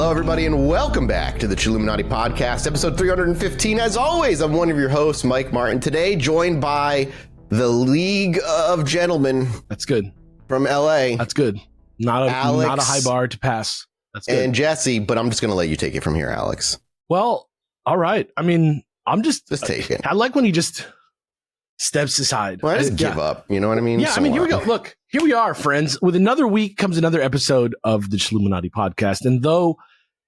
Hello, everybody, and welcome back to the Chilluminati podcast, episode 315. As always, I'm one of your hosts, Mike Martin. Today, joined by the League of Gentlemen. That's good. From LA. That's good. Not a high bar to pass. That's good. And Jesse, but I'm just going to let you take it from here, Alex. Well, all right. I mean, just take it. I like when he just steps aside. Well, I just give up. You know what I mean? Yeah, I mean, here we go. Look, here we are, friends. With another week comes another episode of the Chilluminati podcast. And though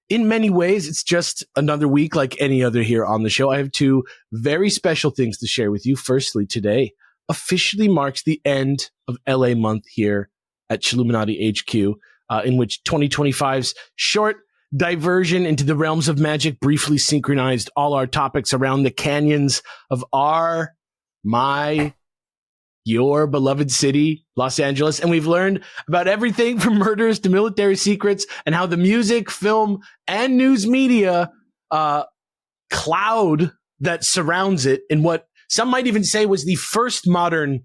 in many ways it's just another week like any other here on the show, I have two very special things to share with you. Firstly, today officially marks the end of LA month here at Chilluminati HQ, in which 2025's short diversion into the realms of magic briefly synchronized all our topics around the canyons of your beloved city, Los Angeles. And we've learned about everything from murders to military secrets and how the music, film, and news media cloud that surrounds it in what some might even say was the first modern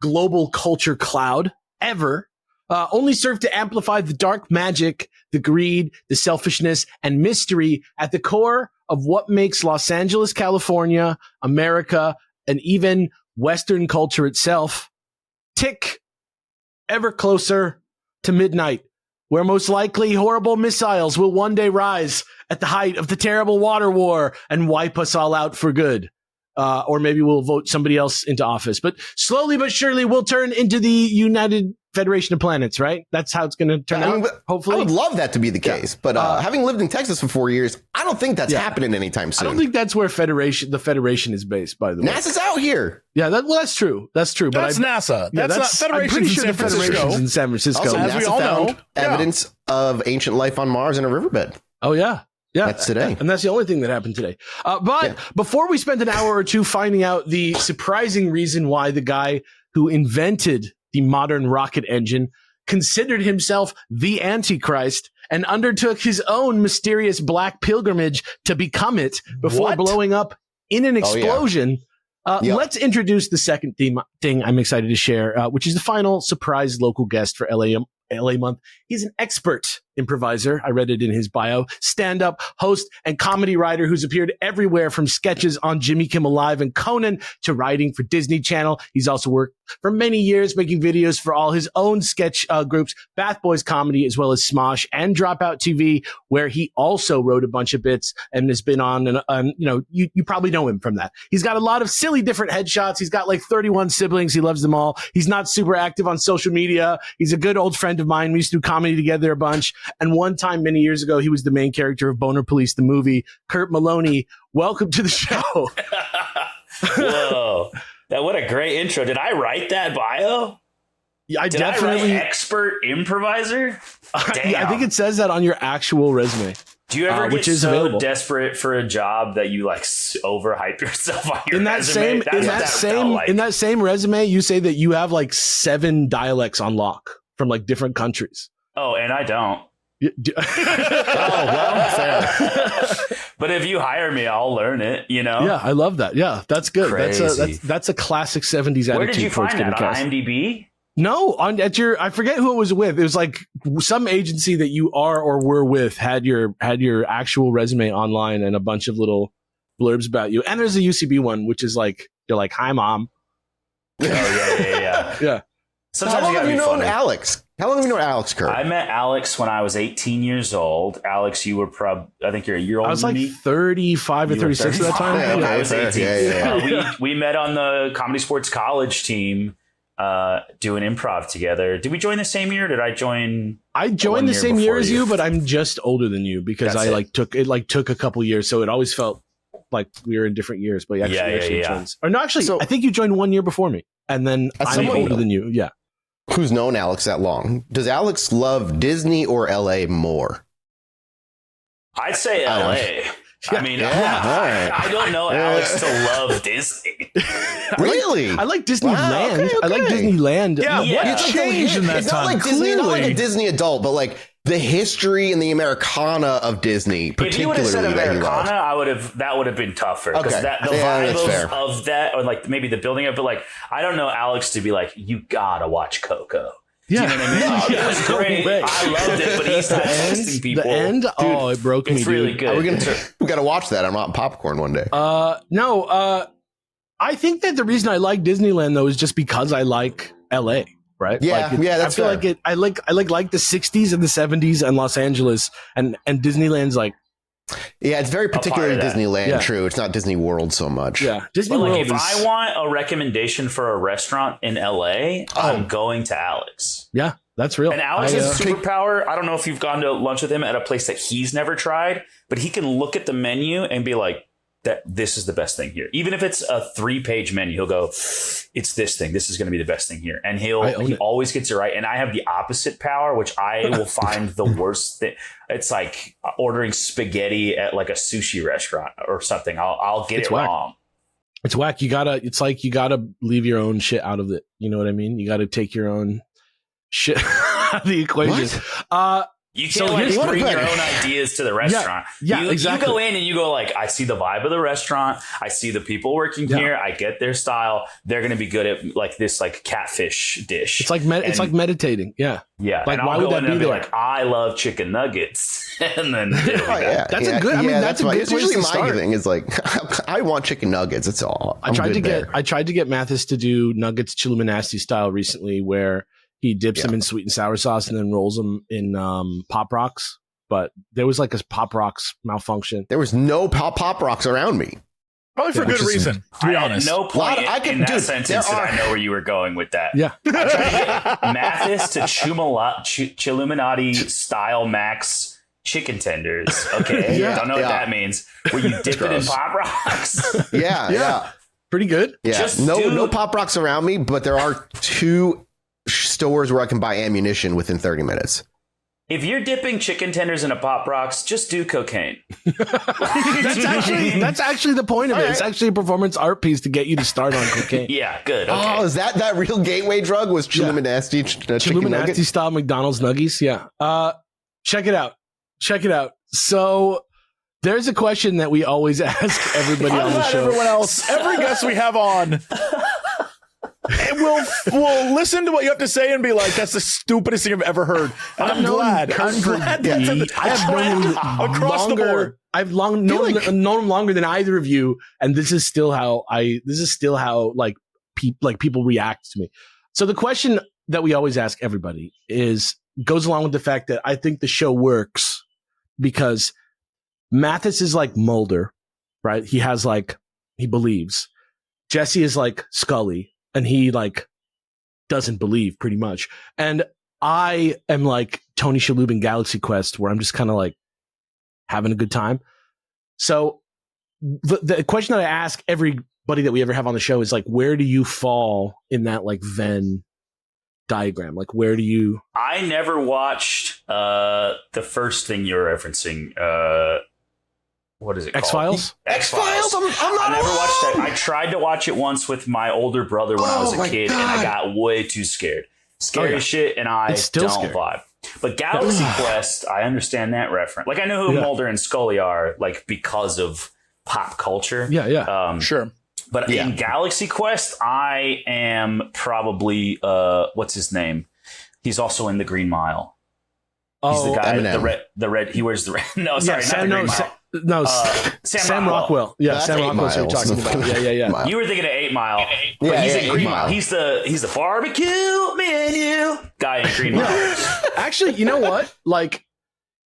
global culture cloud ever, only served to amplify the dark magic, the greed, the selfishness, and mystery at the core of what makes Los Angeles, California, America, and even Western culture itself tick ever closer to midnight, where most likely horrible missiles will one day rise at the height of the terrible water war and wipe us all out for good. Or maybe we'll vote somebody else into office. But slowly but surely we'll turn into the United Federation of Planets, right? That's how it's going to turn out, hopefully. I would love that to be the case. But having lived in Texas for 4 years, I don't think that's happening anytime soon. I don't think that's where the Federation is based, by the way. NASA's out here. Yeah, that's true. That's true. That's NASA. That's not Federation's in San Francisco. Federation's in San Francisco. Also, As NASA we all found know. evidence of ancient life on Mars in a riverbed. Oh, yeah. Yeah, that's today. And that's the only thing that happened today. But before we spend an hour or two finding out the surprising reason why the guy who invented the modern rocket engine considered himself the Antichrist and undertook his own mysterious black pilgrimage to become it before blowing up in an explosion, let's introduce the second thing I'm excited to share, which is the final surprise local guest for LA month. He's an expert improviser. I read it in his bio. Stand-up, host, and comedy writer who's appeared everywhere from sketches on Jimmy Kimmel Live and Conan to writing for Disney Channel. He's also worked for many years making videos for all his own sketch groups, Bath Boys Comedy, as well as Smosh and Dropout TV, where he also wrote a bunch of bits and has been on, and you probably know him from that. He's got a lot of silly different headshots. He's got like 31 siblings. He loves them all. He's not super active on social media. He's a good old friend of mine. We used to do comedy together a bunch. And one time, many years ago, he was the main character of Boner Police, the movie. Kurt Maloney, welcome to the show. Whoa. What a great intro. Did I write that bio? Yeah, Did I write expert improviser? Damn. I think it says that on your actual resume. Do you ever get so available. desperate for a job that you like overhype yourself on your resume? In that same resume, you say that you have like 7 dialects on lock from like different countries. Oh, and I don't. Oh, well, fair. But if you hire me, I'll learn it, you know? Yeah, I love that. Yeah, that's good. Crazy. That's a classic 70s attitude. Where did you find that? On IMDb? No, I forget who it was with. It was like some agency that you are or were with had your actual resume online and a bunch of little blurbs about you. And there's a UCB one, which is like, you're like, hi, mom. Oh, yeah. Yeah. Sometimes How long have you known Alex? How long have you known Alex, Kurt? I met Alex when I was 18 years old. Alex, you were I think you're a year older than me. I was like 35 or 36 at that time. Yeah, okay, I was 18. Yeah. We met on the Comedy Sports College team doing improv together. Did we join the same year? Or did I join? I joined the same year as you, but I'm just older than you because took a couple years. So it always felt like we were in different years. But actually joined. Or no, actually, I think you joined 1 year before me. And then I'm older than you. Yeah. Who's known Alex that long? Does Alex love Disney or LA more? I'd say LA. I mean, I don't know Alex to love Disney. Really? I like Disneyland. Okay. I like Disneyland. Yeah, what changed in that it's time? Not like Disney, not like a Disney adult, but like the history and the Americana of Disney, particularly. If you would have said Americana, that would have been tougher because the vibe of that, or like maybe the building of it. Like, I don't know Alex to be like, you gotta watch Coco. Yeah. Do you know what I mean? It was great. I loved it, but he's not testing people. The end? Dude, it broke me, It's really good. We got to watch that on Rotten Popcorn one day. No, I think that the reason I like Disneyland though is just because I like LA, right? Yeah, that's I feel fair. I like the 60s and the 70s and Los Angeles and Disneyland's like, yeah, it's very particularly Disneyland. Yeah. True, it's not Disney World so much. Yeah, Disney But World. if I want a recommendation for a restaurant in LA, I'm going to Alex. Yeah, that's real. And Alex's superpower, I don't know if you've gone to lunch with him at a place that he's never tried, but he can look at the menu and be like, this is the best thing here. Even if it's a 3-page menu, he'll go, it's this thing. This is going to be the best thing here. And he always gets it right. And I have the opposite power, which I will find the worst thing. It's like ordering spaghetti at like a sushi restaurant or something. I'll get it wrong. It's whack. You gotta leave your own shit out of it. You know what I mean? You gotta take your own shit out of the equation. You can't bring your own ideas to the restaurant. Yeah, exactly. You go in and you go like, I see the vibe of the restaurant. I see the people working here. I get their style. They're going to be good at like this like catfish dish. It's like it's like meditating. Yeah. Yeah. Like, and why I'll would go that in and be be there? like, I love chicken nuggets. And then That's a good. I mean, that's a good it's place usually to my start. thing is like, I want chicken nuggets. That's all. I tried to get Mathis to do nuggets Chilluminati style recently, where he dips them in sweet and sour sauce and then rolls them in Pop Rocks. But there was like a Pop Rocks malfunction. There was no Pop Rocks around me. Probably for good reason, to be honest. No point in that sentence that I know where you were going with that. Yeah. I tried to get Mathis to Chilluminati style Max chicken tenders. Okay. Don't know what that means. Where you dip it in Pop Rocks. Yeah. Pretty good. Yeah. Just no Pop Rocks around me, but there are 2 stores where I can buy ammunition within 30 minutes. If you're dipping chicken tenders in a Pop Rocks, just do cocaine. That's actually the point of it. It's actually a performance art piece to get you to start on cocaine. Yeah, good. Okay. Oh, is that real gateway drug? Was Chilluminati chicken nugget? Chilluminati style McDonald's nuggies? Yeah. Check it out. So there's a question that we always ask everybody on the show. Everyone else, every guest we have on, we'll listen to what you have to say and be like, that's the stupidest thing I've ever heard. And I'm glad that I have known him across the board. I've known him longer than either of you, and this is still how like people react to me. So the question that we always ask everybody goes along with the fact that I think the show works because Mathis is like Mulder, right? He believes. Jesse is like Scully. And he like doesn't believe pretty much. And I am like Tony Shalhoub in Galaxy Quest, where I'm just kind of like having a good time. So the question that I ask everybody that we ever have on the show is like, where do you fall in that like Venn diagram? Like, where do you? I never watched the first thing you're referencing. What is it called? X-Files? X-Files? I never watched that. I tried to watch it once with my older brother when I was a kid, and I got way too scared. Scary as shit, and I don't vibe. But Galaxy Quest, I understand that reference. Like, I know who Mulder and Scully are, like, because of pop culture. Yeah. Sure. But in Galaxy Quest, I am probably, what's his name? He's also in The Green Mile. He's the guy, the red, he wears the red. No, sorry, not The Green Mile. Sam Rockwell. Yeah, That's Sam 8 Rockwell's who you're miles. talking about. Yeah. You were thinking of 8 Mile. Yeah, He's in 8 Green Mile. Mile. He's the barbecue menu guy in Green Mile. Actually, you know what? Like,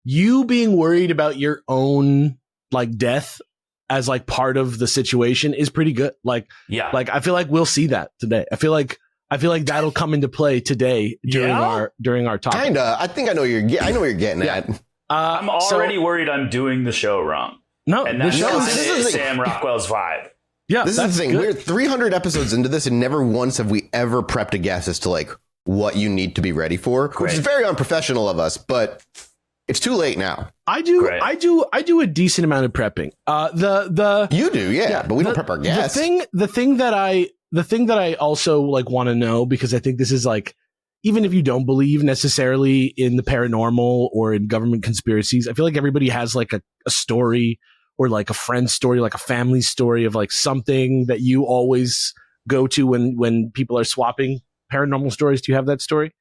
you being worried about your own like death as like part of the situation is pretty good. Like I feel like we'll see that today. I feel like that'll come into play today during our topic. Kinda. I think I know what you're getting at. I'm already worried I'm doing the show wrong. No, and that's this is Sam Rockwell's vibe. Yeah, this is the thing. Good. We're 300 episodes into this, and never once have we ever prepped a guest as to like what you need to be ready for, which is very unprofessional of us. But it's too late now. I do a decent amount of prepping. You do, but we don't prep our guests. The thing that I also like want to know, because I think this is like, even if you don't believe necessarily in the paranormal or in government conspiracies, I feel like everybody has like a story or like a friend's story, like a family story of like something that you always go to when people are swapping paranormal stories. Do you have that story?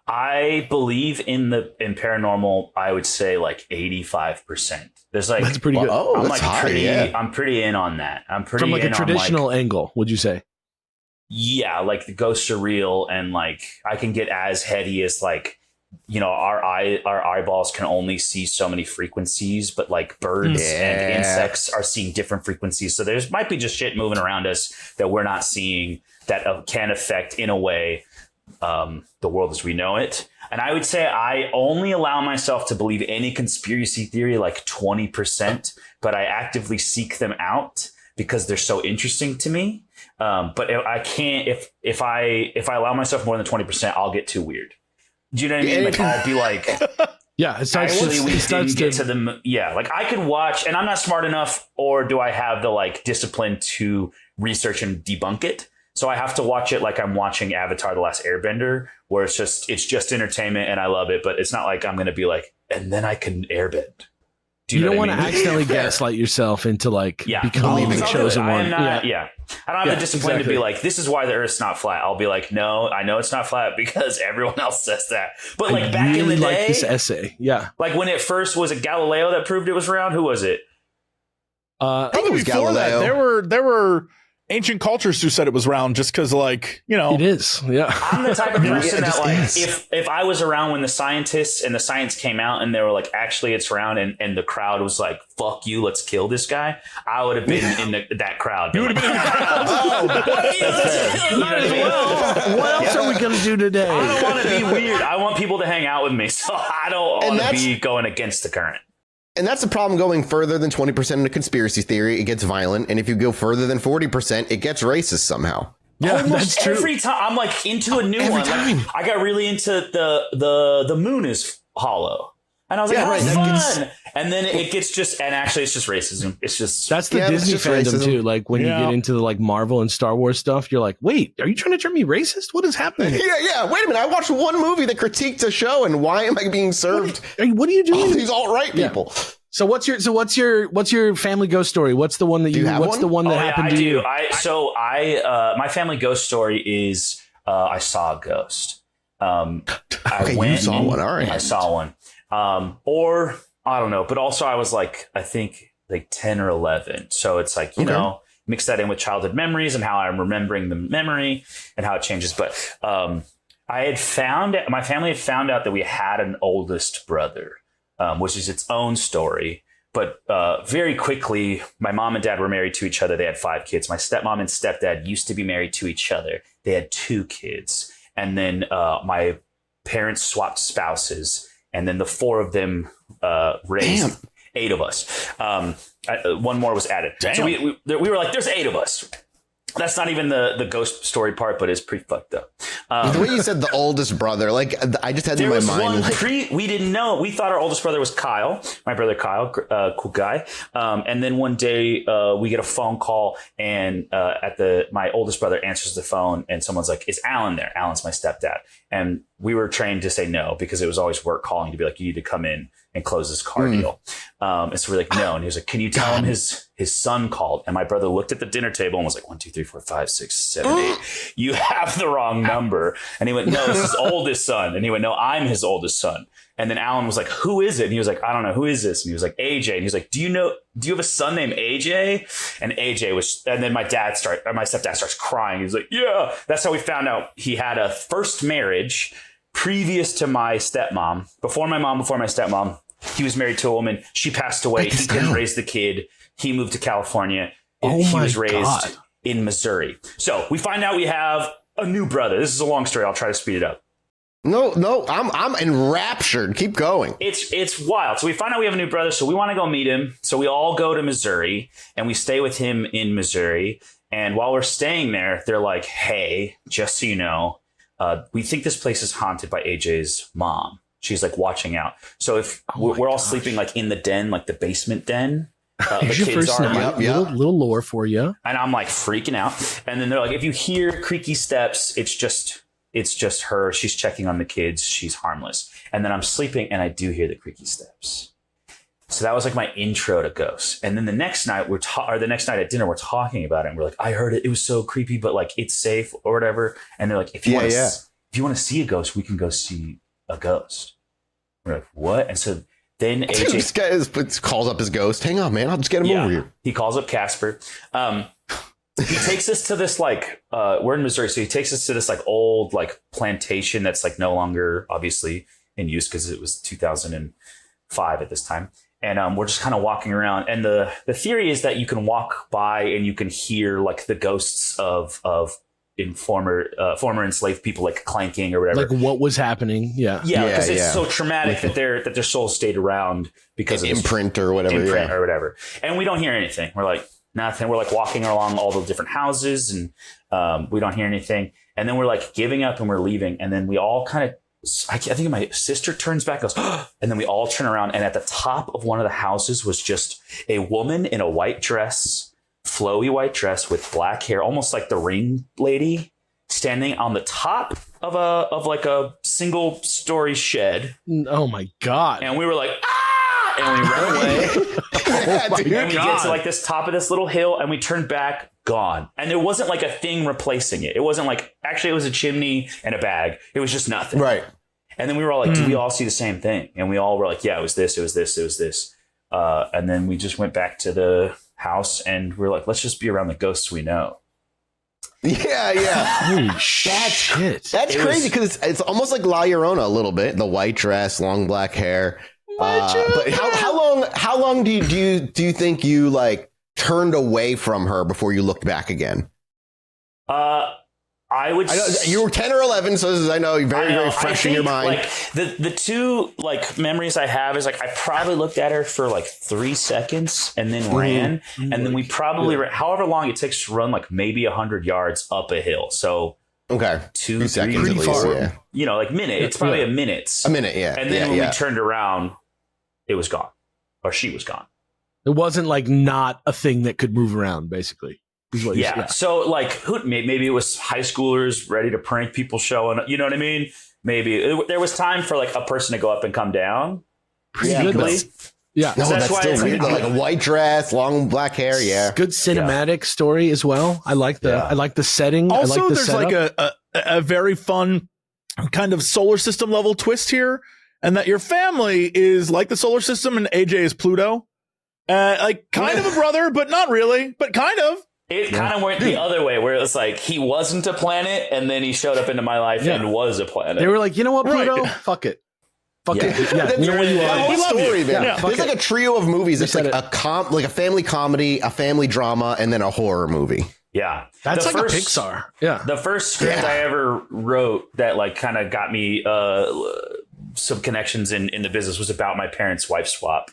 I believe in paranormal. I would say like 85%. There's like That's pretty good. Oh, I'm that's like high, pretty. yeah. I'm pretty in on that. I'm pretty From like in a traditional on like, angle, would you say? yeah, like the ghosts are real, and like I can get as heady as like, you know, our eyeballs can only see so many frequencies, but like birds and insects are seeing different frequencies. So there's might be just shit moving around us that we're not seeing that can affect in a way the world as we know it. And I would say I only allow myself to believe any conspiracy theory like 20%, but I actively seek them out because they're so interesting to me. But I can't, if I allow myself more than 20%, I'll get too weird. Do you know what I mean? Like I'll be like, yeah, it starts actually, we starts didn't get to the, yeah, like I could watch, and I'm not smart enough, or do I have the like discipline to research and debunk it? So I have to watch it like I'm watching Avatar: The Last Airbender, where it's just entertainment and I love it, but it's not like I'm going to be like, and then I can airbend. Do you don't want to to accidentally gaslight yourself into like becoming the chosen one. I don't have the discipline to be like, this is why the Earth's not flat. I'll be like, no, I know it's not flat because everyone else says that. But like back in the day, like this essay, like when it first was Galileo that proved it was round. Who was it? I think it was before Galileo. that, there were ancient cultures who said it was round just because, like, you know, it is. Yeah, I'm the type of person that, like, is. if I was around when the scientists and the science came out and they were like, actually, it's round, and the crowd was like, "Fuck you, let's kill this guy," I would have been in that crowd. You would have been in the crowd. Might as well. What else are we gonna do today? I don't want to be weird. I want people to hang out with me, so I don't want to be going against the current. And that's the problem going further than 20% into conspiracy theory. It gets violent. And if you go further than 40%, it gets racist somehow. Yeah, almost that's true. every time I'm like into a new Every one. time. Like, I got really into the moon is hollow. And I was like, Yeah, oh, right, it's that fun. And then it gets just, and actually it's just racism. It's just, That's the Yeah, it's Disney just fandom racism. too. Like when you Yeah. get into the like Marvel and Star Wars stuff, you're like, wait, are you trying to turn me racist? What is happening? Yeah. Wait a minute. I watched one movie that critiqued a show, and why am I being served What are you doing? all these alt-right Yeah. people? So what's your family ghost story? What's the one that you have what's one? the one that happened to you? My family ghost story is, I saw a ghost. Okay, you saw one. All right. I saw one. Or I don't know, but also I was like, I think like 10 or 11. So it's like, you know, mix that in with childhood memories and how I'm remembering the memory and how it changes. But my family had found out that we had an oldest brother, which is its own story. But very quickly, my mom and dad were married to each other. They had 5 kids. My stepmom and stepdad used to be married to each other. They had 2 kids. And then my parents swapped spouses. And then the 4 of them raised 8 of us. One more was added. Damn. So we were like, there's 8 of us. That's not even the ghost story part, but it's pretty fucked up. The way you said the oldest brother, like I just had in my mind. Like, We didn't know. We thought our oldest brother was Kyle, my brother Kyle, cool guy. And then one day we get a phone call, and my oldest brother answers the phone, and someone's like, "Is Alan there?" Alan's my stepdad, and we were trained to say no because it was always work calling to be like, "You need to come in and close this car deal." And so we're like, "No," and he was like, "Can you tell him his son called?" And my brother looked at the dinner table and was like, 1, 2, 3, 4, 5, 6, 7, 8. You have the wrong number. And he went, "No, it's his oldest son." And he went, "No, I'm his oldest son." And then Alan was like, "Who is it?" And he was like, "I don't know. Who is this?" And he was like, "AJ." And he was like, "Do you have a son named AJ?" And AJ and then my stepdad starts crying. He was like, "Yeah." That's how we found out he had a first marriage previous to my stepmom. Before my stepmom, he was married to a woman. She passed away. He couldn't raise the kid. He moved to California. He was raised in Missouri. So we find out we have a new brother. This is a long story. I'll try to speed it up. No, I'm enraptured. Keep going. It's wild. So we find out we have a new brother. So we want to go meet him. So we all go to Missouri and we stay with him in Missouri. And while we're staying there, they're like, "Hey, just so you know, we think this place is haunted by AJ's mom. She's like watching out." So if we're all sleeping like in the den, like the basement den, the kids are. Little lore for you. And I'm like freaking out. And then they're like, "If you hear creaky steps, it's just her. She's checking on the kids. She's harmless." And then I'm sleeping and I do hear the creaky steps. So that was like my intro to ghosts. And then the next night the next night at dinner, we're talking about it. And we're like, "I heard it. It was so creepy, but like it's safe or whatever." And they're like, if you if you want to see a ghost, we can go see a ghost. We're like, what? And so then AJ This guy calls up his ghost. Hang on, man. I'll just get him over here. He calls up Casper. He takes us to this we're in Missouri, so he takes us to this old plantation that's no longer obviously in use because it was 2005 at this time. And we're just kind of walking around, and the theory is that you can walk by and you can hear the ghosts of former enslaved people clanking or whatever. What was happening? Yeah, because it's so traumatic that their souls stayed around because of imprint or whatever. Or whatever. And we don't hear anything. We're like nothing. We're walking along all the different houses, and we don't hear anything. And then we're giving up and we're leaving, and then we all kind of. I think my sister turns back, goes, and then we all turn around, and at the top of one of the houses was just a woman in a white dress, flowy white dress with black hair, almost like the Ring lady, standing on the top of a single story shed. Oh my God. And we were like, ah! And we run away. And we get to this top of this little hill, and we turn back, gone. And there wasn't a thing replacing it. It wasn't actually it was a chimney and a bag. It was just nothing. Right. And then we were all did we all see the same thing? And we all were yeah, it was this, it was this, it was this. And then we just went back to the house, and we're let's just be around the ghosts we know. Yeah. Holy shit. That's crazy because it's almost like La Llorona a little bit. The white dress, long black hair. But how long do you think you turned away from her before you looked back again? I would. You were 10 or 11, so this is, I know, very fresh in your mind. The two memories I have is I probably looked at her for 3 seconds and then ran, and then we probably however long it takes to run maybe 100 yards up a hill. So okay, 2 seconds at least. far. Yeah. Minute. It's probably a minute. A minute, yeah. And then when we turned around, it was gone, or she was gone. It wasn't not a thing that could move around, basically. Yeah. So maybe it was high schoolers ready to prank people showing up. You know what I mean? Maybe there was time for a person to go up and come down. Pretty good. Yeah. No, that's still weird. A white dress, long black hair. Yeah. Good cinematic story as well. I like the setting. Also, I like the there's setup. a very fun kind of solar system level twist here, and that your family is like the solar system and AJ is Pluto. Kind of a brother, but not really, but kind of. It kind of went the other way, where it was he wasn't a planet, and then he showed up into my life and was a planet. They were you know what, Pluto? Right. Fuck it. Fuck it. Yeah. That's where you are. We love you. Man. Yeah, There's a trio of movies. It's a family comedy, a family drama, and then a horror movie. Yeah. That's a Pixar. Yeah. The first script I ever wrote that kind of got me some connections in the business was about my parents' wife swap.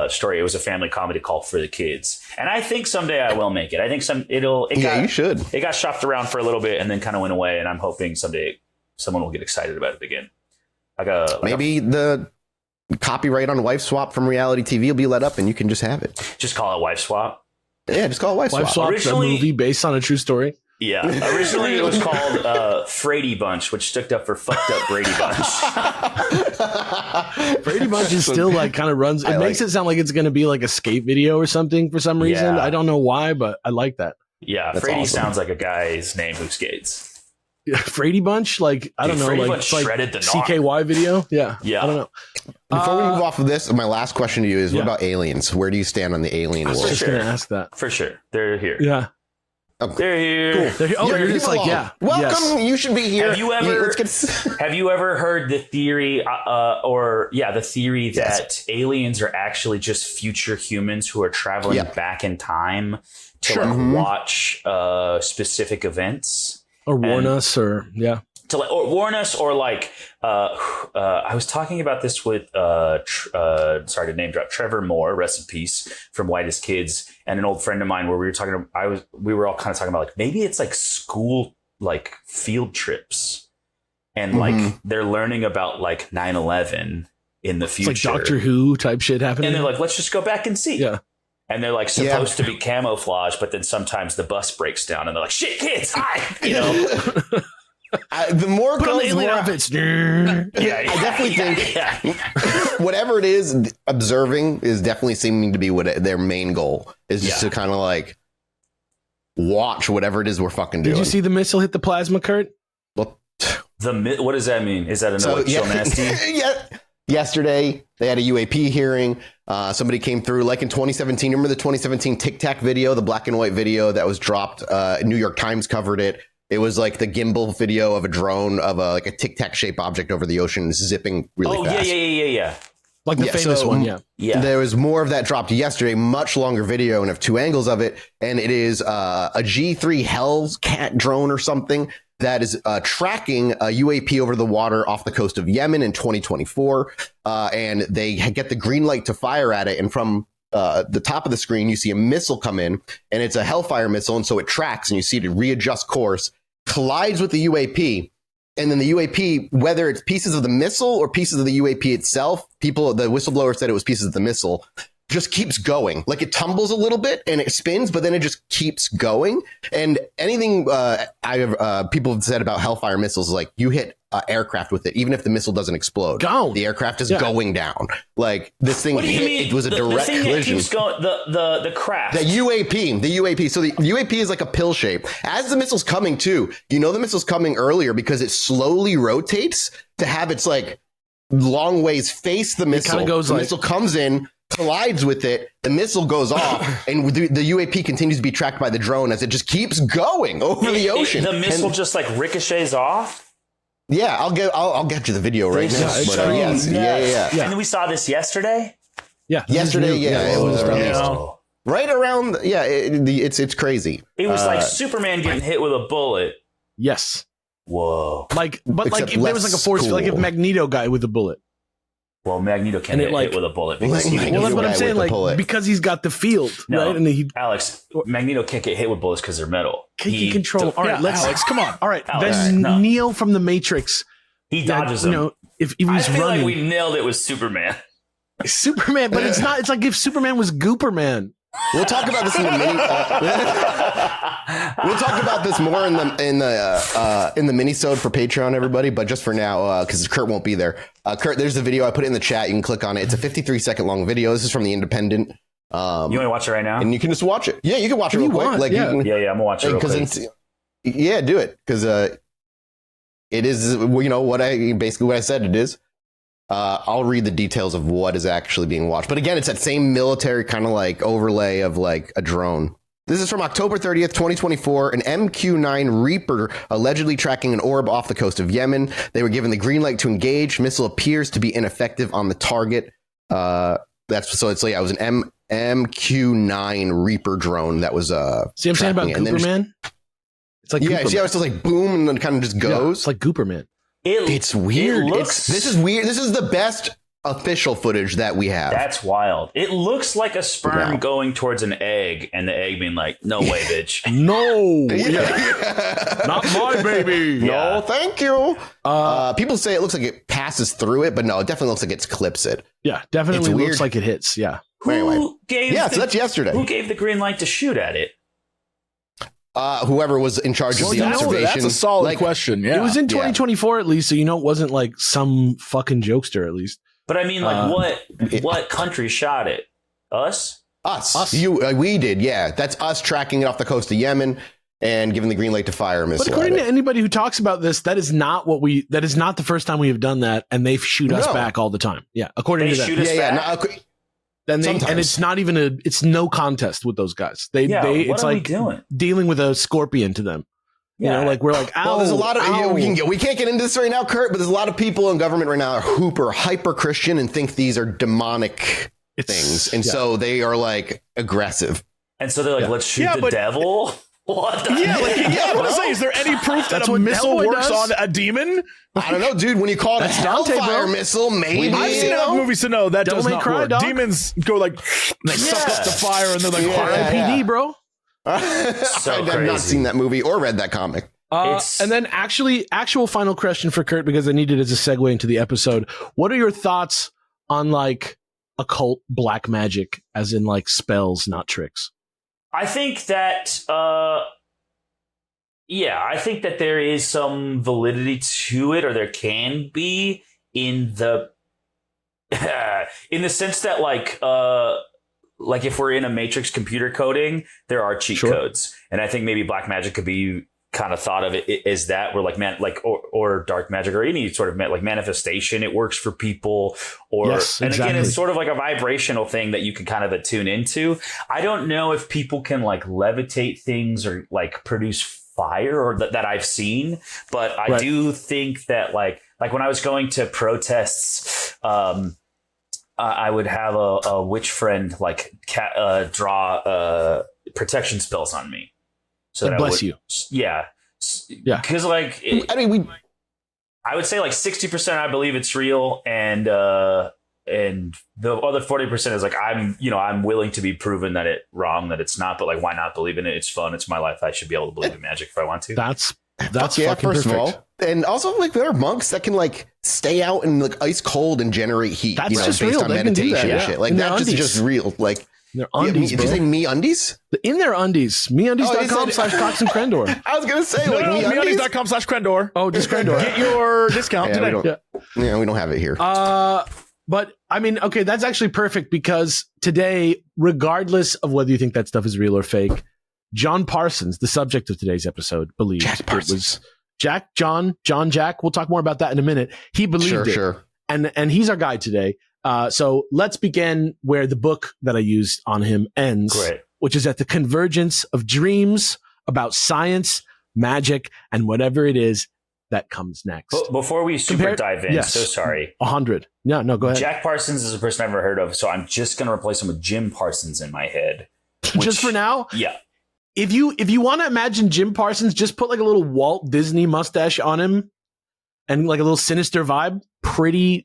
Story. It was a family comedy called For the Kids, and I think someday I will make it. I think you should. It got shopped around for a little bit and then kind of went away, and I'm hoping someday someone will get excited about it again. Maybe the copyright on Wife Swap from reality TV will be let up, and you can just have it. Just call it Wife Swap. Yeah, just call it Wife Swap. Wife Swap's a movie based on a true story. Yeah. Originally, it was called Frady Bunch, which stood up for Fucked Up Brady Bunch. Brady Bunch is still kind of runs. It makes it sound like it's going to be a skate video or something for some reason. Yeah. I don't know why, but I like that. Yeah. That's Frady awesome. sounds like a guy's name who skates. Frady Bunch? I don't know. Frady Bunch shredded the knob. CKY video? Yeah. Yeah. I don't know. Before we move off of this, my last question to you is, what about aliens? Where do you stand on the alien world? I was just going to ask that. For sure. They're here. Yeah. Okay. They're here. Cool. You're just welcome. Yes. You should be here. Have you ever heard the theory, the theory that aliens are actually just future humans who are traveling back in time to watch specific specific Or warn us, or or warn us, or I was talking about this with sorry to name drop, Trevor Moore, rest in peace, from Whitest Kids, and an old friend of mine, where we were all kind of talking about maybe it's school field trips, and they're learning about 9/11 in the future. It's Doctor Who type shit happening. And they're let's just go back and see. Yeah. And they're supposed to be camouflage, but then sometimes the bus breaks down and they're shit, kids, hi, the more Put on the goes, alien more outfits. I definitely think whatever it is, observing is definitely seeming to be what their main goal is, just to kind of watch whatever it is we're fucking doing. Did you see the missile hit the plasma, Kurt? Well, What does that mean? Is that another Chilluminati? Yeah. Yesterday, they had a UAP hearing. Somebody came through, like in 2017. Remember the 2017 Tic Tac video, the black and white video that was dropped? New York Times covered it. It was like the gimbal video of a drone of like a Tic Tac shaped object over the ocean zipping really fast. Yeah. Like the famous one, yeah. There was more of that dropped yesterday, much longer video, and have two angles of it. And it is a G3 Hellcat drone or something that is tracking a UAP over the water off the coast of Yemen in 2024. And they get the green light to fire at it. And from the top of the screen, you see a missile come in, and it's a Hellfire missile. And so it tracks, and you see it readjust course, collides with the UAP. And then the UAP, whether it's pieces of the missile or pieces of the UAP itself, the whistleblower said it was pieces of the missile, just keeps going. Like it tumbles a little bit and it spins, but then it just keeps going. And anything people have said about Hellfire missiles is like you hit aircraft with it, even if the missile doesn't explode. The aircraft is going down. Like this thing hit, it was a direct thing collision. That keeps going, the craft. The UAP. So the UAP is like a pill shape. As the missile's coming too, the missile's coming earlier because it slowly rotates to have its like long ways face the missile. The missile comes in, collides with it, the missile goes off, and the UAP continues to be tracked by the drone as it just keeps going over the ocean. The missile just like ricochets off. Yeah, I'll get you the video right now. Yeah. And then we saw this yesterday. Yeah, yesterday. It was right around. Yeah, it's crazy. It was like Superman getting hit with a bullet. Yes. Whoa. But if there was like a force, like if Magneto guy with a bullet. Well, Magneto can't get hit with a bullet. That's what I'm saying. Because he's got the field, right? And Alex, Magneto can't get hit with bullets because they're metal. He can control. All right, Alex, come on. All right, then Neo from the Matrix. He dodges them. If he was running, like we nailed it with Superman. Superman, but it's not. It's like if Superman was Gooperman. We'll talk about this in the mini. We'll talk about this more in the mini-sode for Patreon, everybody. But just for now, because Kurt won't be there. Kurt, there's a video I put it in the chat. You can click on it. It's a 53-second long video. This is from the Independent. You want to watch it right now? And you can just watch it. Yeah, you can watch it real quick. Like, I'm gonna watch it real quick. Yeah, do it because it is what I said it is. I'll read the details of what is actually being watched. But again, it's that same military kind of like overlay of like a drone. This is from October 30th, 2024. An MQ-9 Reaper allegedly tracking an orb off the coast of Yemen. They were given the green light to engage. Missile appears to be ineffective on the target. It was an MQ-9 Reaper drone that was See what I'm saying about Gooperman? It's like see how it's just like boom and then kind of just goes. It's like Gooperman. It's weird. This is weird. This is the best official footage that we have. That's wild. It looks like a sperm going towards an egg, and the egg being like, "No way, bitch." No, not my baby. No, thank you. People say it looks like it passes through it, but no, it definitely looks like it clips it. Yeah, definitely looks like it hits. Yeah. So that's yesterday. Who gave the green light to shoot at it? Whoever was in charge of the observation. That's a solid question. Yeah. It was in 2024 at least, so it wasn't like some fucking jokester at least. But I mean, like, what country shot it? Us. We did, yeah. That's us tracking it off the coast of Yemen and giving the green light to fire a missile. But according to anybody who talks about this, that is not the first time we have done that, and they shoot us back all the time. Yeah, according to them. Shoot us back? And it's not even it's no contest with those guys. It's like doing? Dealing with a scorpion to them. You know, like we're like, ow, well, there's a lot of we can't get into this right now, Kurt, but there's a lot of people in government right now who are hyper Christian and think these are demonic things, and so they are like aggressive. And so they're like, let's shoot the devil. What? I want to say, is there any proof that a missile works on a demon? I don't know, dude. When you call it a Hellfire missile, maybe. I've seen enough movies to know that does not work. Dog. Demons go like, they suck up the fire and they're like, R.I.P.D., bro. I have not seen that movie or read that comic. And then actual final question for Kurt, because I need it as a segue into the episode. What are your thoughts on like occult black magic, as in like spells, not tricks? I think that, I think that there is some validity to it, or there can be in the sense that like if we're in a Matrix computer coding, there are cheat codes, and I think maybe black magic could be kind of thought of it as that, where or dark magic or any sort of like manifestation, it works for people. Or yes, and exactly. again, it's sort of like a vibrational thing that you can kind of attune into. I don't know if people can like levitate things or like produce fire, or that I've seen, but I do think that like when I was going to protests, I would have a witch friend like draw protection spells on me. So that bless you. Yeah. Because like, I would say like 60% I believe it's real, and the other 40% is like I'm willing to be proven that it's not. But like, why not believe in it? It's fun. It's my life. I should be able to believe in magic if I want to. That's yeah, fucking first perfect. of all. And also, like, there are monks that can like stay out in like ice cold and generate heat. That's based real. on They can do meditation that, and yeah. shit. Like In their that's undies. just real. Like Their undies, did you say me undies? In their undies. MeUndies.com /Cox and Crendor. I was gonna say No, like no, me undies. MeUndies.com/Crendor. Oh, just Crendor. Get your discount Yeah, we today. don't, we don't have it here. But I mean, okay, that's actually perfect, because today, regardless of whether you think that stuff is real or fake, John Parsons, the subject of today's episode, believed Jack it Parsons. was John Jack. We'll talk more about that in a minute. He believed it. Sure. And he's our guide today. So let's begin where the book that I used on him ends, Great. which is at the convergence of dreams about science, magic, and whatever it is that comes next. Before we dive in, yes. so sorry. 100. Yeah, no, go ahead. Jack Parsons is a person I've never heard of, so I'm just going to replace him with Jim Parsons in my head. Just for now? Yeah. If you want to imagine Jim Parsons, just put like a little Walt Disney mustache on him and like a little sinister vibe. Pretty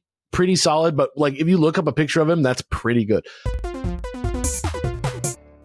solid. But like if you look up a picture of him, that's pretty good.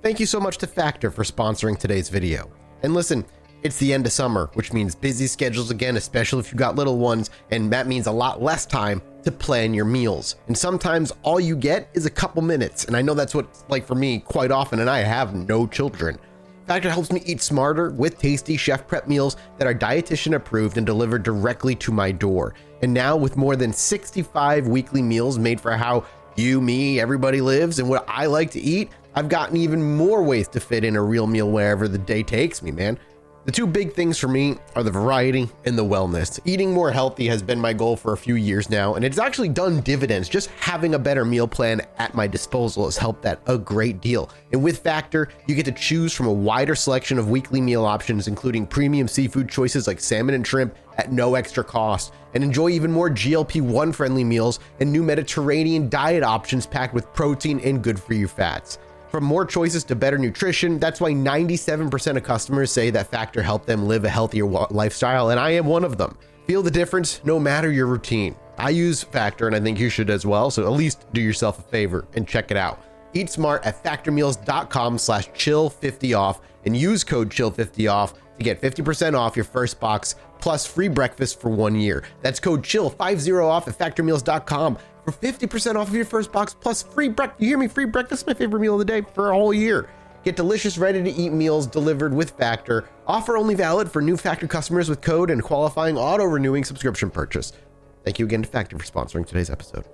Thank you so much to Factor for sponsoring today's video. And listen, it's the end of summer, which means busy schedules again, especially if you've got little ones, and that means a lot less time to plan your meals. And sometimes all you get is a couple minutes, and I know that's what it's like for me quite often, and I have no children. Factor helps me eat smarter with tasty chef prep meals that are dietitian approved and delivered directly to my door. And now with more than 65 weekly meals made for how you, me, everybody lives and what I like to eat, I've gotten even more ways to fit in a real meal wherever the day takes me, man. The two big things for me are the variety and the wellness. Eating more healthy has been my goal for a few years now, and it's actually done dividends. Just having a better meal plan at my disposal has helped that a great deal. And with Factor, you get to choose from a wider selection of weekly meal options, including premium seafood choices like salmon and shrimp at no extra cost, and enjoy even more GLP-1 friendly meals and new Mediterranean diet options packed with protein and good for you fats. From more choices to better nutrition, that's why 97% of customers say that Factor helped them live a healthier lifestyle, and I am one of them. Feel the difference no matter your routine. I use Factor, and I think you should as well, so at least do yourself a favor and check it out. Eat smart at factormeals.com/chill50off and use code chill50off to get 50% off your first box plus free breakfast for 1 year. That's code chill50off at factormeals.com for 50% off of your first box plus free breakfast. You hear me? Free breakfast, my favorite meal of the day for a whole year. Get delicious, ready-to-eat meals delivered with Factor. Offer only valid for new Factor customers with code and qualifying auto-renewing subscription purchase. Thank you again to Factor for sponsoring today's episode.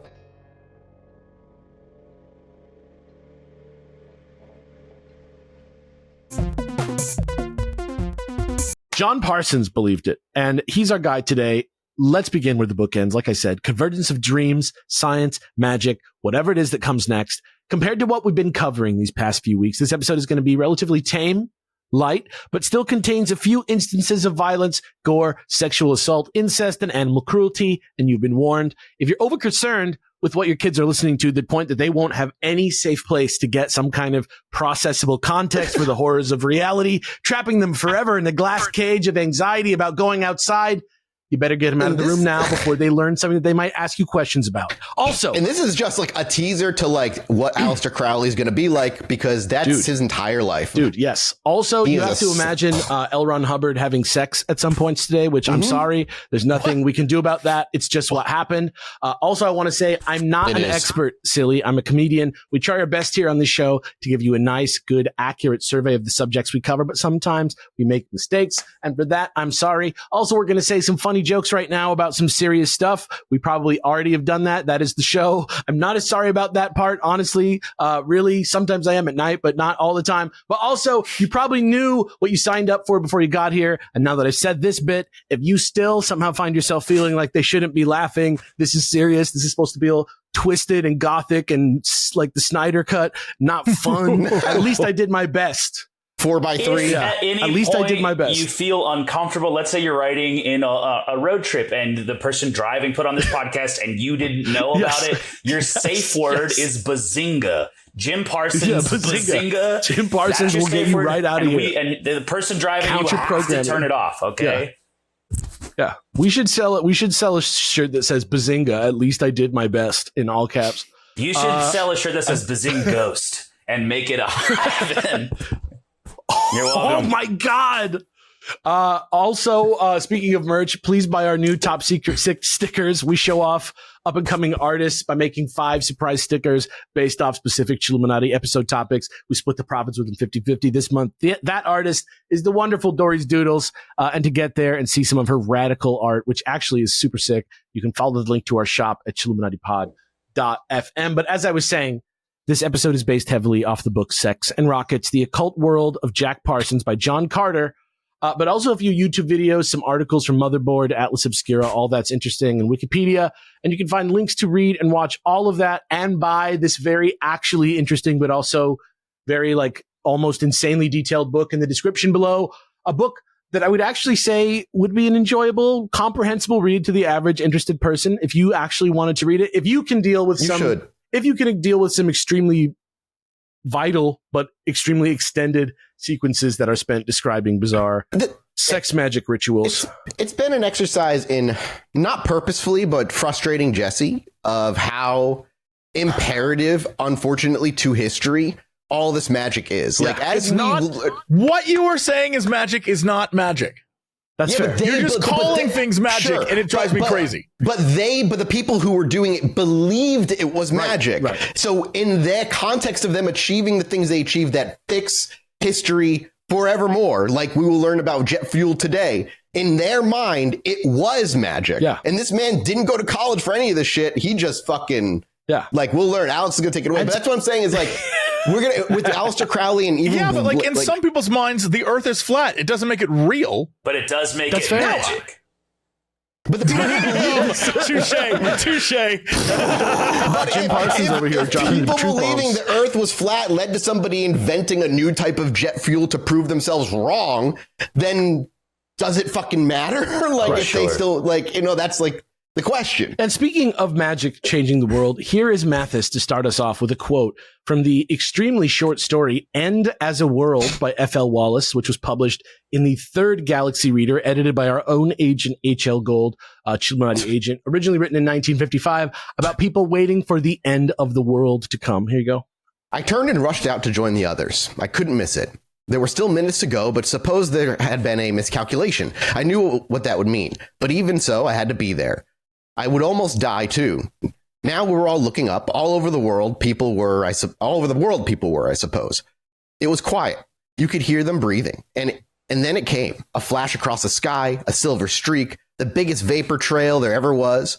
John Parsons believed it, and he's our guide today. Let's begin where the book ends. Like I said, convergence of dreams, science, magic, whatever it is that comes next. Compared to what we've been covering these past few weeks, this episode is going to be relatively tame, light, but still contains a few instances of violence, gore, sexual assault, incest, and animal cruelty. And you've been warned. If you're over concerned with what your kids are listening to, the point that they won't have any safe place to get some kind of processable context for the horrors of reality, trapping them forever in a glass cage of anxiety about going outside, you better get them out of the room now before they learn something that they might ask you questions about. Also, and this is just like a teaser to like what Aleister Crowley's going to be like, because that's his entire life. Dude, yes. Also, you have to imagine L. Ron Hubbard having sex at some points today, which I'm sorry. There's nothing we can do about that. It's just what happened. Also, I want to say I'm not an expert, silly. I'm a comedian. We try our best here on this show to give you a nice, good, accurate survey of the subjects we cover, but sometimes we make mistakes. And for that, I'm sorry. Also, we're going to say some funny jokes right now about some serious stuff. We probably already have done that. That is the show. I'm not as sorry about that part, honestly. Really, sometimes I am at night, but not all the time. But also, you probably knew what you signed up for before you got here. And now that I've said this bit, if you still somehow find yourself feeling like they shouldn't be laughing, this is serious. This is supposed to be all twisted and gothic and like the Snyder cut, not fun. At least I did my best. 4x3. If at any At least point I did my best. you feel uncomfortable, let's say you're riding in a road trip and the person driving put on this podcast and you didn't know about it, your safe word is bazinga. Jim Parsons, bazinga. Jim Parsons will get you right out of here. And the person driving you Counter has to programming. turn it off, okay? Yeah. We should sell it. We should sell a shirt that says bazinga. At least I did my best in all caps. You should sell a shirt that says Bazing Ghost and make it a heaven. You're welcome. Oh my God. Also, speaking of merch, please buy our new top secret stickers. We show off up and coming artists by making 5 surprise stickers based off specific Chilluminati episode topics. We split the profits with them 50-50 this month. That artist is the wonderful Dory's Doodles. And to get there and see some of her radical art, which actually is super sick, you can follow the link to our shop at chilluminatipod.fm. But as I was saying, this episode is based heavily off the book Sex and Rockets, The Occult World of Jack Parsons by John Carter. But also a few YouTube videos, some articles from Motherboard, Atlas Obscura, all that's interesting, and Wikipedia. And you can find links to read and watch all of that and buy this very actually interesting, but also very like almost insanely detailed book in the description below. A book that I would actually say would be an enjoyable, comprehensible read to the average interested person if you actually wanted to read it. If you can deal with if you can deal with some extremely vital but extremely extended sequences that are spent describing bizarre sex magic rituals. It's been an exercise in, not purposefully, but frustrating Jesse, of how imperative, unfortunately, to history all this magic is. Yeah, like, as what you were saying is magic is not magic. That's fair. You're just calling things magic, sure, and it drives me crazy. But the people who were doing it believed it was magic. Right. So in their context of them achieving the things they achieved that fix history forevermore, like we will learn about jet fuel today, in their mind, it was magic. Yeah. And this man didn't go to college for any of this shit. He just fucking, like, we'll learn. Alex is going to take it away. But that's what I'm saying is, like, we're going to, with Aleister Crowley and even... Yeah, but like in some people's minds, the earth is flat. It doesn't make it real. But it does make it fair. magic. But the people who believe... Touche. Jim Parsons over here dropping people the truth believing bombs. the earth was flat led to somebody inventing a new type of jet fuel to prove themselves wrong, then does it fucking matter? Like, if they still, like, you know, that's like the question. And speaking of magic changing the world, here is Mathis to start us off with a quote from the extremely short story End as a World by F.L. Wallace, which was published in the Third Galaxy Reader, edited by our own agent H.L. Gold, Chilluminati agent, originally written in 1955, about people waiting for the end of the world to come. Here you go. I turned and rushed out to join the others. I couldn't miss it. There were still minutes to go, but suppose there had been a miscalculation. I knew what that would mean, but even so, I had to be there. I would almost die too. Now we were all looking up. All over the world, people were, I suppose. It was quiet. You could hear them breathing. And then it came. A flash across the sky, a silver streak, the biggest vapor trail there ever was.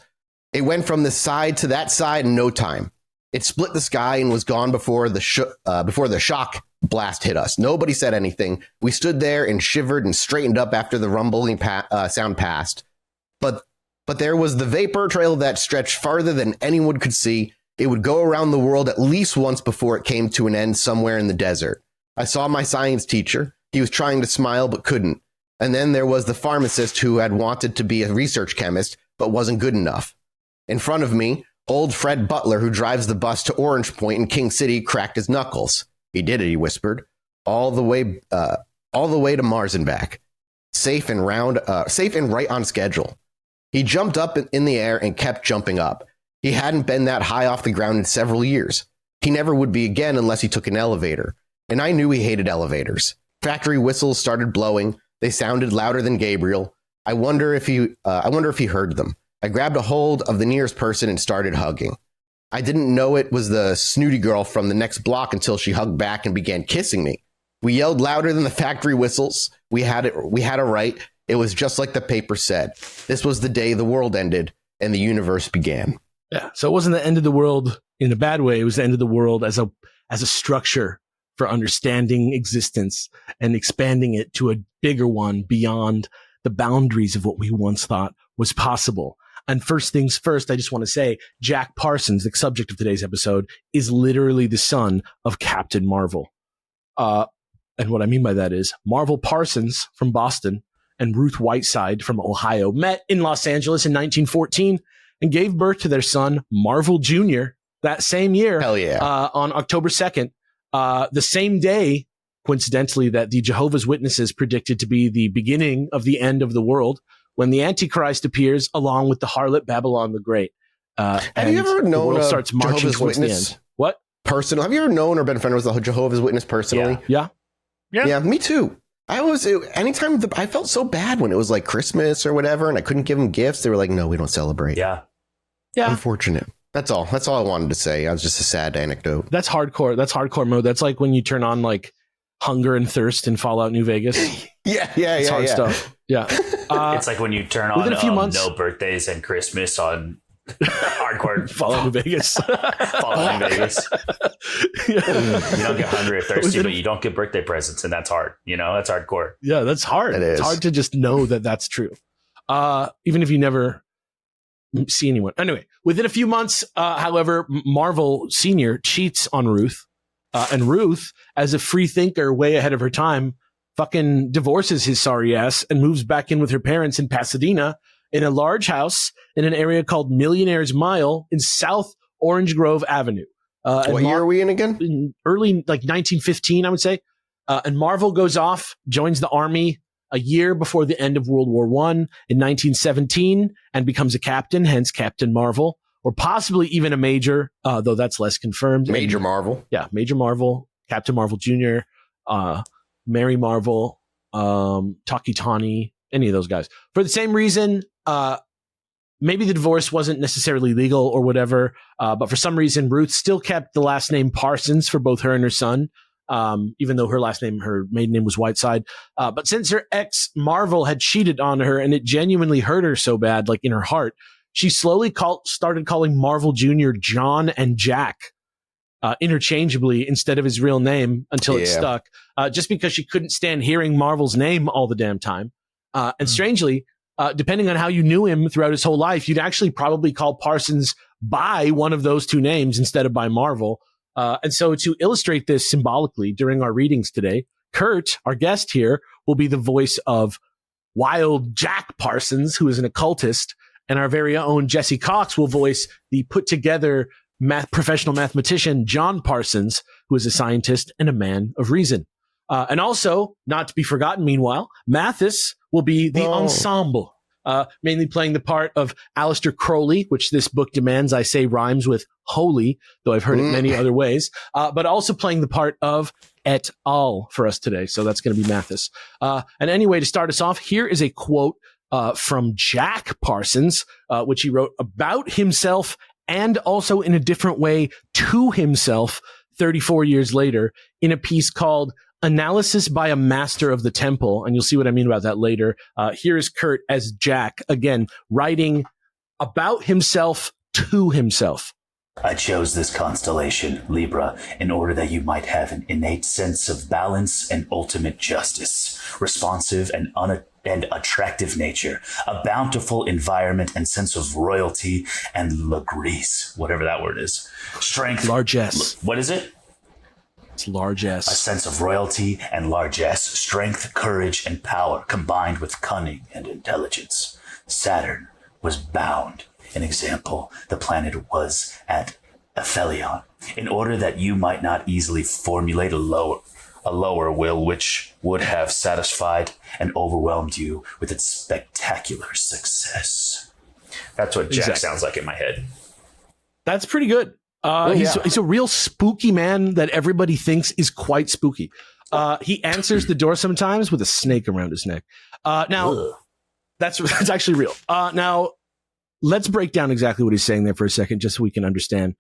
It went from this side to that side in no time. It split the sky and was gone before the shock blast hit us. Nobody said anything. We stood there and shivered and straightened up after the rumbling sound passed. But there was the vapor trail that stretched farther than anyone could see. It would go around the world at least once before it came to an end somewhere in the desert. I saw my science teacher. He was trying to smile but couldn't. And then there was the pharmacist who had wanted to be a research chemist but wasn't good enough. In front of me, old Fred Butler, who drives the bus to Orange Point in King City, cracked his knuckles. He did it, he whispered. All the way to Mars and back. Safe and right on schedule. He jumped up in the air and kept jumping up. He hadn't been that high off the ground in several years. He never would be again unless he took an elevator. And I knew he hated elevators. Factory whistles started blowing. They sounded louder than Gabriel. I wonder if he heard them. I grabbed a hold of the nearest person and started hugging. I didn't know it was the snooty girl from the next block until she hugged back and began kissing me. We yelled louder than the factory whistles. We had a right. It was just like the paper said. This was the day the world ended and the universe began. Yeah. So it wasn't the end of the world in a bad way. It was the end of the world as a structure for understanding existence and expanding it to a bigger one beyond the boundaries of what we once thought was possible. And first things first, I just want to say Jack Parsons, the subject of today's episode, is literally the son of Captain Marvel. And what I mean by that is Marvel Parsons from Boston and Ruth Whiteside from Ohio met in Los Angeles in 1914 and gave birth to their son, Marvel Jr., that same year. Hell yeah. On October 2nd, the same day, coincidentally, that the Jehovah's Witnesses predicted to be the beginning of the end of the world, when the Antichrist appears along with the harlot Babylon the Great. Have you ever known a Jehovah's Witness? What? Personal? Have you ever known or been friends with a Jehovah's Witness personally? Yeah. Yeah, me too. Anytime I felt so bad when it was like Christmas or whatever, and I couldn't give them gifts. They were like, "No, we don't celebrate." Yeah. Unfortunate. That's all. That's all I wanted to say. It was just a sad anecdote. That's hardcore. That's hardcore mode. That's like when you turn on like Hunger and Thirst in Fallout New Vegas. It's hard stuff. Yeah. It's like when you turn on a few months, No Birthdays and Christmas on hardcore Fallout New Vegas. Fallout New Vegas. You don't get hungry or thirsty, but you don't get birthday presents, and that's hard. That's hardcore. Yeah, that's hard. It's hard to just know that that's true. Even if you never see anyone. Anyway, within a few months, however, Marvel Sr. cheats on Ruth. And Ruth, as a free thinker way ahead of her time, fucking divorces his sorry ass and moves back in with her parents in Pasadena in a large house in an area called Millionaire's Mile in South Orange Grove Avenue. What year are we in again? In early, like 1915, I would say. And Marvel goes off, joins the army a year before the end of World War I in 1917 and becomes a captain, hence Captain Marvel. Or possibly even a major, though that's less confirmed. Major Marvel. Yeah, Major Marvel, Captain Marvel Jr., Mary Marvel, Takitani, any of those guys. For the same reason, maybe the divorce wasn't necessarily legal or whatever, but for some reason, Ruth still kept the last name Parsons for both her and her son, even though her maiden name was Whiteside. But since her ex, Marvel, had cheated on her and it genuinely hurt her so bad, like in her heart, she slowly started calling Marvel Jr. John and Jack interchangeably instead of his real name until it stuck, just because she couldn't stand hearing Marvel's name all the damn time. And strangely, depending on how you knew him throughout his whole life, you'd actually probably call Parsons by one of those two names instead of by Marvel. And so to illustrate this symbolically during our readings today, Kurt, our guest here, will be the voice of Wild Jack Parsons, who is an occultist. And our very own Jesse Cox will voice the put-together professional mathematician John Parsons, who is a scientist and a man of reason. And also, not to be forgotten, meanwhile, Mathis will be the ensemble, mainly playing the part of Aleister Crowley, which this book demands I say rhymes with holy, though I've heard it many other ways, but also playing the part of et al. For us today. So that's going to be Mathis. And anyway, to start us off, here is a quote from Jack Parsons, which he wrote about himself and also in a different way to himself 34 years later in a piece called Analysis by a Master of the Temple. And you'll see what I mean about that later. Here is Kurt as Jack, again, writing about himself to himself. I chose this constellation, Libra, in order that you might have an innate sense of balance and ultimate justice, responsive and attractive nature, a bountiful environment and sense of royalty and grace, whatever that word is. Strength. Largesse. What is it? It's largesse. A sense of royalty and largesse, strength, courage, and power combined with cunning and intelligence. Saturn was bound. An example, the planet was at Aphelion, in order that you might not easily formulate a lower will which would have satisfied and overwhelmed you with its spectacular success. That's what Jack sounds like in my head. That's pretty good. He's a real spooky man that everybody thinks is quite spooky. He answers the door sometimes with a snake around his neck. That's actually real. Now, let's break down exactly what he's saying there for a second, just so we can understand,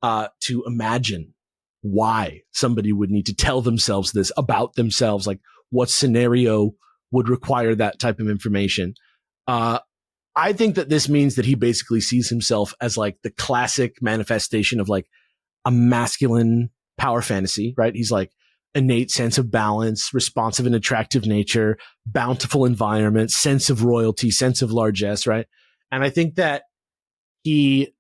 to imagine why somebody would need to tell themselves this about themselves. Like, what scenario would require that type of information. I think that this means that he basically sees himself as like the classic manifestation of like a masculine power fantasy, right? He's like innate sense of balance, responsive and attractive nature, bountiful environment, sense of royalty, sense of largesse, right? And I think that he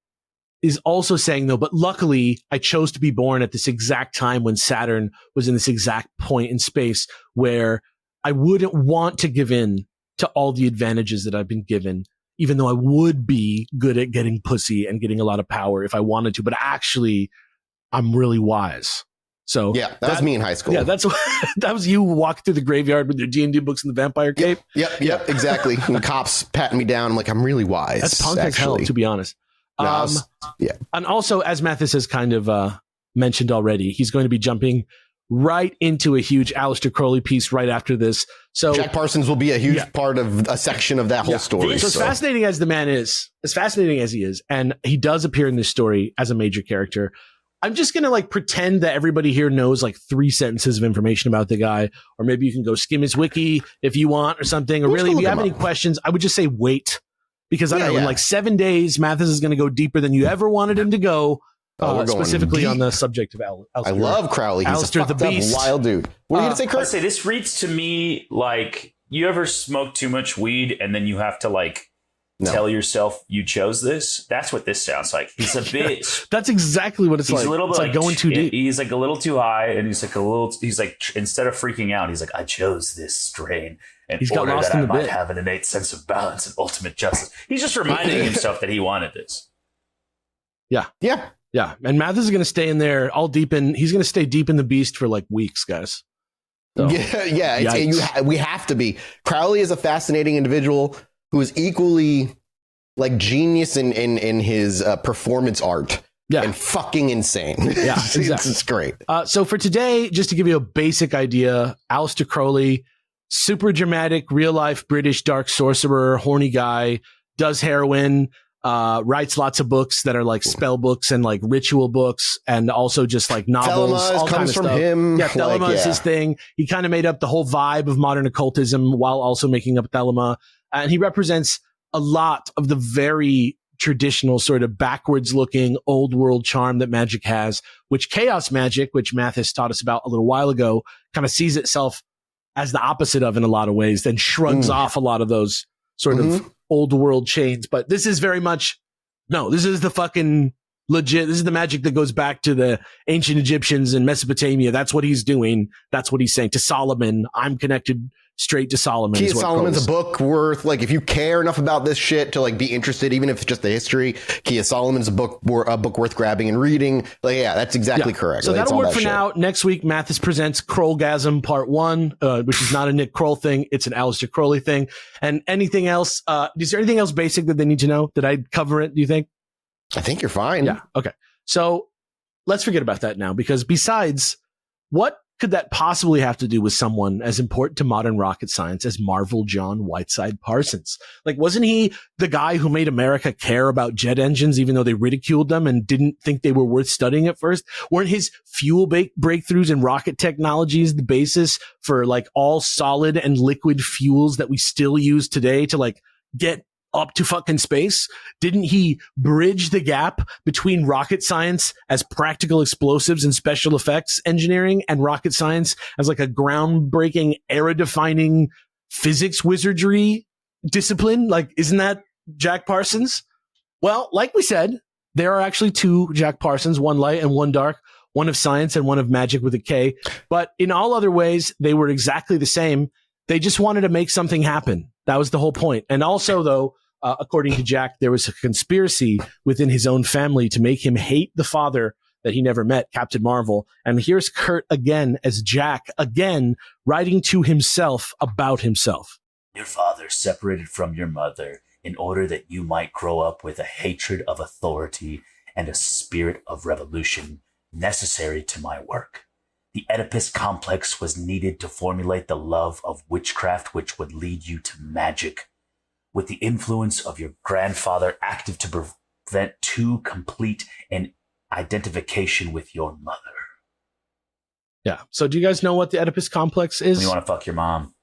is also saying though, but luckily I chose to be born at this exact time when Saturn was in this exact point in space where I wouldn't want to give in to all the advantages that I've been given, even though I would be good at getting pussy and getting a lot of power if I wanted to, but actually I'm really wise. So yeah, that was me in high school. Yeah, that was you walking through the graveyard with your D&D books and the vampire cape. Yep, exactly. And cops patting me down. I'm like, I'm really wise. That's punk as hell, to be honest. Yeah. And also, as Mathis has kind of mentioned already, he's going to be jumping right into a huge Aleister Crowley piece right after this. So Jack Parsons will be a huge part of a section of that whole story. So as fascinating as the man is, as fascinating as he is, and he does appear in this story as a major character, I'm just going to like pretend that everybody here knows like 3 sentences of information about the guy, or maybe you can go skim his wiki if you want or something. Or really, if you have any questions, I would just say wait, because I don't know, in like 7 days, Mathis is going to go deeper than you ever wanted him to go. Specifically deep on the subject of Aleister. I love Crowley. He's Aleister a fucked up wild dude. What are you going to say, Kurt? I say this reads to me like you ever smoke too much weed and then you have to like tell yourself you chose this. That's what this sounds like. He's a bit. That's exactly what it's like. A little bit like going too deep. He's like a little too high, and he's like instead of freaking out, he's like, I chose this strain in order that I might have an innate sense of balance and ultimate justice. He's just reminding himself that he wanted this. Yeah. And Mathis is going to stay in there he's going to stay deep in the beast for like weeks, guys. So, we have to be. Crowley is a fascinating individual who is equally like genius in his performance art. Yeah. And fucking insane. Yeah, exactly. It's great. So for today, just to give you a basic idea, Aleister Crowley, super dramatic, real life British dark sorcerer, horny guy, does heroin, writes lots of books that are like spell books and like ritual books, and also just like novels. All comes from him. Yeah, Thelema is his thing. He kind of made up the whole vibe of modern occultism while also making up Thelema, and he represents a lot of the very traditional sort of backwards looking old world charm that magic has, which chaos magic, which Mathis taught us about a little while ago, kind of sees itself as the opposite of in a lot of ways, then shrugs off a lot of those sort of old world chains. But this is very much, this is the fucking legit. This is the magic that goes back to the ancient Egyptians and Mesopotamia. That's what he's doing. That's what he's saying to Solomon. I'm connected straight to Solomon. Key of Solomon's a book worth, like, if you care enough about this shit to like be interested, even if it's just the history, Key of Solomon's a book worth grabbing and reading. Like, yeah, that's exactly correct. So like, that'll work for now. Next week, Mathis presents Krollgasm Part 1, which is not a Nick Kroll thing. It's an Aleister Crowley thing. And anything else? Is there anything else basic that they need to know? Did I cover it, do you think? I think you're fine. Yeah. Okay. So let's forget about that now, because besides, what could that possibly have to do with someone as important to modern rocket science as Marvel John Whiteside Parsons? Like, wasn't he the guy who made America care about jet engines, even though they ridiculed them and didn't think they were worth studying at first? Weren't his fuel breakthroughs in rocket technologies the basis for like all solid and liquid fuels that we still use today to like get up to fucking space? Didn't he bridge the gap between rocket science as practical explosives and special effects engineering and rocket science as like a groundbreaking, era-defining physics wizardry discipline? Like, isn't that Jack Parsons? Well, like we said, there are actually 2 Jack Parsons, one light and one dark, one of science and one of magic with a K. But in all other ways, they were exactly the same. They just wanted to make something happen. That was the whole point. And also, though, according to Jack, there was a conspiracy within his own family to make him hate the father that he never met, Captain Marvel. And here's Kurt again as Jack, again, writing to himself about himself. Your father separated from your mother in order that you might grow up with a hatred of authority and a spirit of revolution necessary to my work. The Oedipus complex was needed to formulate the love of witchcraft which would lead you to magic. With the influence of your grandfather active to prevent too complete an identification with your mother. Yeah. So do you guys know what the Oedipus complex is? You want to fuck your mom.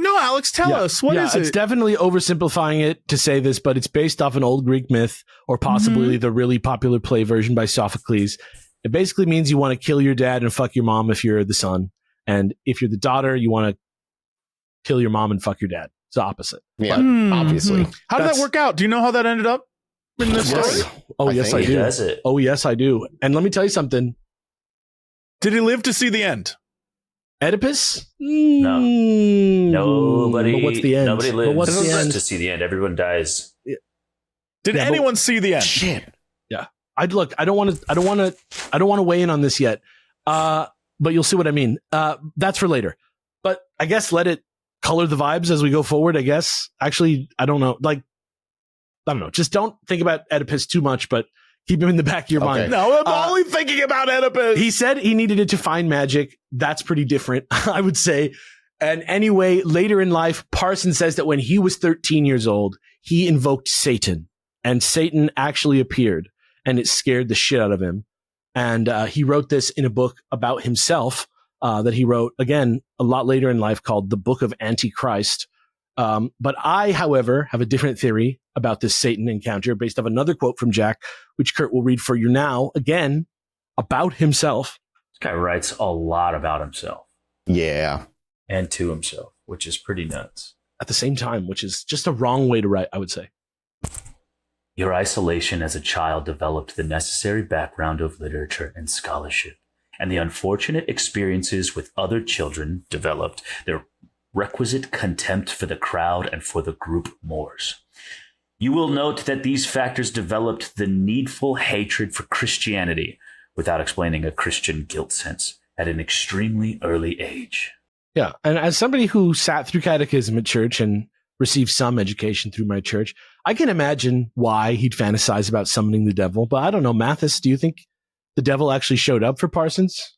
No, Alex, tell us. What is It's it? definitely oversimplifying it to say this, but it's based off an old Greek myth or possibly the really popular play version by Sophocles. It basically means you want to kill your dad and fuck your mom if you're the son. And if you're the daughter, you want to kill your mom and fuck your dad. It's the opposite. Yeah, Hmm. obviously. How did that That's- work out? Do you know how that ended up in this Yes. story? Oh, I yes, I think He do. does it. Oh, yes, I do. And let me tell you something. Did he live to see the end? Oedipus? No. Nobody. But what's the end? Nobody But what's lives the end? to see the end. Everyone dies. Did Yeah, but- anyone see the end? Shit. I'd look. I don't want to weigh in on this yet. But you'll see what I mean. That's for later. But I guess let it color the vibes as we go forward. I guess. Actually, I don't know. Like, I don't know. Just don't think about Oedipus too much, but keep him in the back of your Okay. mind. No, I'm only thinking about Oedipus. He said he needed it to find magic. That's pretty different, I would say. And anyway, later in life, Parsons says that when he was 13 years old, he invoked Satan, and Satan actually appeared, and it scared the shit out of him. And he wrote this in a book about himself that he wrote, again, a lot later in life, called The Book of Antichrist. But I, however, have a different theory about this Satan encounter based off another quote from Jack, which Kurt will read for you now, again, about himself. This guy writes a lot about himself Yeah. and to himself, which is pretty nuts. At the same time, which is just a wrong way to write, I would say. Your isolation as a child developed the necessary background of literature and scholarship, and the unfortunate experiences with other children developed their requisite contempt for the crowd and for the group mores. You will note that these factors developed the needful hatred for Christianity without explaining a Christian guilt sense at an extremely early age. Yeah. And as somebody who sat through catechism at church and received some education through my church, I can imagine why he'd fantasize about summoning the devil. But I don't know, Mathis, do you think the devil actually showed up for Parsons?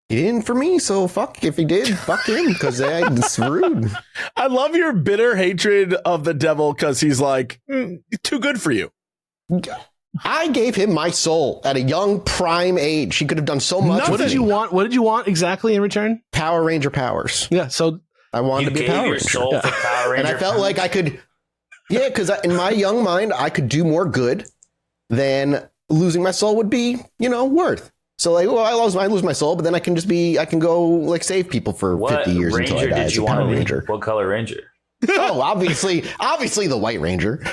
He didn't for me, so fuck if he did. Fuck him, because it's rude. I love your bitter hatred of the devil because he's like, too good for you. I gave him my soul at a young prime age. He could have done so much. What with did you me. want? What did you want exactly in return? Power Ranger powers. Yeah. So I wanted You to be a gave Power your Ranger. soul for Power Ranger. And I felt like I could, yeah, because in my young mind, I could do more good than losing my soul would be, worth. So like, well, I lose my soul, but then I can go like save people for What 50 years until I Ranger die did as you a want Power to be? Ranger. What color Ranger? Oh, obviously the White Ranger.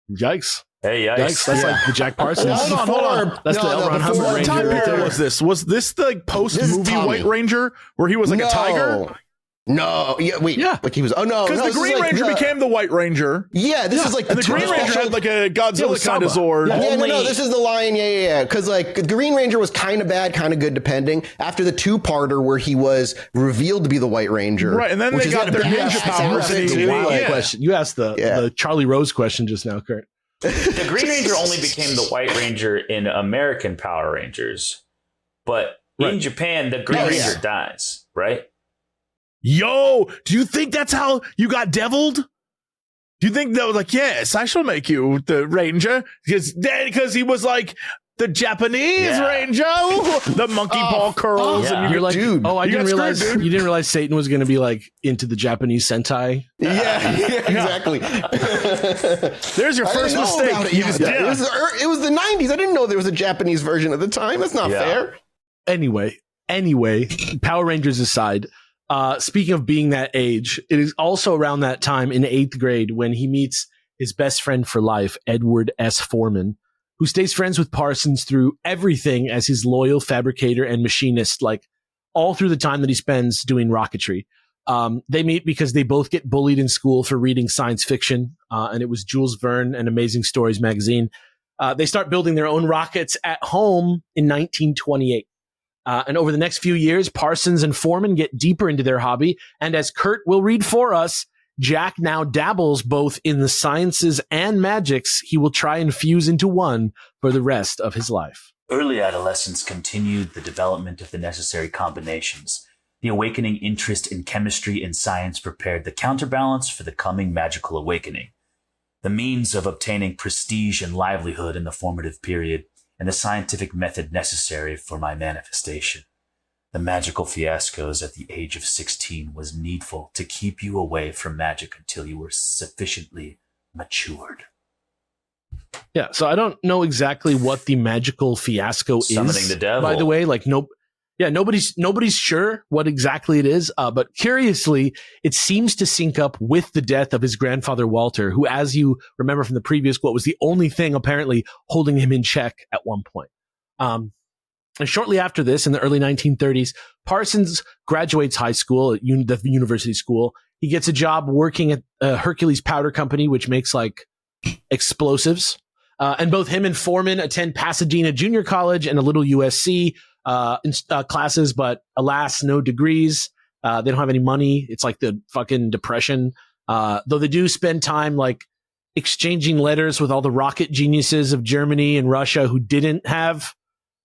yikes. Hey, Yikes. yikes. That's like the Jack Parsons. Hold on. That's the L. Ron Hubbard What Ranger time right period there. was this? Was this the post-movie Tommy. White Ranger where he was like a tiger? No, yeah, wait, Yeah. like he was. Oh no, Because no, the this is Green like Ranger the- became the White Ranger. Yeah, this is like And the Green Ranger special- had like a Godzilla was kind of Saba. Zord. Yeah. Yeah, no, Only- this is the Lion. Yeah. Because like the Green Ranger was kind of bad, kind of good, depending. After the two-parter where he was revealed to be the White Ranger, Right, and then which they is got a their badass ninja powers outfit, and he- too, Wow, like- Yeah. question. You asked the Charlie Rose question just now, Kurt. The Green Ranger only became the White Ranger in American Power Rangers, but in Japan, the Green Oh, Ranger yeah. dies, right? Yo, do you think that's how you got deviled? Do you think that was like, yes, I shall make you the Ranger? Because he was like the Japanese Yeah. Ranger, the monkey paw curls. yeah. And you You're like, dude, oh, I you didn't got realize screwed, dude. you didn't realize Satan was going to be like into the Japanese Sentai. Yeah, exactly. There's your I first didn't know mistake. about it. You just Yeah, did. it was the 90s. I didn't know there was a Japanese version at the time. That's not Yeah. fair. Anyway, Power Rangers aside, speaking of being that age, it is also around that time in 8th grade when he meets his best friend for life, Edward S. Foreman, who stays friends with Parsons through everything as his loyal fabricator and machinist, like all through the time that he spends doing rocketry. They meet because they both get bullied in school for reading science fiction, and it was Jules Verne and Amazing Stories magazine. They start building their own rockets at home in 1928. And over the next few years, Parsons and Foreman get deeper into their hobby. And as Kurt will read for us, Jack now dabbles both in the sciences and magics he will try and fuse into one for the rest of his life. Early adolescence continued the development of the necessary combinations. The awakening interest in chemistry and science prepared the counterbalance for the coming magical awakening. The means of obtaining prestige and livelihood in the formative period, and the scientific method necessary for my manifestation. The magical fiascos at the age of 16 was needful to keep you away from magic until you were sufficiently matured. Yeah, so I don't know exactly what the magical fiasco Summoning is. the devil. By the way, like nobody's sure what exactly it is. But curiously, it seems to sync up with the death of his grandfather Walter, who, as you remember from the previous quote, was the only thing apparently holding him in check at one point. And shortly after this, in the early 1930s, Parsons graduates high school at the university school. He gets a job working at Hercules Powder Company, which makes like explosives. And both him and Foreman attend Pasadena Junior College and a little USC classes, but alas, no degrees. They don't have any money. It's like the fucking Depression. Though they do spend time like exchanging letters with all the rocket geniuses of Germany and Russia who didn't have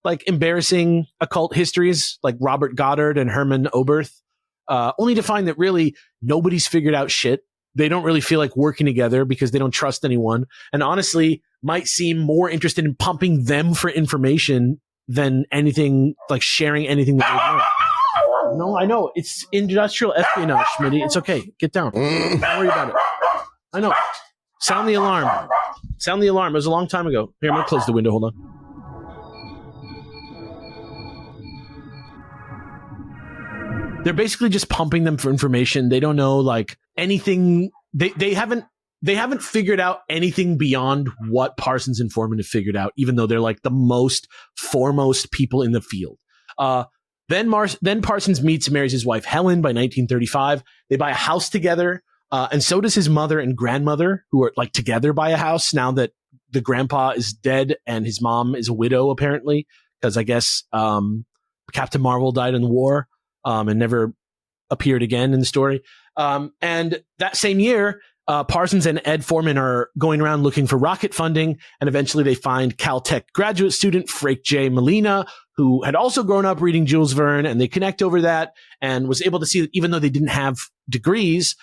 like embarrassing occult histories, like Robert Goddard and Hermann Oberth, only to find that really nobody's figured out shit. They don't really feel like working together because they don't trust anyone, and honestly might seem more interested in pumping them for information than anything, like sharing anything that they know. No, I know. It's industrial espionage, Schmitty. It's okay. Get down. Don't worry about it. I know. Sound the alarm. Sound the alarm. It was a long time ago. Here, I'm going to close the window. Hold on. They're basically just pumping them for information. They don't know like anything. They haven't figured out anything beyond what Parsons and Foreman have figured out, even though they're like the most foremost people in the field. Then Parsons meets and marries his wife Helen by 1935. They buy a house together, and so does his mother and grandmother, who are like together by a house now that the grandpa is dead and his mom is a widow apparently, because I guess Captain Marvel died in the war. And never appeared again in the story. And that same year, Parsons and Ed Foreman are going around looking for rocket funding, and eventually they find Caltech graduate student Frank J. Molina, who had also grown up reading Jules Verne, and they connect over that and was able to see that even though they didn't have degrees,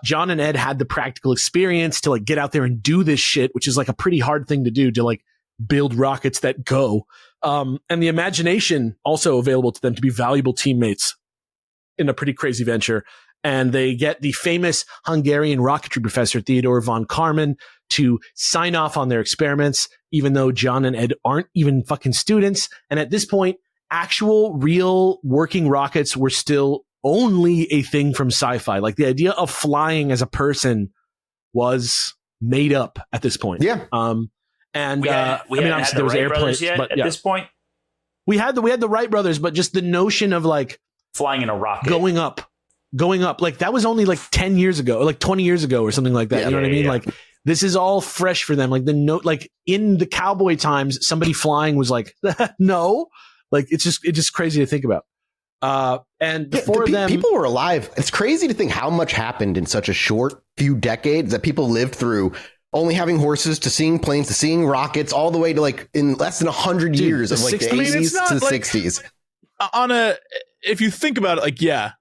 John and Ed had the practical experience to like get out there and do this shit, which is like a pretty hard thing to do, to like build rockets that go. And the imagination also available to them to be valuable teammates in a pretty crazy venture. And they get the famous Hungarian rocketry professor, Theodor von Karman, to sign off on their experiments, even though John and Ed aren't even fucking students. And at this point, actual, real working rockets were still only a thing from sci-fi. Like the idea of flying as a person was made up at this point. Yeah. And we obviously there was airplanes yet but, at this point. We had the Wright brothers, but just the notion of like flying in a rocket, going up, like that was only like 10 years ago, or like 20 years ago, or something like that. You know what I mean? Yeah. Like this is all fresh for them. Like like in the cowboy times, somebody flying was like, no, like it's just crazy to think about. And before them, people were alive. It's crazy to think how much happened in such a short few decades that people lived through. Only having horses to seeing planes to seeing rockets, all the way to like in less than 100 years of like the 80s to the 60s. If you think about it, like, yeah,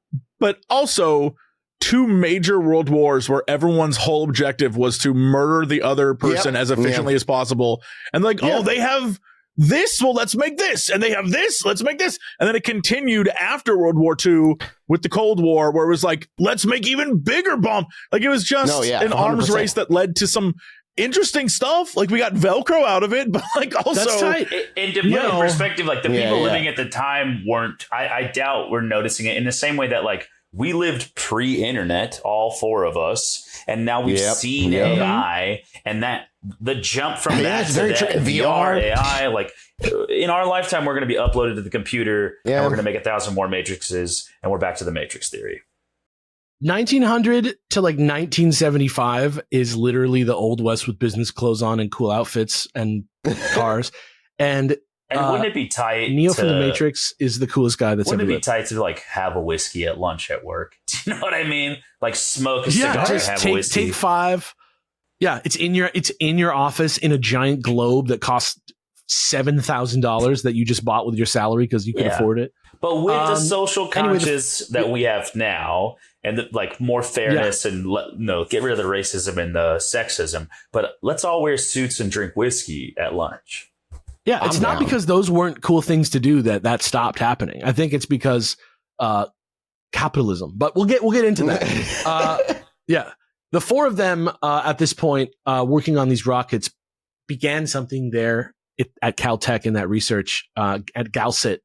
but also 2 major world wars where everyone's whole objective was to murder the other person as efficiently as possible. And like, oh, they have this, well, let's make this. And they have this, let's make this. And then it continued after World War II with the Cold War, where it was like, let's make even bigger bomb. Like it was just an 100%. Arms race that led to some interesting stuff. Like we got Velcro out of it, but like also and to put in perspective, like the people living at the time weren't, I doubt we're noticing it in the same way that like we lived pre-internet, all 4 of us, and now we've seen AI, and that the jump from that to that VR AI, like in our lifetime, we're going to be uploaded to the computer, and we're going to make 1,000 more matrices, and we're back to the Matrix theory. 1900 to like 1975 is literally the old west with business clothes on and cool outfits and cars. And wouldn't it be tight? Neo from the Matrix is the coolest guy that's ever lived. Wouldn't it be tight to like have a whiskey at lunch at work? Do you know what I mean? Like smoke a cigar and have a whiskey. Take 5. Yeah, it's in your office in a giant globe that costs $7,000 that you just bought with your salary because you could afford it. But with the social conscious that we have now, and like more fairness and get rid of the racism and the sexism, but let's all wear suits and drink whiskey at lunch. Yeah, it's not because those weren't cool things to do that stopped happening. I think it's because capitalism. But we'll get into that. Yeah, the four of them at this point working on these rockets began something there at Caltech in that research at GalCit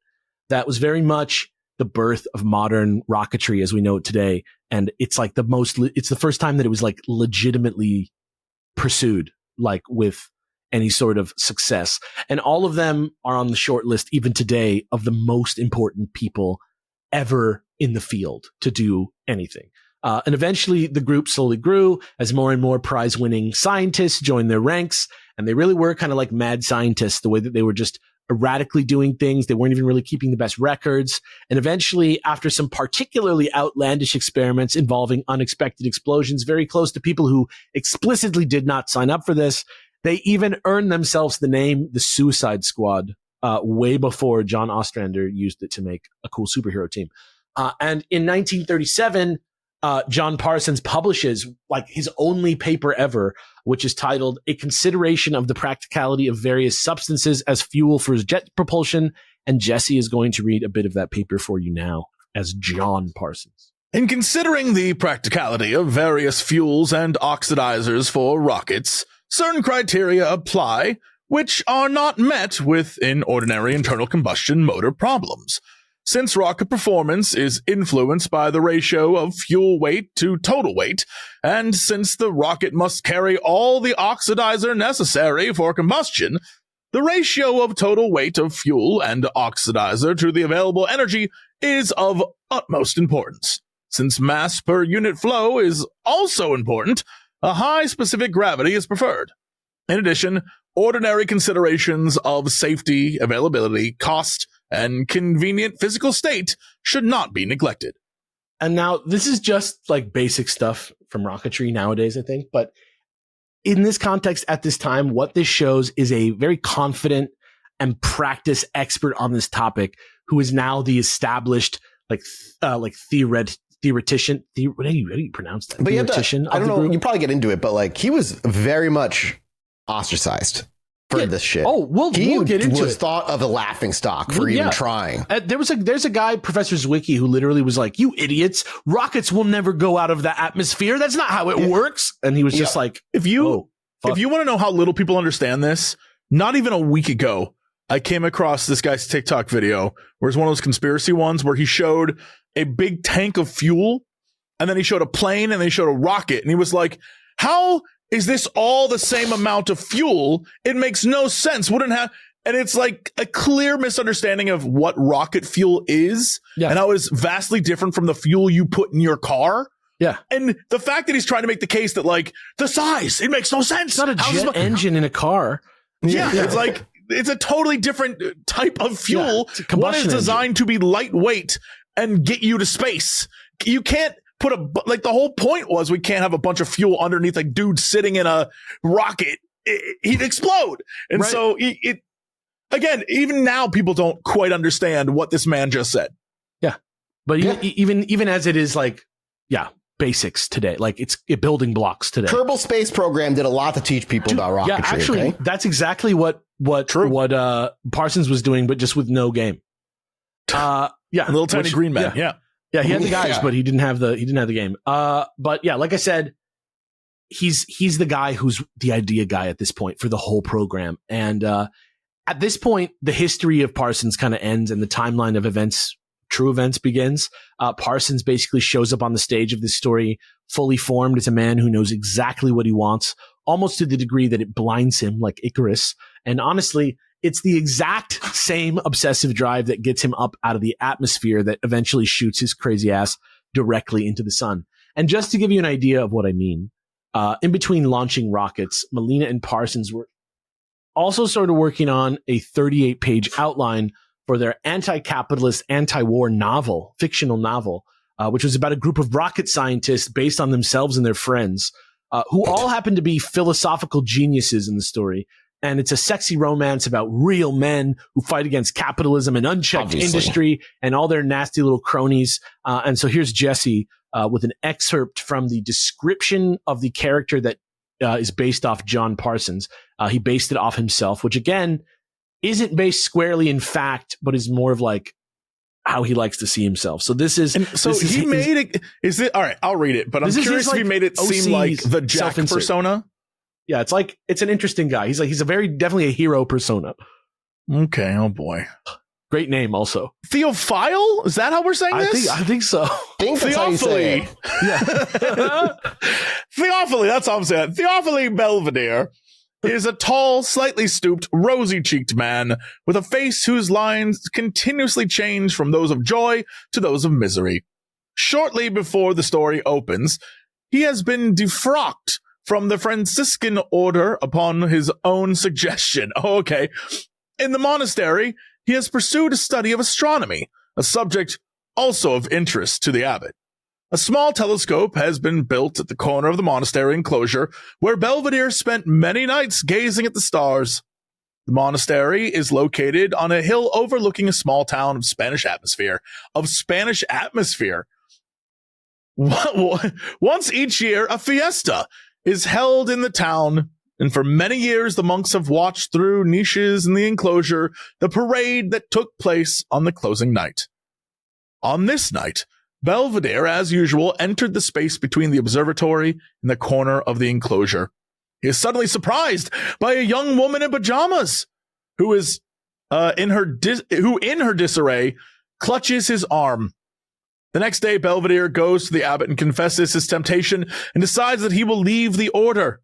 that was very much the birth of modern rocketry as we know it today. And it's like it's the first time that it was like legitimately pursued, like with any sort of success. And all of them are on the short list even today of the most important people ever in the field to do anything. And eventually the group slowly grew as more and more prize winning scientists joined their ranks. And they really were kind of like mad scientists, the way that they were just erratically doing things. They weren't even really keeping the best records. And eventually, after some particularly outlandish experiments involving unexpected explosions very close to people who explicitly did not sign up for this, they even earned themselves the name the Suicide Squad way before John Ostrander used it to make a cool superhero team. And in 1937, John Parsons publishes like his only paper ever, which is titled A Consideration of the Practicality of Various Substances as Fuel for Jet Propulsion. And Jesse is going to read a bit of that paper for you now as John Parsons. In considering the practicality of various fuels and oxidizers for rockets, certain criteria apply which are not met within ordinary internal combustion motor problems. Since rocket performance is influenced by the ratio of fuel weight to total weight, and since the rocket must carry all the oxidizer necessary for combustion, the ratio of total weight of fuel and oxidizer to the available energy is of utmost importance. Since mass per unit flow is also important, a high specific gravity is preferred. In addition, ordinary considerations of safety, availability, cost, and convenient physical state should not be neglected. And now this is just like basic stuff from rocketry nowadays, I think. But in this context at this time, what this shows is a very confident and practiced expert on this topic who is now the established theoretician. What do you pronounce that? But theoretician. I don't know. You probably get into it, but like he was very much ostracized for this shit. Oh, we'll get into it. He was thought of a laughing stock for even trying. There's a guy, Professor Zwicky, who literally was like, "You idiots! Rockets will never go out of the atmosphere. That's not how it works." And he was just like, if you want to know how little people understand this, not even a week ago, I came across this guy's TikTok video where it's one of those conspiracy ones where he showed a big tank of fuel and then he showed a plane and then he showed a rocket. And he was like, how is this all the same amount of fuel? It makes no sense. Wouldn't have. And it's like a clear misunderstanding of what rocket fuel is and how it is vastly different from the fuel you put in your car. Yeah. And the fact that he's trying to make the case that like the size, it makes no sense. It's not a jet engine in a car. Yeah. It's like, it's a totally different type of fuel. Yeah, one is designed to be lightweight and get you to space. You can't put the whole point was we can't have a bunch of fuel underneath a dude sitting in a rocket. He'd explode. And so again, even now people don't quite understand what this man just said. Yeah. But even as it is like, basics today, like it's building blocks today. Kerbal Space Program did a lot to teach people about rocketry. Yeah, actually, that's exactly what Parsons was doing, but just with no game. A little tiny green man. Yeah, he had the guys, but he didn't have the game. But yeah, like I said, he's the guy who's the idea guy at this point for the whole program. And at this point, the history of Parsons kind of ends and the timeline of events, true events, begins. Parsons basically shows up on the stage of this story fully formed as a man who knows exactly what he wants, almost to the degree that it blinds him like Icarus. And honestly, it's the exact same obsessive drive that gets him up out of the atmosphere that eventually shoots his crazy ass directly into the sun. And just to give you an idea of what I mean, in between launching rockets, Molina and Parsons were also sort of working on a 38-page outline for their anti-capitalist, anti-war novel, fictional novel, which was about a group of rocket scientists based on themselves and their friends, who all happen to be philosophical geniuses in the story. And it's a sexy romance about real men who fight against capitalism and unchecked industry and all their nasty little cronies. And so here's Jesse with an excerpt from the description of the character that is based off John Parsons. He based it off himself, which again isn't based squarely in fact, but is more of like how he likes to see himself. So this is he made it. Is it all right? I'll read it, but I'm curious if he made it seem like the Jack persona. Yeah, it's an interesting guy. He's definitely a hero persona. Okay. Oh boy. Great name also. Theophile? Is that how we're saying this? I think so. Theophily. Yeah. Theophily, that's how I'm saying it. Theophily Belvedere is a tall, slightly stooped, rosy-cheeked man with a face whose lines continuously change from those of joy to those of misery. Shortly before the story opens, he has been defrocked from the Franciscan order upon his own suggestion. Oh, okay. In the monastery, he has pursued a study of astronomy, a subject also of interest to the abbot. A small telescope has been built at the corner of the monastery enclosure, where Belvedere spent many nights gazing at the stars. The monastery is located on a hill overlooking a small town of Spanish atmosphere. Once each year, a fiesta is held in the town, and for many years the monks have watched through niches in the enclosure the parade that took place on the closing night. On this night, Belvedere, as usual, entered the space between the observatory and the corner of the enclosure. He is suddenly surprised by a young woman in pajamas, who in her disarray clutches his arm. The next day, Belvedere goes to the abbot and confesses his temptation and decides that he will leave the order.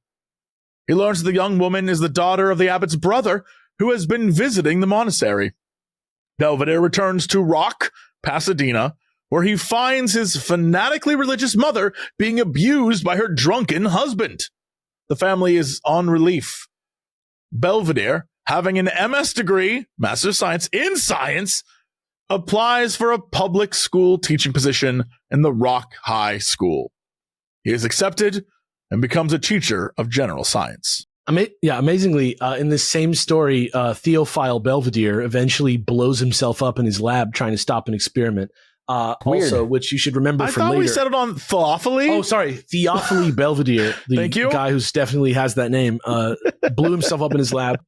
He learns that the young woman is the daughter of the abbot's brother, who has been visiting the monastery. Belvedere returns to Rock, Pasadena, where he finds his fanatically religious mother being abused by her drunken husband. The family is on relief. Belvedere, having an MS degree, Master of Science in Science, applies for a public school teaching position in the Rock High School. He is accepted and becomes a teacher of general science. Amazingly, in this same story, Theophile Belvedere eventually blows himself up in his lab trying to stop an experiment. Also, which you should remember from later. I thought we settled on Theophily. Oh, sorry. Theophily Belvedere, the guy who definitely has that name, blew himself up in his lab.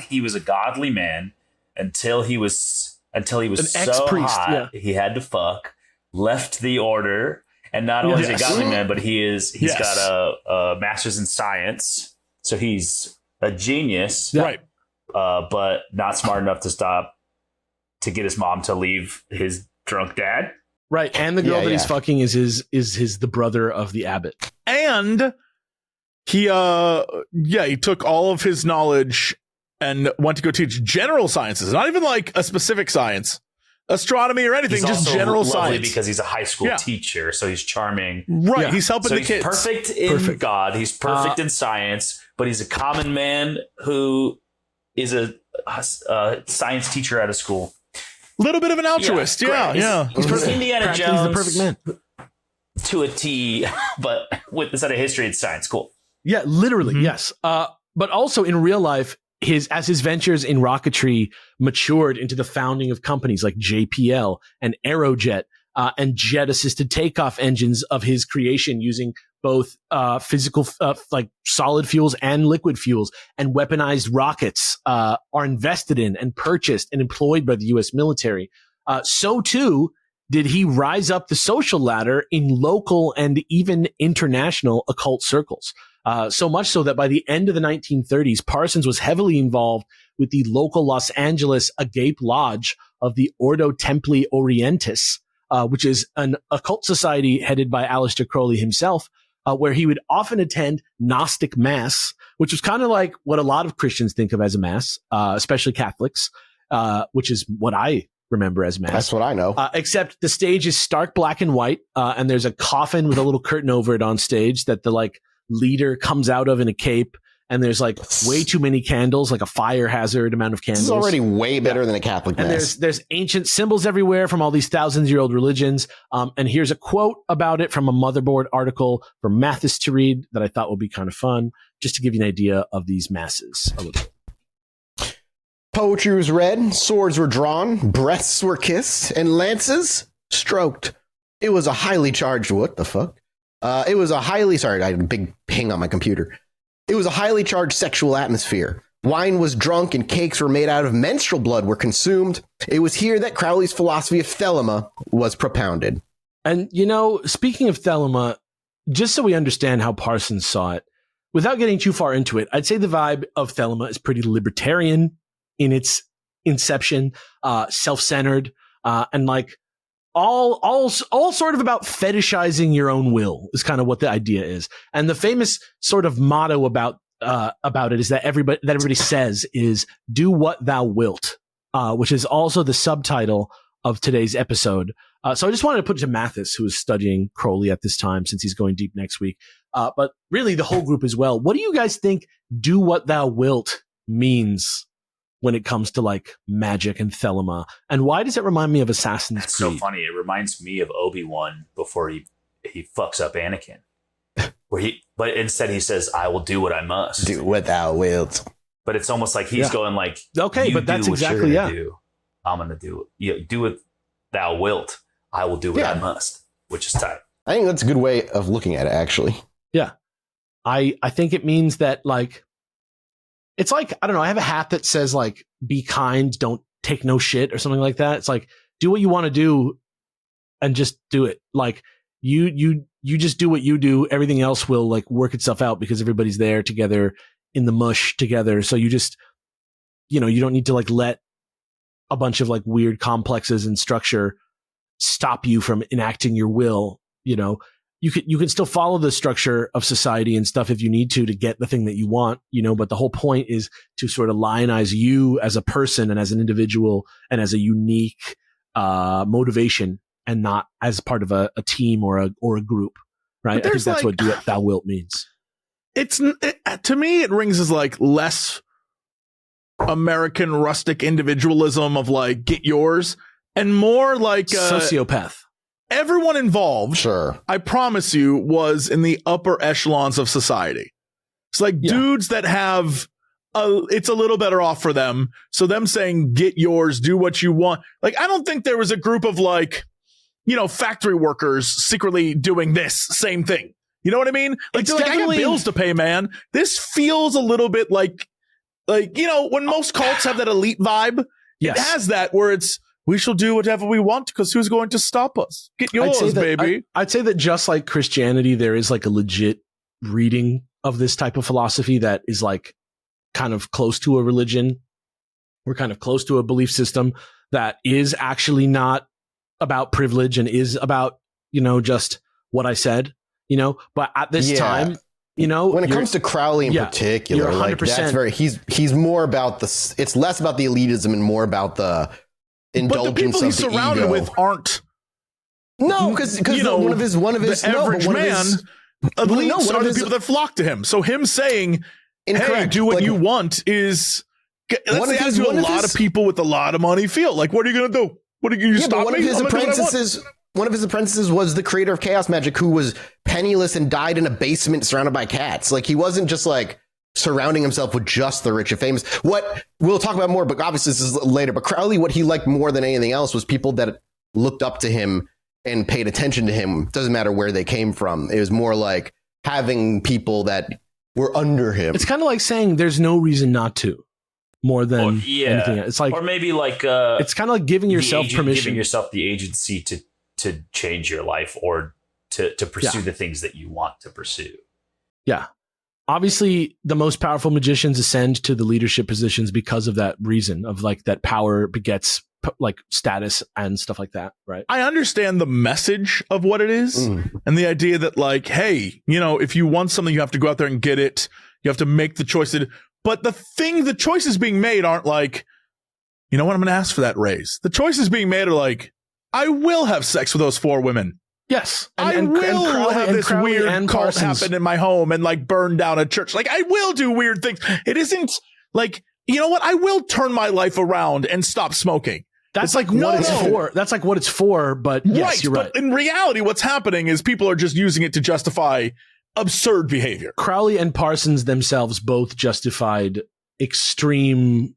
He was a godly man until he was an so ex-priest, hot, he had to fuck, left the order, and not only is he a godly man, but he's got a master's in science, so he's a genius, right? But not smart enough to get his mom to leave his drunk dad, right? And the girl that he's fucking is the brother of the abbot, and he took all of his knowledge and went to go teach general sciences, not even like a specific science, astronomy or anything, just general science. Because he's a high school teacher, so he's charming. Right, he's helping the kids. Perfect in God, he's perfect in science, but he's a common man who is a science teacher at a school. Little bit of an altruist, yeah. He's Indiana Jones. He's the perfect man to a T, but instead of history, it's science. Cool. Yeah, literally, yes. But also in real life, as his ventures in rocketry matured into the founding of companies like JPL and Aerojet and jet-assisted takeoff engines of his creation using both physical, like solid fuels and liquid fuels, and weaponized rockets are invested in and purchased and employed by the U.S. military. So too did he rise up the social ladder in local and even international occult circles. So much so that by the end of the 1930s, Parsons was heavily involved with the local Los Angeles Agape Lodge of the Ordo Templi Orientis, which is an occult society headed by Aleister Crowley himself, where he would often attend Gnostic Mass, which was kind of like what a lot of Christians think of as a Mass, especially Catholics, which is what I remember as Mass. That's what I know. Except the stage is stark black and white, and there's a coffin with a little curtain over it on stage that the leader comes out of in a cape, and there's way too many candles, like a fire hazard amount of candles. This is already way better than a Catholic Mass. And there's ancient symbols everywhere from all these thousands-year-old religions. And here's a quote about it from a Motherboard article for Mathis to read that I thought would be kind of fun, just to give you an idea of these masses a little bit. Poetry was read, swords were drawn, breasts were kissed, and lances stroked. It was a highly charged, what the fuck? It was a highly, sorry, I had a big ping on my computer. It was a highly charged sexual atmosphere. Wine was drunk and cakes were made out of menstrual blood were consumed. It was here that Crowley's philosophy of Thelema was propounded. And, speaking of Thelema, just so we understand how Parsons saw it, without getting too far into it, I'd say the vibe of Thelema is pretty libertarian in its inception, self-centered, and like all sort of about fetishizing your own will is kind of what the idea is. And the famous sort of motto about it is that everybody says is "do what thou wilt," which is also the subtitle of today's episode. So I just wanted to put it to Mathis, who is studying Crowley at this time, since he's going deep next week. But really the whole group as well. What do you guys think "do what thou wilt" means when it comes to like magic and Thelema? And why does it remind me of Assassin's That's Creed? so funny. It reminds me of Obi-Wan before he fucks up Anakin. But instead he says, "I will do what I must. Do what thou wilt." But it's almost like he's going like, okay, you but that's do what you're exactly, gonna do. I'm going to do it. Do what thou wilt. I will do what I must, which is tight. I think that's a good way of looking at it, actually. Yeah. I think it means that like, it's like, I don't know, I have a hat that says like, be kind, don't take no shit or something like that. It's like, do what you want to do and just do it. Like you just do what you do. Everything else will like work itself out because everybody's there together in the mush together. So you just, you don't need to like let a bunch of like weird complexes and structure stop you from enacting your will. You can still follow the structure of society and stuff if you need to get the thing that you want, but the whole point is to sort of lionize you as a person and as an individual and as a unique motivation, and not as part of a team or a group, right? I think that's what do what thou wilt means. To me, it rings as like less American rustic individualism of like get yours, and more like sociopath. Everyone involved, sure, I promise you, was in the upper echelons of society. It's like dudes that have it's a little better off for them. So them saying get yours, do what you want. Like, I don't think there was a group of like, factory workers secretly doing this same thing. You know what I mean? Like, I got bills to pay, man. This feels a little bit like when most cults have that elite vibe, it has that where it's, we shall do whatever we want because who's going to stop us? Get yours, baby. I'd say that just like Christianity, there is like a legit reading of this type of philosophy that is like kind of close to a religion. We're kind of close to a belief system that is actually not about privilege and is about, just what I said, but at this time, when it comes to Crowley in particular, like that's he's more about it's less about the elitism and more about the indulgence but the people he's surrounded ego. with aren't. No, because one of his the average man. Elites are the people that flock to him. So him saying, "Hey, do what you want," is that's the attitude a lot of people with a lot of money feel. Like, what are you going to do? What are you stop me? One of his apprentices was the creator of chaos magic, who was penniless and died in a basement surrounded by cats. Like, he wasn't just like surrounding himself with just the rich and famous. What we'll talk about more, but obviously this is later. But Crowley, what he liked more than anything else was people that looked up to him and paid attention to him. Doesn't matter where they came from. It was more like having people that were under him. It's kind of like saying there's no reason not to, more than anything. It's like, or maybe like it's kind of like giving yourself permission, giving yourself the agency to change your life or to pursue the things that you want to pursue. Yeah. Obviously, the most powerful magicians ascend to the leadership positions because of that reason of like that power begets like status and stuff like that, right? I understand the message of what it is and the idea that like, hey, if you want something, you have to go out there and get it. You have to make the choice. But the choices being made aren't like, you know what, I'm going to ask for that raise. The choices being made are like, I will have sex with those 4 women. Yes. I will have this weird cult happen in my home and like burn down a church. Like, I will do weird things. It isn't like, you know what? I will turn my life around and stop smoking. That's like what it's for. That's like what it's for. But yes, you're right. But in reality, what's happening is people are just using it to justify absurd behavior. Crowley and Parsons themselves both justified extreme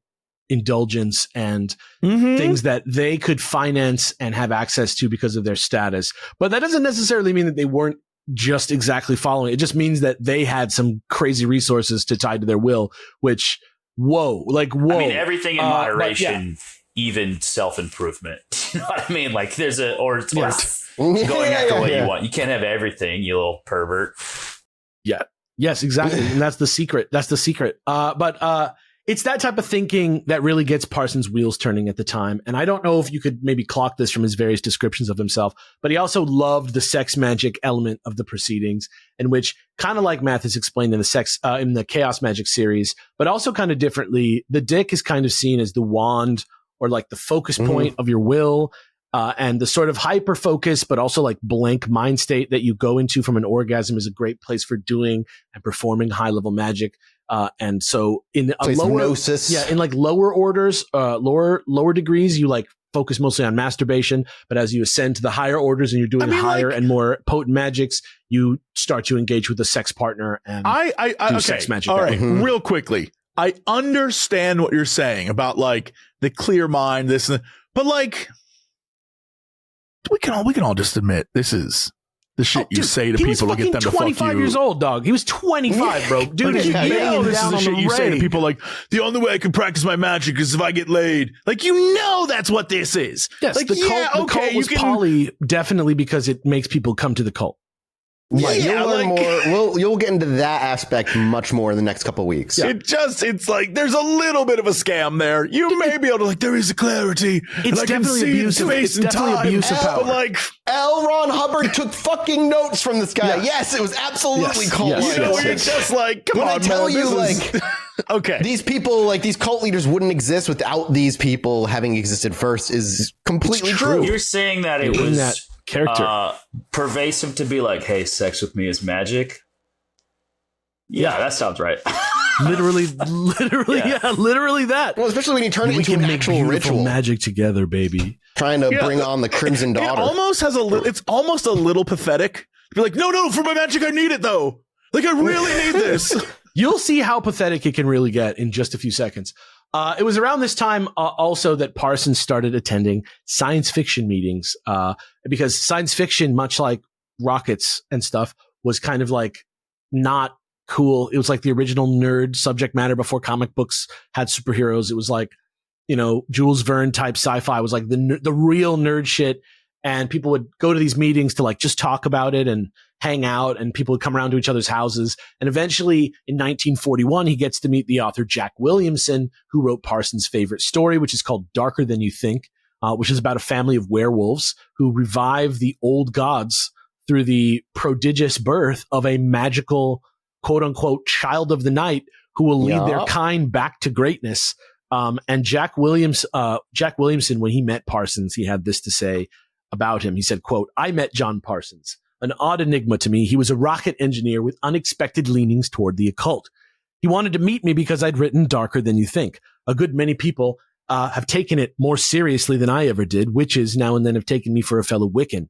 indulgence and things that they could finance and have access to because of their status. But that doesn't necessarily mean that they weren't just exactly following. It just means that they had some crazy resources to tie to their will, which whoa, like whoa. I mean, everything in but moderation, even self-improvement. You know what I mean? Like there's or going after what you want. You can't have everything, you little pervert. Yeah. Yes, exactly. And that's the secret. That's the secret. But it's that type of thinking that really gets Parsons' wheels turning at the time. And I don't know if you could maybe clock this from his various descriptions of himself, but he also loved the sex magic element of the proceedings, in which, kind of like Mathis explained in the Chaos Magic series, but also kind of differently, the dick is kind of seen as the wand or like the focus point of your will. And the sort of hyper focus, but also like blank mind state that you go into from an orgasm is a great place for doing and performing high level magic. And so in a lower, gnosis. in like lower orders, lower degrees, you like focus mostly on masturbation. But as you ascend to the higher orders and you're doing higher and more potent magics, you start to engage with a sex partner and do sex magic. All right, real quickly, I understand what you're saying about like the clear mind, but like. We can all just admit this is the shit you say to people to get them to fuck you. He was 25 years old, dog. He was 25, bro. Dude, this is the shit you say to people like, the only way I can practice my magic is if I get laid. Like, that's what this is. Yes, like, the cult was poly definitely because it makes people come to the cult. Yeah, you'll learn more. You'll get into that aspect much more in the next couple of weeks. Yeah. It's like there's a little bit of a scam there. You may be able to there is a clarity. It's definitely abuse of power. But like L. Ron Hubbard took fucking notes from this guy. Yes, it was absolutely cult. It's just like, come on, I tell man, you, like, okay, these people, like these cult leaders, wouldn't exist without these people having existed first. Is completely true. You're saying that it was that character pervasive to be like, hey, sex with me is magic. Yeah, that sounds right. literally that. Well, especially when you turn it into an actual ritual. Magic together, baby. Trying to bring on the Crimson Daughter. It almost has it's almost a little pathetic to be like, no, for my magic I need it though. Like I really need this. You'll see how pathetic it can really get in just a few seconds. It was around this time also that Parsons started attending science fiction meetings because science fiction, much like rockets and stuff, was kind of like not cool. It was like the original nerd subject matter before comic books had superheroes. It was like, Jules Verne type sci-fi was like the real nerd shit. And people would go to these meetings to like just talk about it and hang out, and people would come around to each other's houses. And eventually in 1941, he gets to meet the author Jack Williamson, who wrote Parsons' favorite story, which is called Darker Than You Think, which is about a family of werewolves who revive the old gods through the prodigious birth of a magical, quote unquote, child of the night who will lead their kind back to greatness. And Jack Williamson, when he met Parsons, he had this to say about him. He said, quote, "I met John Parsons, an odd enigma to me. He was a rocket engineer with unexpected leanings toward the occult. He wanted to meet me because I'd written Darker Than You Think. A good many people have taken it more seriously than I ever did. Witches now and then have taken me for a fellow Wiccan.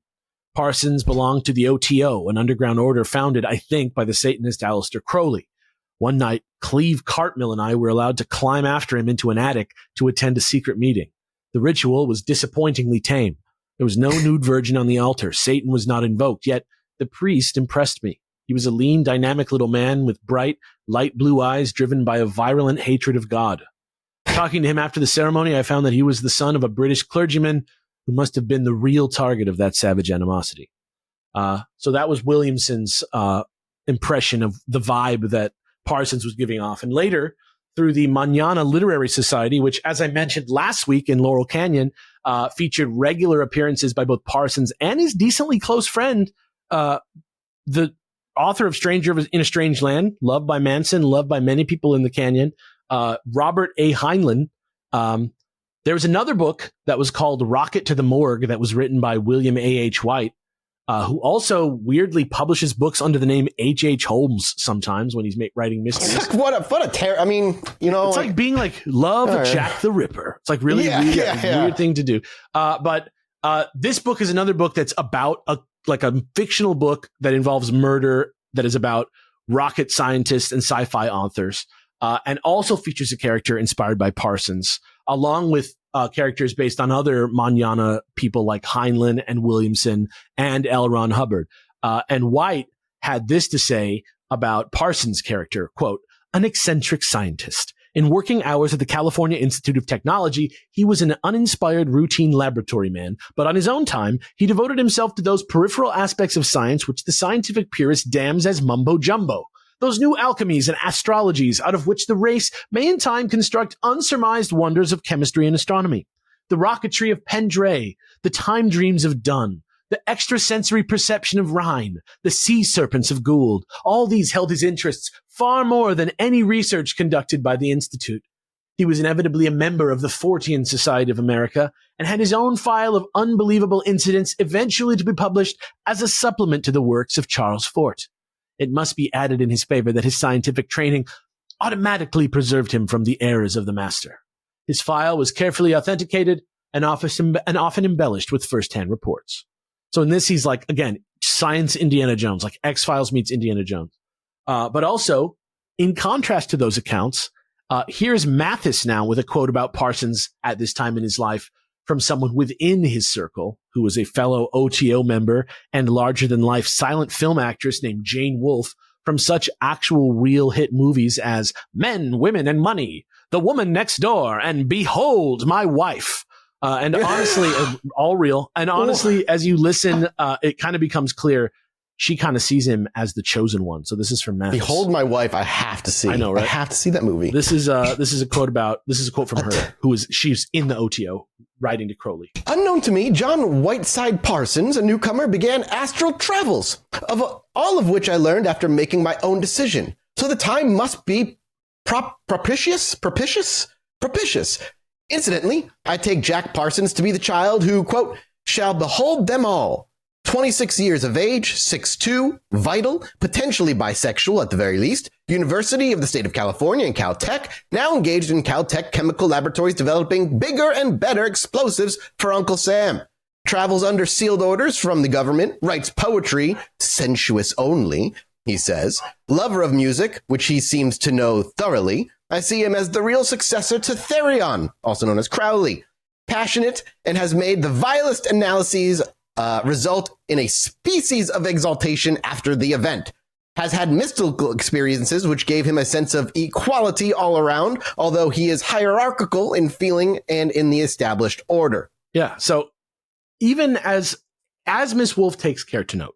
Parsons belonged to the OTO, an underground order founded, I think, by the Satanist Aleister Crowley. One night, Cleve Cartmill and I were allowed to climb after him into an attic to attend a secret meeting. The ritual was disappointingly tame. There was no nude virgin on the altar. Satan was not invoked, yet the priest impressed me. He was a lean, dynamic little man with bright, light blue eyes driven by a virulent hatred of God. Talking to him after the ceremony, I found that he was the son of a British clergyman who must have been the real target of that savage animosity." So that was Williamson's impression of the vibe that Parsons was giving off. And later, through the Manana Literary Society, which, as I mentioned last week in Laurel Canyon, featured regular appearances by both Parsons and his decently close friend, the author of Stranger in a Strange Land, loved by Manson, loved by many people in the canyon, Robert A. Heinlein. There was another book that was called Rocket to the Morgue that was written by William A.H. White, who also weirdly publishes books under the name H.H. Holmes sometimes when he's writing mysteries. What a terror. I mean, it's like being like Love Jack the Ripper. It's like really weird thing to do. But this book is another book that's about a fictional book that involves murder, that is about rocket scientists and sci-fi authors, and also features a character inspired by Parsons, along with characters based on other Manana people like Heinlein and Williamson and L. Ron Hubbard. And White had this to say about Parsons' character, quote, "An eccentric scientist. In working hours at the California Institute of Technology, he was an uninspired routine laboratory man, but on his own time, he devoted himself to those peripheral aspects of science which the scientific purist damns as mumbo-jumbo. Those new alchemies and astrologies out of which the race may in time construct unsurmised wonders of chemistry and astronomy. The rocketry of Pendray, the time dreams of Dunn, the extrasensory perception of Rhine, the sea serpents of Gould, all these held his interests far more than any research conducted by the Institute. He was inevitably a member of the Fortean Society of America and had his own file of unbelievable incidents eventually to be published as a supplement to the works of Charles Fort. It must be added in his favor that his scientific training automatically preserved him from the errors of the master. His file was carefully authenticated and often embellished with first-hand reports. So in this, he's like, again, science Indiana Jones, like X-Files meets Indiana Jones. But also, in contrast to those accounts, here's Mathis now with a quote about Parsons at this time in his life from someone within his circle, who was a fellow OTO member and larger-than-life silent film actress named Jane Wolfe, from such actual real hit movies as Men, Women, and Money, The Woman Next Door, and Behold, My Wife. And honestly, all real. And honestly, as you listen, it kind of becomes clear she kind of sees him as the chosen one. So this is from Mathis. Behold My Wife. I have to see. I know, right? I have to see that movie. This is a quote from her, she's in the OTO writing to Crowley. Unknown to me, John Whiteside Parsons, a newcomer, began astral travels, all of which I learned after making my own decision. So the time must be propitious. Incidentally, I take Jack Parsons to be the child who, quote, shall behold them all. 26 years of age, 6'2", vital, potentially bisexual at the very least, University of the State of California and Caltech, now engaged in Caltech chemical laboratories developing bigger and better explosives for Uncle Sam. Travels under sealed orders from the government, writes poetry, sensuous only, he says. Lover of music, which he seems to know thoroughly. I see him as the real successor to Therion, also known as Crowley. Passionate and has made the vilest analyses result in a species of exaltation after the event. Has had mystical experiences which gave him a sense of equality all around, although he is hierarchical in feeling and in the established order. Yeah, so even as Miss Wolfe takes care to note,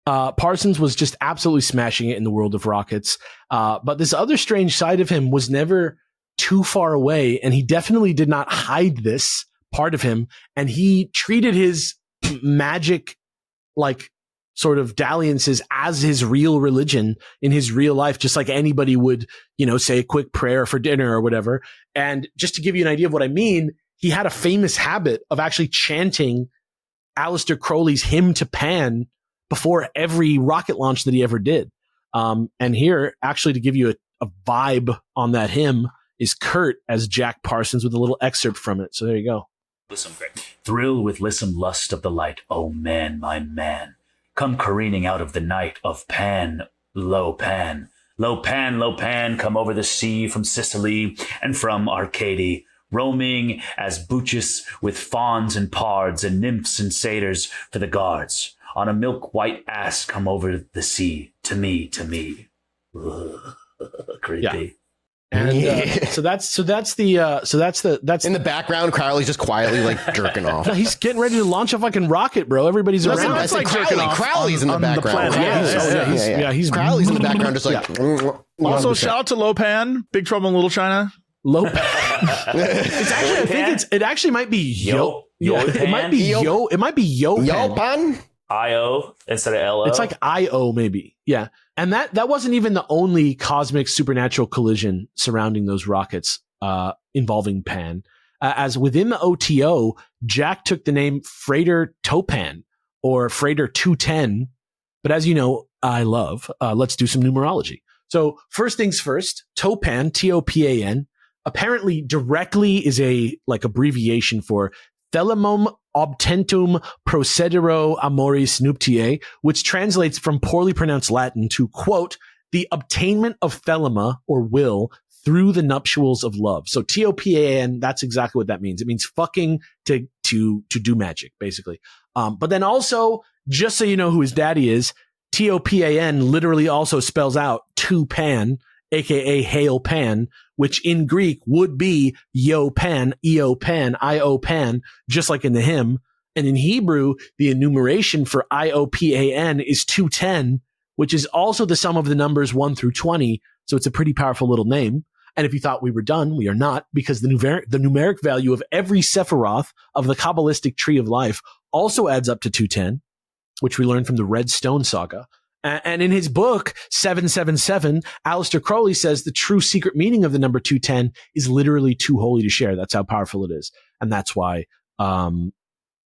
Parsons was just absolutely smashing it in the world of rockets. But this other strange side of him was never too far away, and he definitely did not hide this part of him. And he treated his magic, like, sort of dalliances as his real religion in his real life, just like anybody would, say a quick prayer for dinner or whatever. And just to give you an idea of what I mean, he had a famous habit of actually chanting Aleister Crowley's Hymn to Pan before every rocket launch that he ever did. And here, actually, to give you a vibe on that hymn is Kurt as Jack Parsons with a little excerpt from it. So there you go. Listen, thrill with lissome lust of the light, O man, my man. Come careening out of the night of Pan, lo Pan. Lo Pan, lo Pan, come over the sea from Sicily and from Arcady, roaming as Buccis with fauns and pards and nymphs and satyrs for the guards. On a milk-white ass come over the sea, to me. Ugh, creepy. Yeah. And so that's in the background. Crowley's just quietly like jerking off. No, he's getting ready to launch a fucking rocket, bro. Everybody's around. I said Crowley's in the background. He's Crowley's in the background, just like. Also, shout out to Lopan, Big Trouble in Little China. Lopan. It actually might be Yo. It might be Yo. It might be Yopan. I-O instead of L-O. It's like I-O maybe. Yeah. And that wasn't even the only cosmic supernatural collision surrounding those rockets involving Pan. As within the OTO, Jack took the name Freighter Topan or Freighter 210. But as you know, I love, let's do some numerology. So first things first, Topan, T-O-P-A-N, apparently directly is a abbreviation for Thelemum Obtentum Procedero Amoris Nuptiae, which translates from poorly pronounced Latin to, quote, the obtainment of thelema or will through the nuptials of love. So T-O-P-A-N, that's exactly what that means. It means fucking to do magic, basically. But then also, just so you know who his daddy is, T-O-P-A-N literally also spells out to Pan, aka Hail Pan, which in Greek would be Yo Pan, Eo Pan, Io Pan, just like in the hymn. And in Hebrew, the enumeration for IOPAN is 210, which is also the sum of the numbers 1 through 20. So it's a pretty powerful little name. And if you thought we were done, we are not, because the numeric value of every Sephiroth of the Kabbalistic tree of life also adds up to 210, which we learned from the Red Stone Saga. And in his book, 777, Aleister Crowley says the true secret meaning of the number 210 is literally too holy to share. That's how powerful it is. And that's why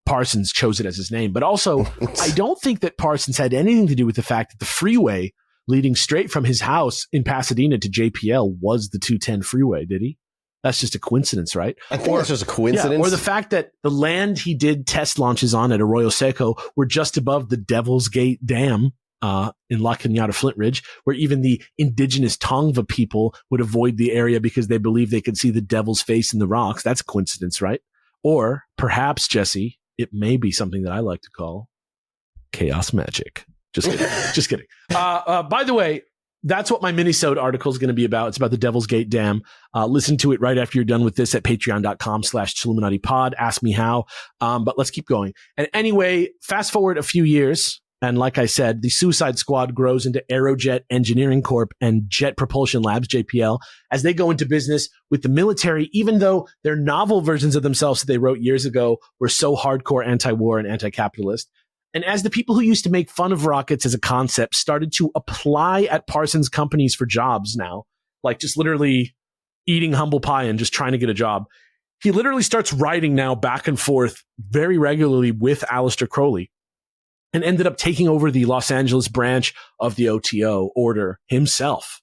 Parsons chose it as his name. But also, I don't think that Parsons had anything to do with the fact that the freeway leading straight from his house in Pasadena to JPL was the 210 freeway, did he? That's just a coincidence, right? I think that's just a coincidence. Yeah, or the fact that the land he did test launches on at Arroyo Seco were just above the Devil's Gate Dam in La Cañada Flint Ridge, where even the indigenous Tongva people would avoid the area because they believed they could see the devil's face in the rocks. That's a coincidence, right? Or perhaps, Jesse, it may be something that I like to call chaos magic. Just kidding. Just kidding. By the way, that's what my minisode article is going to be about. It's about the Devil's Gate Dam. Listen to it right after you're done with this at patreon.com/ChilluminatiPod. Ask me how. But let's keep going. And anyway, fast forward a few years. And like I said, the Suicide Squad grows into Aerojet Engineering Corp and Jet Propulsion Labs, JPL, as they go into business with the military, even though their novel versions of themselves that they wrote years ago were so hardcore anti-war and anti-capitalist. And as the people who used to make fun of rockets as a concept started to apply at Parsons companies for jobs now, like just literally eating humble pie and just trying to get a job, he literally starts writing now back and forth very regularly with Aleister Crowley, and ended up taking over the Los Angeles branch of the OTO order himself.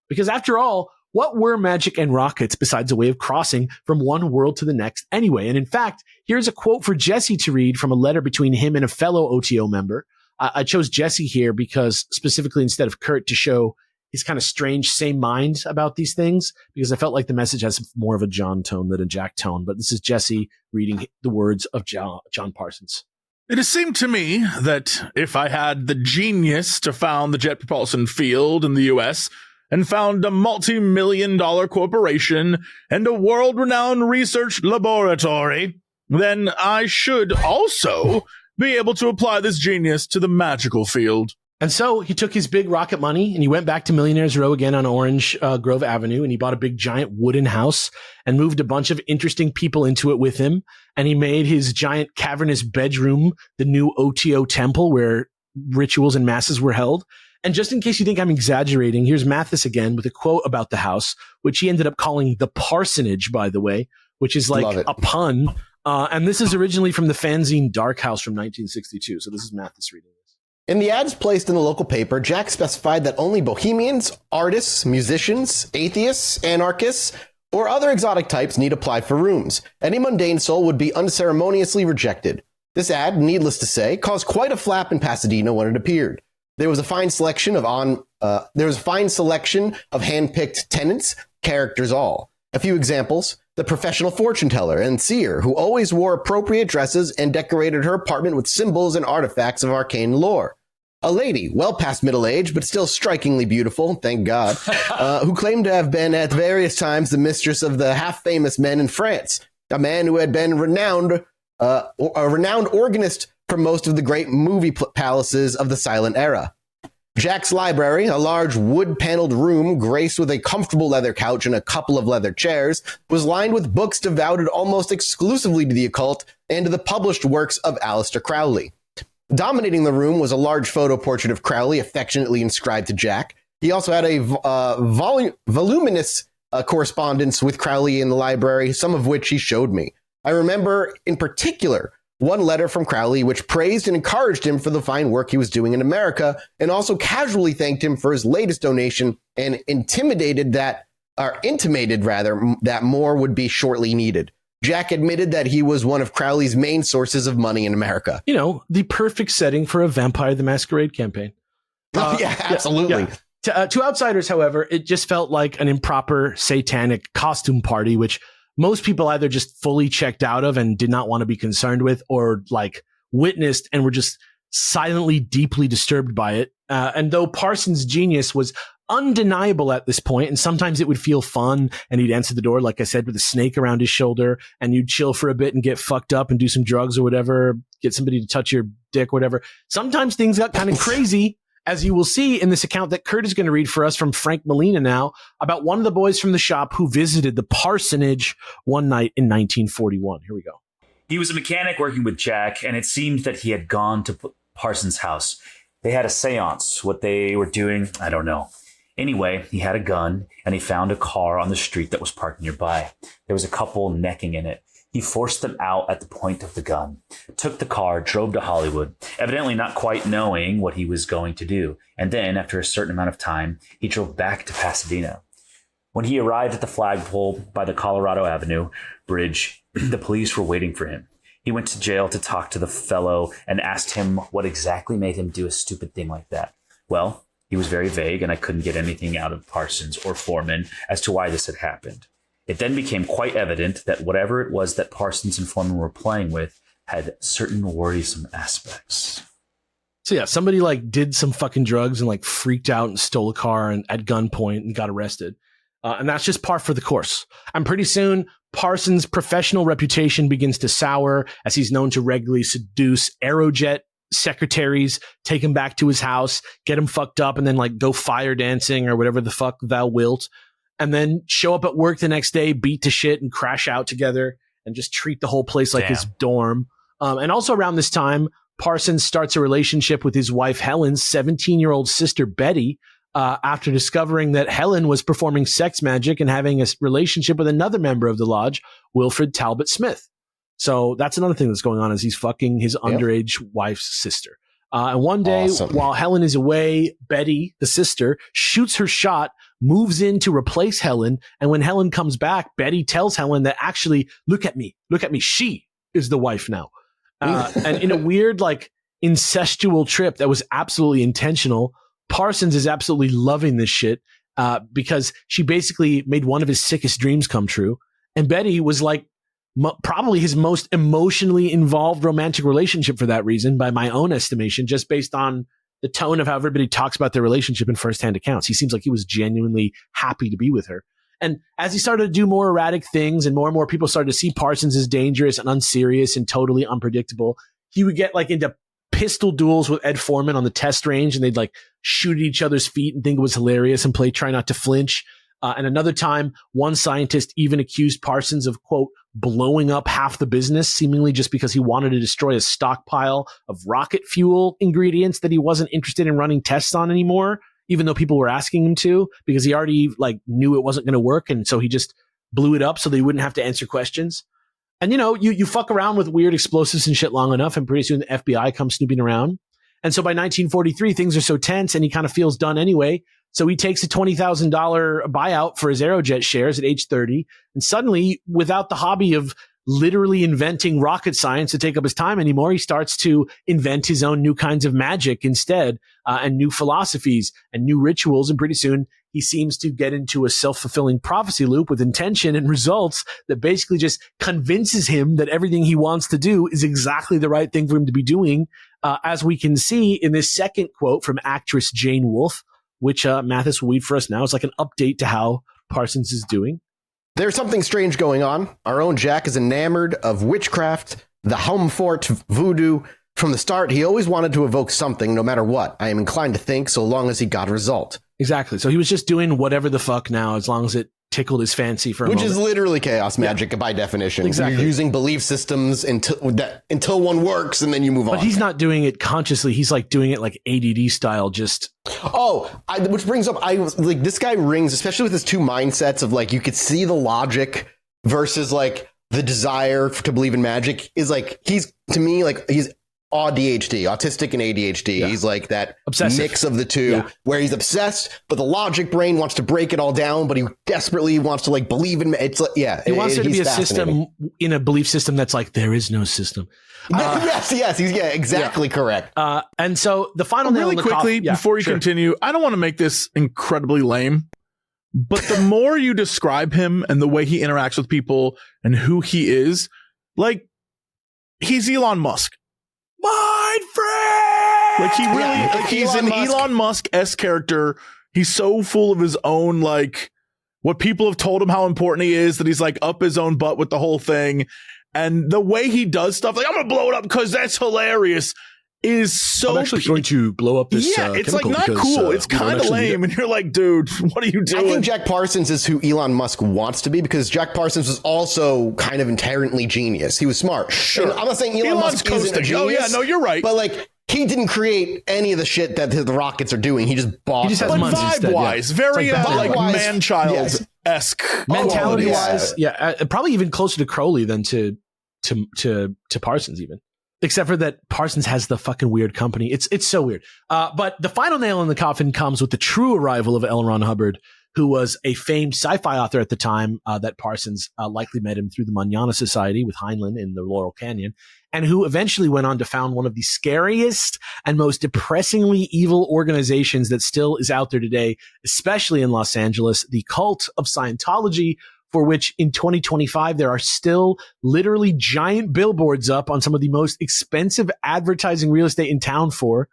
Because after all, what were magic and rockets besides a way of crossing from one world to the next anyway? And in fact, here's a quote for Jesse to read from a letter between him and a fellow OTO member. I chose Jesse here because specifically instead of Kurt, to show his kind of strange same mind about these things, because I felt like the message has more of a John tone than a Jack tone. But this is Jesse reading the words of John Parsons. It has seemed to me that if I had the genius to found the jet propulsion field in the U.S. and found a multi-million-dollar corporation and a world-renowned research laboratory, then I should also be able to apply this genius to the magical field. And so he took his big rocket money and he went back to Millionaires Row again on Orange Grove Avenue, and he bought a big giant wooden house and moved a bunch of interesting people into it with him. And he made his giant cavernous bedroom the new OTO temple where rituals and masses were held. And just in case you think I'm exaggerating, here's Mathis again with a quote about the house, which he ended up calling the Parsonage, by the way, which is like a pun. And this is originally from the fanzine Dark House from 1962. So this is Mathis reading. In the ads placed in the local paper, Jack specified that only bohemians, artists, musicians, atheists, anarchists, or other exotic types need apply for rooms. Any mundane soul would be unceremoniously rejected. This ad, needless to say, caused quite a flap in Pasadena when it appeared. There was a fine selection of hand-picked tenants, characters all. A few examples: the professional fortune teller and seer who always wore appropriate dresses and decorated her apartment with symbols and artifacts of arcane lore. A lady, well past middle age, but still strikingly beautiful, thank God, who claimed to have been at various times the mistress of the half-famous men in France. A man who had been a renowned organist for most of the great movie palaces of the silent era. Jack's library, a large wood-paneled room graced with a comfortable leather couch and a couple of leather chairs, was lined with books devoted almost exclusively to the occult and to the published works of Aleister Crowley. Dominating the room was a large photo portrait of Crowley affectionately inscribed to Jack. He also had a voluminous correspondence with Crowley in the library, some of which he showed me. I remember, in particular, one letter from Crowley which praised and encouraged him for the fine work he was doing in America, and also casually thanked him for his latest donation and intimated that more would be shortly needed. Jack admitted that he was one of Crowley's main sources of money in America. You know, the perfect setting for a Vampire the Masquerade campaign. Yeah, absolutely. Yeah. To outsiders, however, it just felt like an improper satanic costume party, which most people either just fully checked out of and did not want to be concerned with, or like witnessed and were just silently, deeply disturbed by it. And though Parsons' genius was undeniable at this point, and sometimes it would feel fun, and he'd answer the door, like I said, with a snake around his shoulder, and you'd chill for a bit and get fucked up and do some drugs or whatever, get somebody to touch your dick, whatever. Sometimes things got kind of crazy, as you will see in this account that Kurt is going to read for us from Frank Molina now, about one of the boys from the shop who visited the parsonage one night in 1941. Here we go. He was a mechanic working with Jack, and it seemed that he had gone to Parsons' house. They had a seance. What they were doing, I don't know. Anyway, he had a gun, and he found a car on the street that was parked nearby. There was a couple necking in it. He forced them out at the point of the gun, took the car, drove to Hollywood, evidently not quite knowing what he was going to do. And then, after a certain amount of time, he drove back to Pasadena. When he arrived at the flagpole by the Colorado Avenue Bridge, the police were waiting for him. He went to jail to talk to the fellow and asked him what exactly made him do a stupid thing like that. Well, he was very vague, and I couldn't get anything out of Parsons or Foreman as to why this had happened. It then became quite evident that whatever it was that Parsons and Foreman were playing with had certain worrisome aspects. So yeah, somebody like did some fucking drugs and like freaked out and stole a car and at gunpoint and got arrested. And that's just par for the course. And pretty soon, Parsons' professional reputation begins to sour as he's known to regularly seduce Aerojet secretaries, take him back to his house, get him fucked up, and then like go fire dancing or whatever the fuck thou wilt. And then show up at work the next day, beat to shit and crash out together and just treat the whole place like his dorm. And also around this time, Parsons starts a relationship with his wife, Helen's 17-year-old sister, Betty, after discovering that Helen was performing sex magic and having a relationship with another member of the lodge, Wilfred Talbot Smith. So that's another thing that's going on, is he's fucking his underage wife's sister. And one day, while Helen is away, Betty, the sister, shoots her shot, moves in to replace Helen. And when Helen comes back, Betty tells Helen that actually, look at me, she is the wife now. And in a weird, like, incestual trip that was absolutely intentional, Parsons is absolutely loving this shit because she basically made one of his sickest dreams come true. And Betty was like probably his most emotionally involved romantic relationship for that reason, by my own estimation, just based on the tone of how everybody talks about their relationship in firsthand accounts. He seems like he was genuinely happy to be with her. And as he started to do more erratic things and more people started to see Parsons as dangerous and unserious and totally unpredictable, he would get like into pistol duels with Ed Foreman on the test range, and they'd like shoot at each other's feet and think it was hilarious and play Try Not to Flinch. And another time, one scientist even accused Parsons of, quote, blowing up half the business, seemingly just because he wanted to destroy a stockpile of rocket fuel ingredients that he wasn't interested in running tests on anymore, even though people were asking him to, because he already like knew it wasn't going to work. And so he just blew it up so they wouldn't have to answer questions. And, you know, you fuck around with weird explosives and shit long enough, and pretty soon the FBI comes snooping around. And so by 1943, things are so tense and he kind of feels done anyway. So he takes a $20,000 buyout for his Aerojet shares at age 30. And suddenly, without the hobby of literally inventing rocket science to take up his time anymore, he starts to invent his own new kinds of magic instead, and new philosophies and new rituals. And pretty soon he seems to get into a self-fulfilling prophecy loop with intention and results that basically just convinces him that everything he wants to do is exactly the right thing for him to be doing. As we can see in this second quote from actress Jane Wolfe, which Mathis will read for us now. It's like an update to how Parsons is doing. There's something strange going on. Our own Jack is enamored of witchcraft, the home fort voodoo. From the start, he always wanted to evoke something, no matter what. I am inclined to think, so long as he got a result. Exactly. So he was just doing whatever the fuck now, as long as it tickled his fancy for a moment. Which is literally chaos magic by definition. Exactly. You're using belief systems until one works, and then you move on. But he's not doing it consciously. He's like doing it like ADD style, just... Which brings up, this guy rings, especially with his two mindsets of like, you could see the logic versus like the desire to believe in magic is like, he's ADHD, autistic and ADHD. Yeah. He's like that obsessive mix of the two, where he's obsessed, but the logic brain wants to break it all down, but he desperately wants to like believe in it. He wants there to be a system in a belief system that's like, there is no system. Yes, he's exactly correct. And so the final nail really in the quickly before you continue, I don't want to make this incredibly lame, but the more you describe him and the way he interacts with people and who he is, like, he's Elon Musk. My friend! Like, he really, he's an Elon Musk-esque character. He's so full of his own, like, what people have told him how important he is, that he's like up his own butt with the whole thing. And the way he does stuff, like, I'm going to blow it up because that's hilarious, is so... I'm actually going to blow up this it's like not because, cool. It's kind of lame. And you're like, dude, what are you doing? I think Jack Parsons is who Elon Musk wants to be, because Jack Parsons was also kind of inherently genius. He was smart. Sure. And I'm not saying Elon Musk isn't a genius. Oh, yeah, no, you're right. But, like, he didn't create any of the shit that the rockets are doing. He just bought He just has them. money instead, vibe-wise, very Vibe-wise, man-child-esque. Mentality-wise, probably even closer to Crowley than to Parsons even. Except for that Parsons has the fucking weird company. It's so weird. But the final nail in the coffin comes with the true arrival of L. Ron Hubbard, who was a famed sci-fi author at the time, that Parsons likely met him through the Manana Society with Heinlein in the Laurel Canyon, and who eventually went on to found one of the scariest and most depressingly evil organizations that still is out there today, especially in Los Angeles, the Cult of Scientology, for which in 2025, there are still literally giant billboards up on some of the most expensive advertising real estate in town for.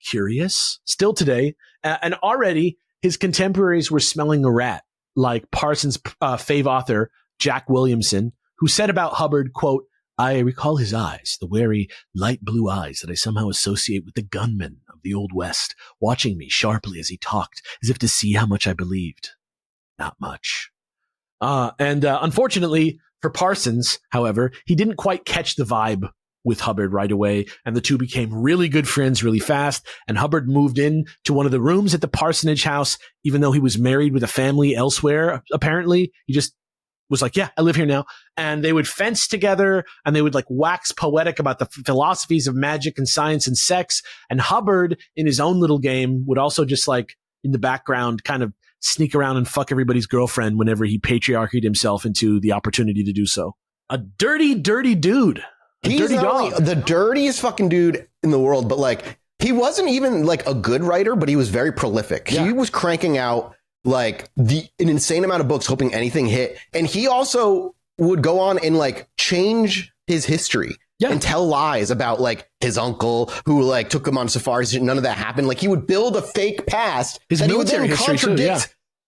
Curious? Still today. And already his contemporaries were smelling a rat, like Parsons' fave author, Jack Williamson, who said about Hubbard, quote, "I recall his eyes, the wary light blue eyes that I somehow associate with the gunmen of the Old West, watching me sharply as he talked, as if to see how much I believed. Not much." Unfortunately for Parsons, however, he didn't quite catch the vibe with Hubbard right away, and the two became really good friends really fast, and Hubbard moved in to one of the rooms at the parsonage house, even though he was married with a family elsewhere, apparently. He just was like, yeah, I live here now. And they would fence together, and they would like wax poetic about the philosophies of magic and science and sex, and Hubbard, in his own little game, would also just like, in the background, kind of sneak around and fuck everybody's girlfriend whenever he patriarchied himself into the opportunity to do so. A dirty, dirty dude. He's dirty not dog. only the dirtiest fucking dude in the world, but like, he wasn't even like a good writer, but he was very prolific. Yeah. He was cranking out like an insane amount of books, hoping anything hit. And he also would go on and like change his history. Yeah. And tell lies about like his uncle who like took him on safaris. None of that happened. Like, he would build a fake past. His military history too, yeah.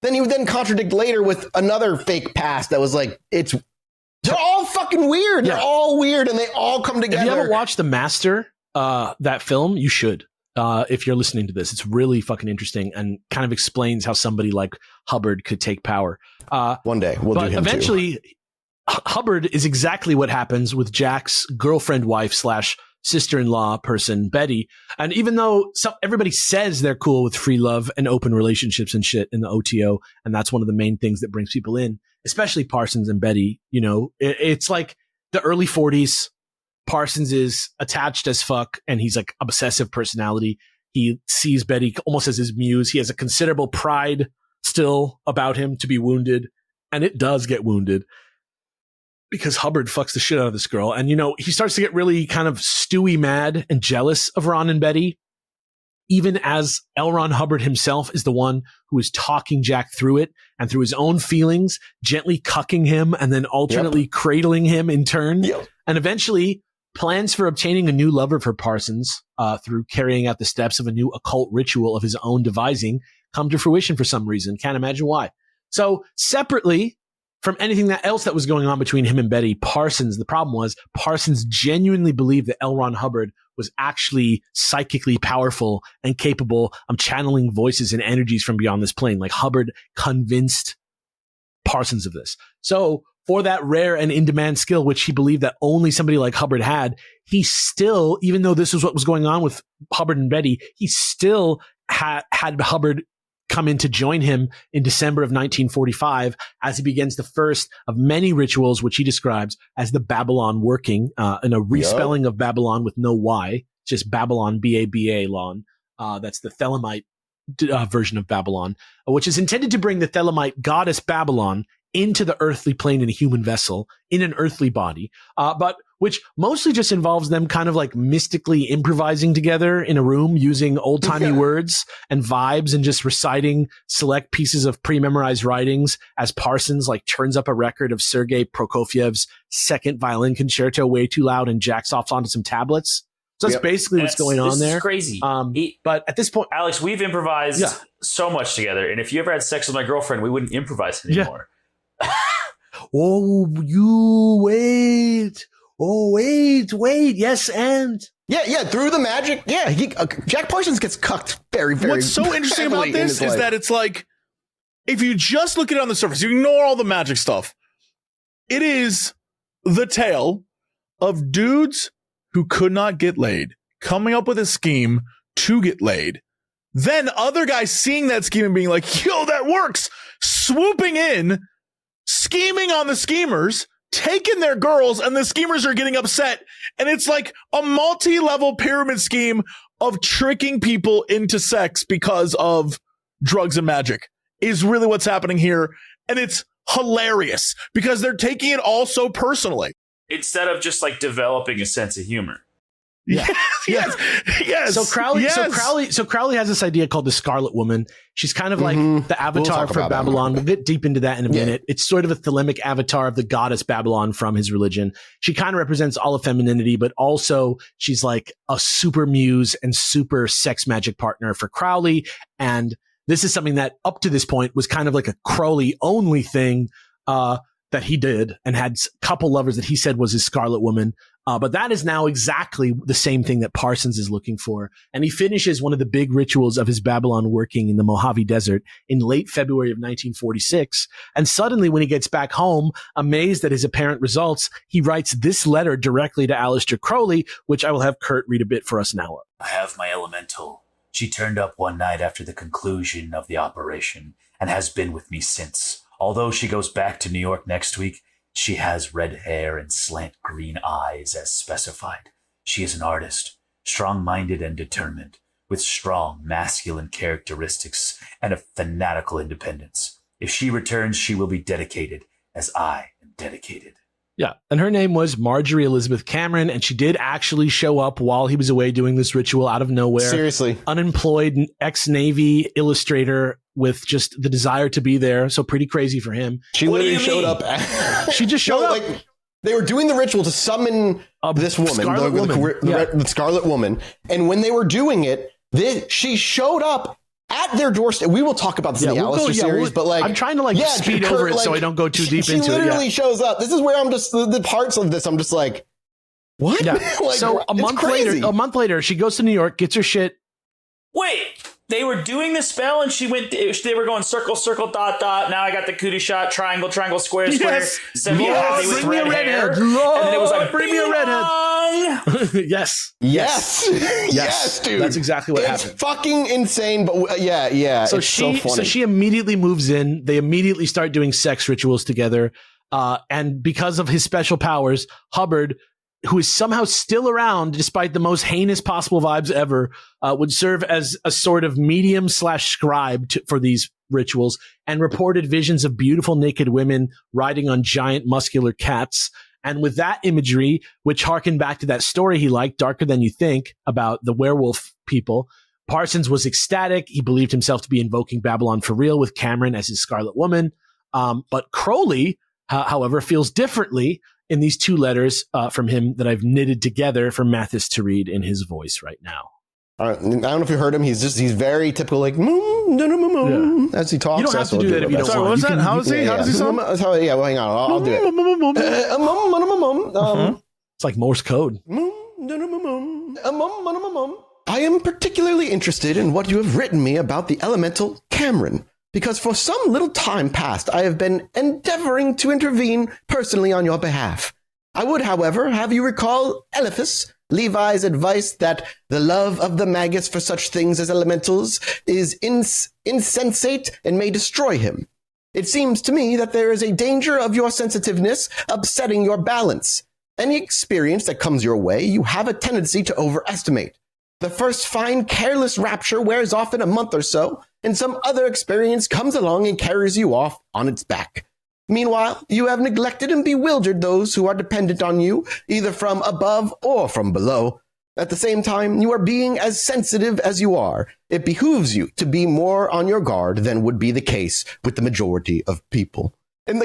Then he would then contradict later with another fake past that was like, they're all fucking weird. Yeah. They're all weird, and they all come together. If you ever watched The Master, that film, you should. If you're listening to this, it's really fucking interesting and kind of explains how somebody like Hubbard could take power. One day we'll do him eventually, too. Hubbard is exactly what happens with Jack's girlfriend, wife / sister-in-law person, Betty. And even though everybody says they're cool with free love and open relationships and shit in the OTO, and that's one of the main things that brings people in, especially Parsons and Betty, you know, it's like the early 40s. Parsons is attached as fuck, and he's like obsessive personality. He sees Betty almost as his muse. He has a considerable pride still about him to be wounded, and it does get wounded because Hubbard fucks the shit out of this girl. And, you know, he starts to get really kind of stewy mad and jealous of Ron and Betty, even as L. Ron Hubbard himself is the one who is talking Jack through it and through his own feelings, gently cucking him and then alternately cradling him in turn. Yep. And eventually plans for obtaining a new lover for Parsons through carrying out the steps of a new occult ritual of his own devising come to fruition for some reason. Can't imagine why. So separately from anything else that was going on between him and Betty, the problem was Parsons genuinely believed that L. Ron Hubbard was actually psychically powerful and capable of channeling voices and energies from beyond this plane. Like, Hubbard convinced Parsons of this. So for that rare and in-demand skill, which he believed that only somebody like Hubbard had, he still, even though this was what was going on with Hubbard and Betty, he still had Hubbard come in to join him in December of 1945 as he begins the first of many rituals, which he describes as the Babalon Working, and a respelling of Babylon with no Y, just Babylon, B-A-B-A-lon. That's the Thelemic version of Babylon, which is intended to bring the Thelemic goddess Babylon into the earthly plane in a human vessel, in an earthly body, but which mostly just involves them kind of like mystically improvising together in a room using old-timey words and vibes and just reciting select pieces of pre-memorized writings as Parsons like turns up a record of Sergei Prokofiev's second violin concerto way too loud and jacks off onto some tablets. So that's basically what's going on there. It's crazy. But at this point, Alex, we've improvised so much together. And if you ever had sex with my girlfriend, we wouldn't improvise anymore. Oh, you wait. Oh, wait. Yes, and yeah. Through the magic, Jack Parsons gets cucked very, very. What's so interesting about this is that it's like, if you just look at it on the surface, you ignore all the magic stuff. It is the tale of dudes who could not get laid, coming up with a scheme to get laid. Then other guys seeing that scheme and being like, yo, that works. Swooping in, scheming on the schemers, taking their girls, and the schemers are getting upset. And it's like a multi-level pyramid scheme of tricking people into sex because of drugs and magic is really what's happening here. And it's hilarious because they're taking it all so personally. Instead of just like developing a sense of humor. Yes. So Crowley has this idea called the Scarlet Woman. She's kind of like the avatar for Babylon. We'll get deep into that in a minute. It's sort of a Thelemic avatar of the goddess Babylon from his religion. She kind of represents all of femininity, but also she's like a super muse and super sex magic partner for Crowley. And this is something that up to this point was kind of like a Crowley only thing, that he did and had a couple lovers that he said was his Scarlet Woman. But that is now exactly the same thing that Parsons is looking for. And he finishes one of the big rituals of his Babalon working in the Mojave Desert in late February of 1946. And suddenly when he gets back home, amazed at his apparent results, he writes this letter directly to Aleister Crowley, which I will have Kurt read a bit for us now. I have my elemental. She turned up one night after the conclusion of the operation and has been with me since. Although she goes back to New York next week, she has red hair and slant green eyes as specified. She is an artist, strong-minded and determined, with strong masculine characteristics and a fanatical independence. If she returns, she will be dedicated as I am dedicated. Yeah. And her name was Marjorie Elizabeth Cameron, and she did actually show up while he was away doing this ritual out of nowhere. Seriously. Unemployed ex-Navy illustrator with just the desire to be there. So pretty crazy for him. She literally showed up. She just showed up. Like, they were doing the ritual to summon this woman, the Scarlet Woman. And when they were doing it, she showed up at their doorstep. We will talk about this in the Aleister series, but like, I'm trying to speed over it so I don't go too deep into it. She literally shows up. This is where I'm just the parts of this. I'm just like, what? Yeah. So a month later, she goes to New York, gets her shit. Wait, they were doing the spell and they were going circle, circle, dot, dot. Now I got the cootie shot, triangle, triangle, square, square. Send me happy with red hair. Lord, and then it was like, bring me a redhead. Yes, dude. That's exactly what happened. It's fucking insane, but yeah. So it's so funny. So she immediately moves in. They immediately start doing sex rituals together. And because of his special powers, Hubbard, who is somehow still around despite the most heinous possible vibes ever, would serve as a sort of medium / scribe for these rituals, and reported visions of beautiful naked women riding on giant muscular cats. And with that imagery, which harkened back to that story he liked, Darker Than You Think, about the werewolf people, Parsons was ecstatic. He believed himself to be invoking Babylon for real with Cameron as his Scarlet Woman. But Crowley, however, feels differently in these two letters from him that I've knitted together for Mathis to read in his voice right now. I don't know if you heard him. He's very typical, like as he talks. You don't have to do that if you don't want. What's that? How does he sound? Well, hang on. I'll do it. It's like Morse code. I am particularly interested in what you have written me about the elemental Cameron, because for some little time past, I have been endeavoring to intervene personally on your behalf. I would, however, have you recall Eliphas, Levi's advice that the love of the Magus for such things as elementals is insensate and may destroy him. It seems to me that there is a danger of your sensitiveness upsetting your balance. Any experience that comes your way, you have a tendency to overestimate. The first fine, careless rapture wears off in a month or so, and some other experience comes along and carries you off on its back. Meanwhile, you have neglected and bewildered those who are dependent on you, either from above or from below. At the same time, you are being as sensitive as you are. It behooves you to be more on your guard than would be the case with the majority of people. And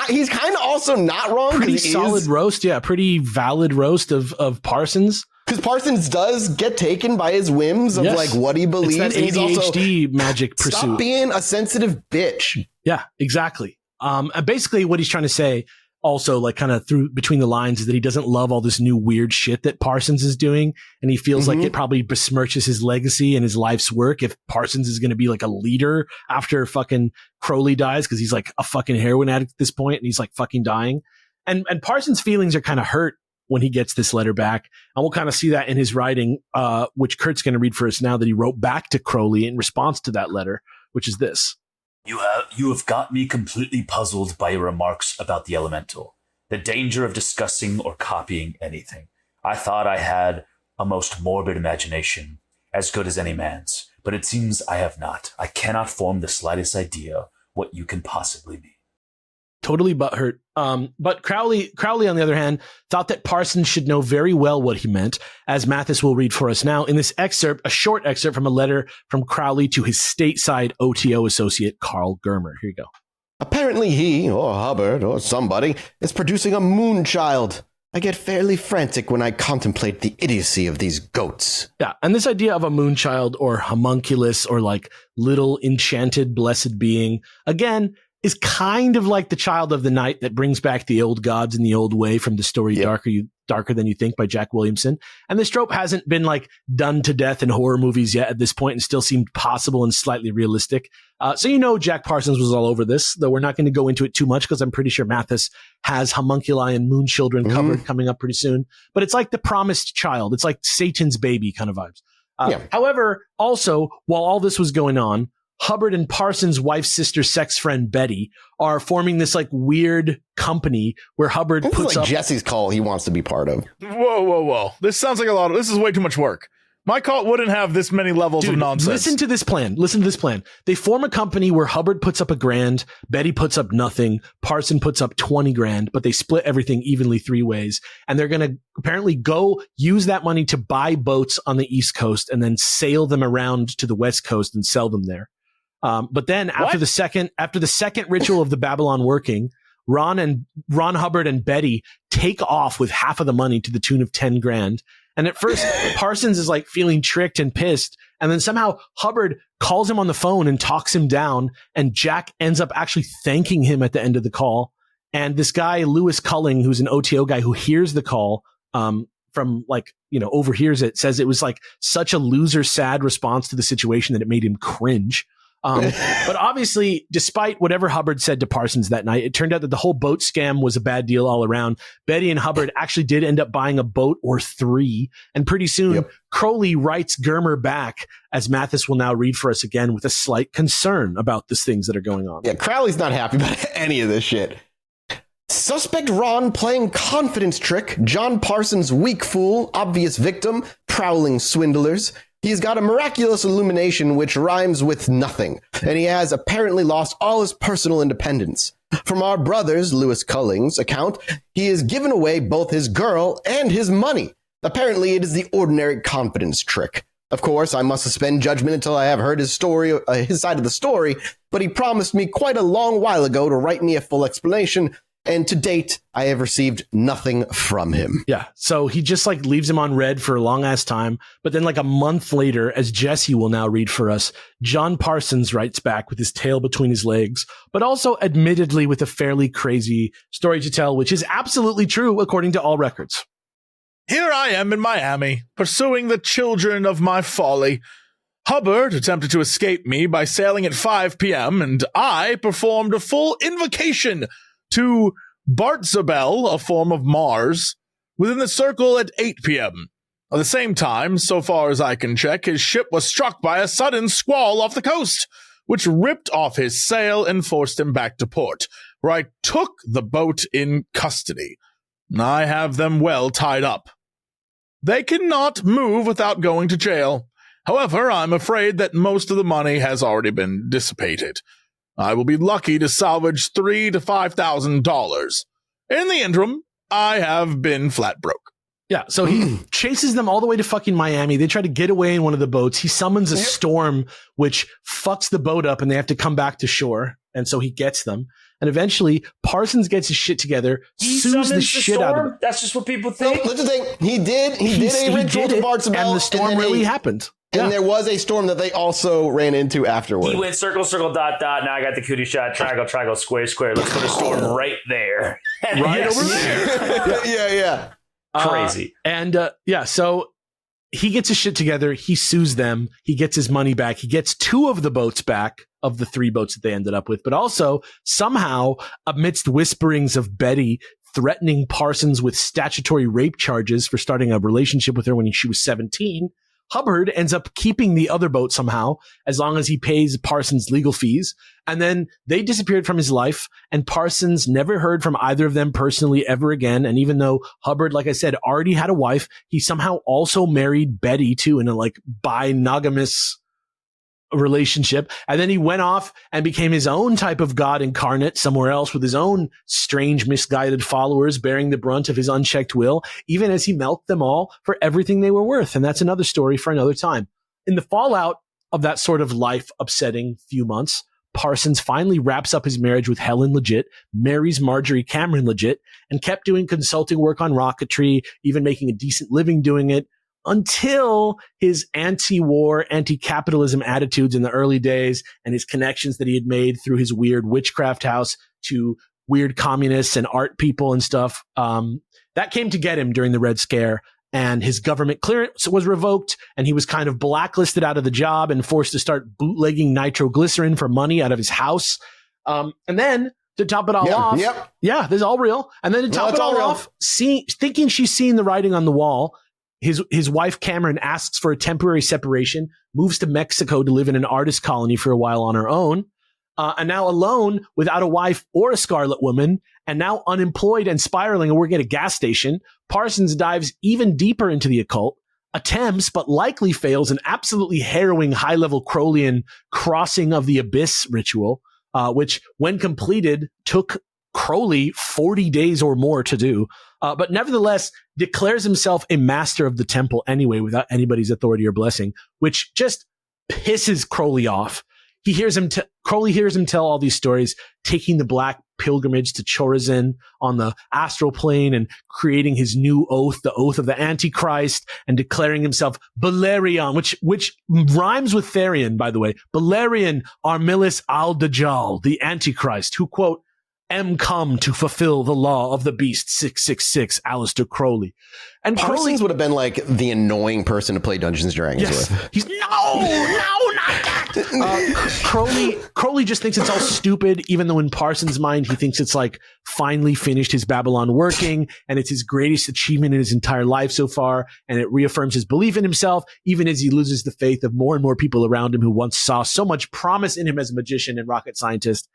he's kind of also not wrong. Pretty solid roast. Yeah, pretty valid roast of Parsons. Because Parsons does get taken by his whims of like what he believes. It's that ADHD magic pursuit. Stop being a sensitive bitch. Yeah, exactly. Basically what he's trying to say also, like, kind of through between the lines, is that he doesn't love all this new weird shit that Parsons is doing. And he feels like it probably besmirches his legacy and his life's work if Parsons is going to be like a leader after fucking Crowley dies, because he's like a fucking heroin addict at this point and he's like fucking dying. And Parsons' feelings are kind of hurt when he gets this letter back. And we'll kind of see that in his writing, which Kurt's going to read for us now, that he wrote back to Crowley in response to that letter, which is this. You have got me completely puzzled by your remarks about the elemental, the danger of discussing or copying anything. I thought I had a most morbid imagination, as good as any man's, but it seems I have not. I cannot form the slightest idea what you can possibly mean. Totally butthurt. But Crowley, on the other hand, thought that Parsons should know very well what he meant, as Mathis will read for us now in this excerpt, a short excerpt from a letter from Crowley to his stateside OTO associate, Carl Germer. Here you go. Apparently he, or Hubbard, or somebody, is producing a moonchild. I get fairly frantic when I contemplate the idiocy of these goats. Yeah, and this idea of a moonchild or homunculus or like little enchanted blessed being, again, is kind of like the child of the night that brings back the old gods in the old way from the story Darker Than You Think by Jack Williamson. And this trope hasn't been like done to death in horror movies yet at this point, and still seemed possible and slightly realistic. So Jack Parsons was all over this, though we're not going to go into it too much because I'm pretty sure Mathis has homunculi and moon children covered coming up pretty soon. But it's like the promised child. It's like Satan's baby kind of vibes. However, also, while all this was going on, Hubbard and Parsons' wife's sister sex friend Betty are forming this like weird company where Hubbard puts up Jesse's call he wants to be part of. Whoa. This sounds like this is way too much work. My cult wouldn't have this many levels of nonsense. Listen to this plan. They form a company where Hubbard puts up $1,000, Betty puts up nothing, Parson puts up $20,000, but they split everything evenly 3 ways. And they're going to apparently go use that money to buy boats on the East Coast and then sail them around to the West Coast and sell them there. But then after the second ritual of the Babalon Working, Ron Hubbard and Betty take off with half of the money to the tune of $10,000. And at first, Parsons is like feeling tricked and pissed. And then somehow Hubbard calls him on the phone and talks him down. And Jack ends up actually thanking him at the end of the call. And this guy, Lewis Culling, who's an OTO guy who hears the call, overhears it, says it was like such a loser, sad response to the situation that it made him cringe. But obviously, despite whatever Hubbard said to Parsons that night, it turned out that the whole boat scam was a bad deal all around. Betty and Hubbard actually did end up buying a boat or 3. And pretty soon, Crowley writes Germer back, as Mathis will now read for us again, with a slight concern about these things that are going on. Yeah, Crowley's not happy about any of this shit. Suspect Ron playing confidence trick. John Parsons weak fool, obvious victim, prowling swindlers. He's got a miraculous illumination which rhymes with nothing, and he has apparently lost all his personal independence. From our brother's, Lewis Culling's, account, he has given away both his girl and his money. Apparently, it is the ordinary confidence trick. Of course, I must suspend judgment until I have heard his story, his side of the story, but he promised me quite a long while ago to write me a full explanation, and to date, I have received nothing from him. Yeah, so he just like leaves him on red for a long ass time. But then like a month later, as Jesse will now read for us, John Parsons writes back with his tail between his legs, but also admittedly with a fairly crazy story to tell, which is absolutely true according to all records. Here I am in Miami, pursuing the children of my folly. Hubbard attempted to escape me by sailing at 5 p.m., and I performed a full invocation to Bartzabel, a form of Mars, within the circle at 8 p.m. At the same time, so far as I can check, his ship was struck by a sudden squall off the coast, which ripped off his sail and forced him back to port, where I took the boat in custody. I have them well tied up. They cannot move without going to jail. However, I'm afraid that most of the money has already been dissipated. I will be lucky to salvage $3,000 to $5,000. In the interim, I have been flat broke. Yeah, so he chases them all the way to fucking Miami. They try to get away in one of the boats. He summons a storm, which fucks the boat up, and they have to come back to shore. And so he gets them. And eventually, Parsons gets his shit together, He sues summons the shit out of him. That's just what people No, think. let's just think he did a ritual to Bartzabel, and the storm really happened. And Yeah. there was a storm that they also ran into afterward. He went circle, circle, dot, dot. Now I got the cootie shot. Triangle, triangle, square, square. Let's put a storm right there. And Right yes. over there. yeah. Crazy. So he gets his shit together. He sues them. He gets his money back. He gets 2 of the boats back of the 3 boats that they ended up with. But also, somehow, amidst whisperings of Betty threatening Parsons with statutory rape charges for starting a relationship with her when she was 17, Hubbard ends up keeping the other boat somehow, as long as he pays Parsons legal fees. And then they disappeared from his life, and Parsons never heard from either of them personally ever again. And even though Hubbard, like I said, already had a wife, he somehow also married Betty too in a binogamous relationship. And then he went off and became his own type of god incarnate somewhere else with his own strange, misguided followers bearing the brunt of his unchecked will, even as he milked them all for everything they were worth. And that's another story for another time. In the fallout of that sort of life upsetting few months, Parsons finally wraps up his marriage with Helen legit, marries Marjorie Cameron legit, and kept doing consulting work on Rocketry, even making a decent living doing it, until his anti-war, anti-capitalism attitudes in the early days and his connections that he had made through his weird witchcraft house to weird communists and art people and stuff. That came to get him during the Red Scare, and his government clearance was revoked, and he was kind of blacklisted out of the job and forced to start bootlegging nitroglycerin for money out of his house. And then to top it all off, yeah, this is all real. And then to top it all off, thinking she's seen the writing on the wall, his wife Cameron asks for a temporary separation, moves to Mexico to live in an artist colony for a while on her own, and now alone without a wife or a Scarlet Woman, and now unemployed and spiraling and working at a gas station, Parsons dives even deeper into the occult, attempts but likely fails an absolutely harrowing high-level Crowleyan crossing of the abyss ritual, which when completed took Crowley 40 days or more to do, but nevertheless declares himself a master of the temple anyway without anybody's authority or blessing, which just pisses Crowley off. Crowley hears him tell all these stories, taking the black pilgrimage to Chorazin on the astral plane and creating his new oath, the oath of the Antichrist, and declaring himself Balerion, which rhymes with Therion, by the way. Balerion Armilis al-Dajjal, the Antichrist, who, quote, am come to fulfill the law of the beast 666, Aleister Crowley. And Parsons would have been like the annoying person to play Dungeons and Dragons with. He's not that. Crowley just thinks it's all stupid, even though in Parsons' mind he thinks it's like finally finished his Babalon Working, and it's his greatest achievement in his entire life so far, and it reaffirms his belief in himself, even as he loses the faith of more and more people around him who once saw so much promise in him as a magician and rocket scientist.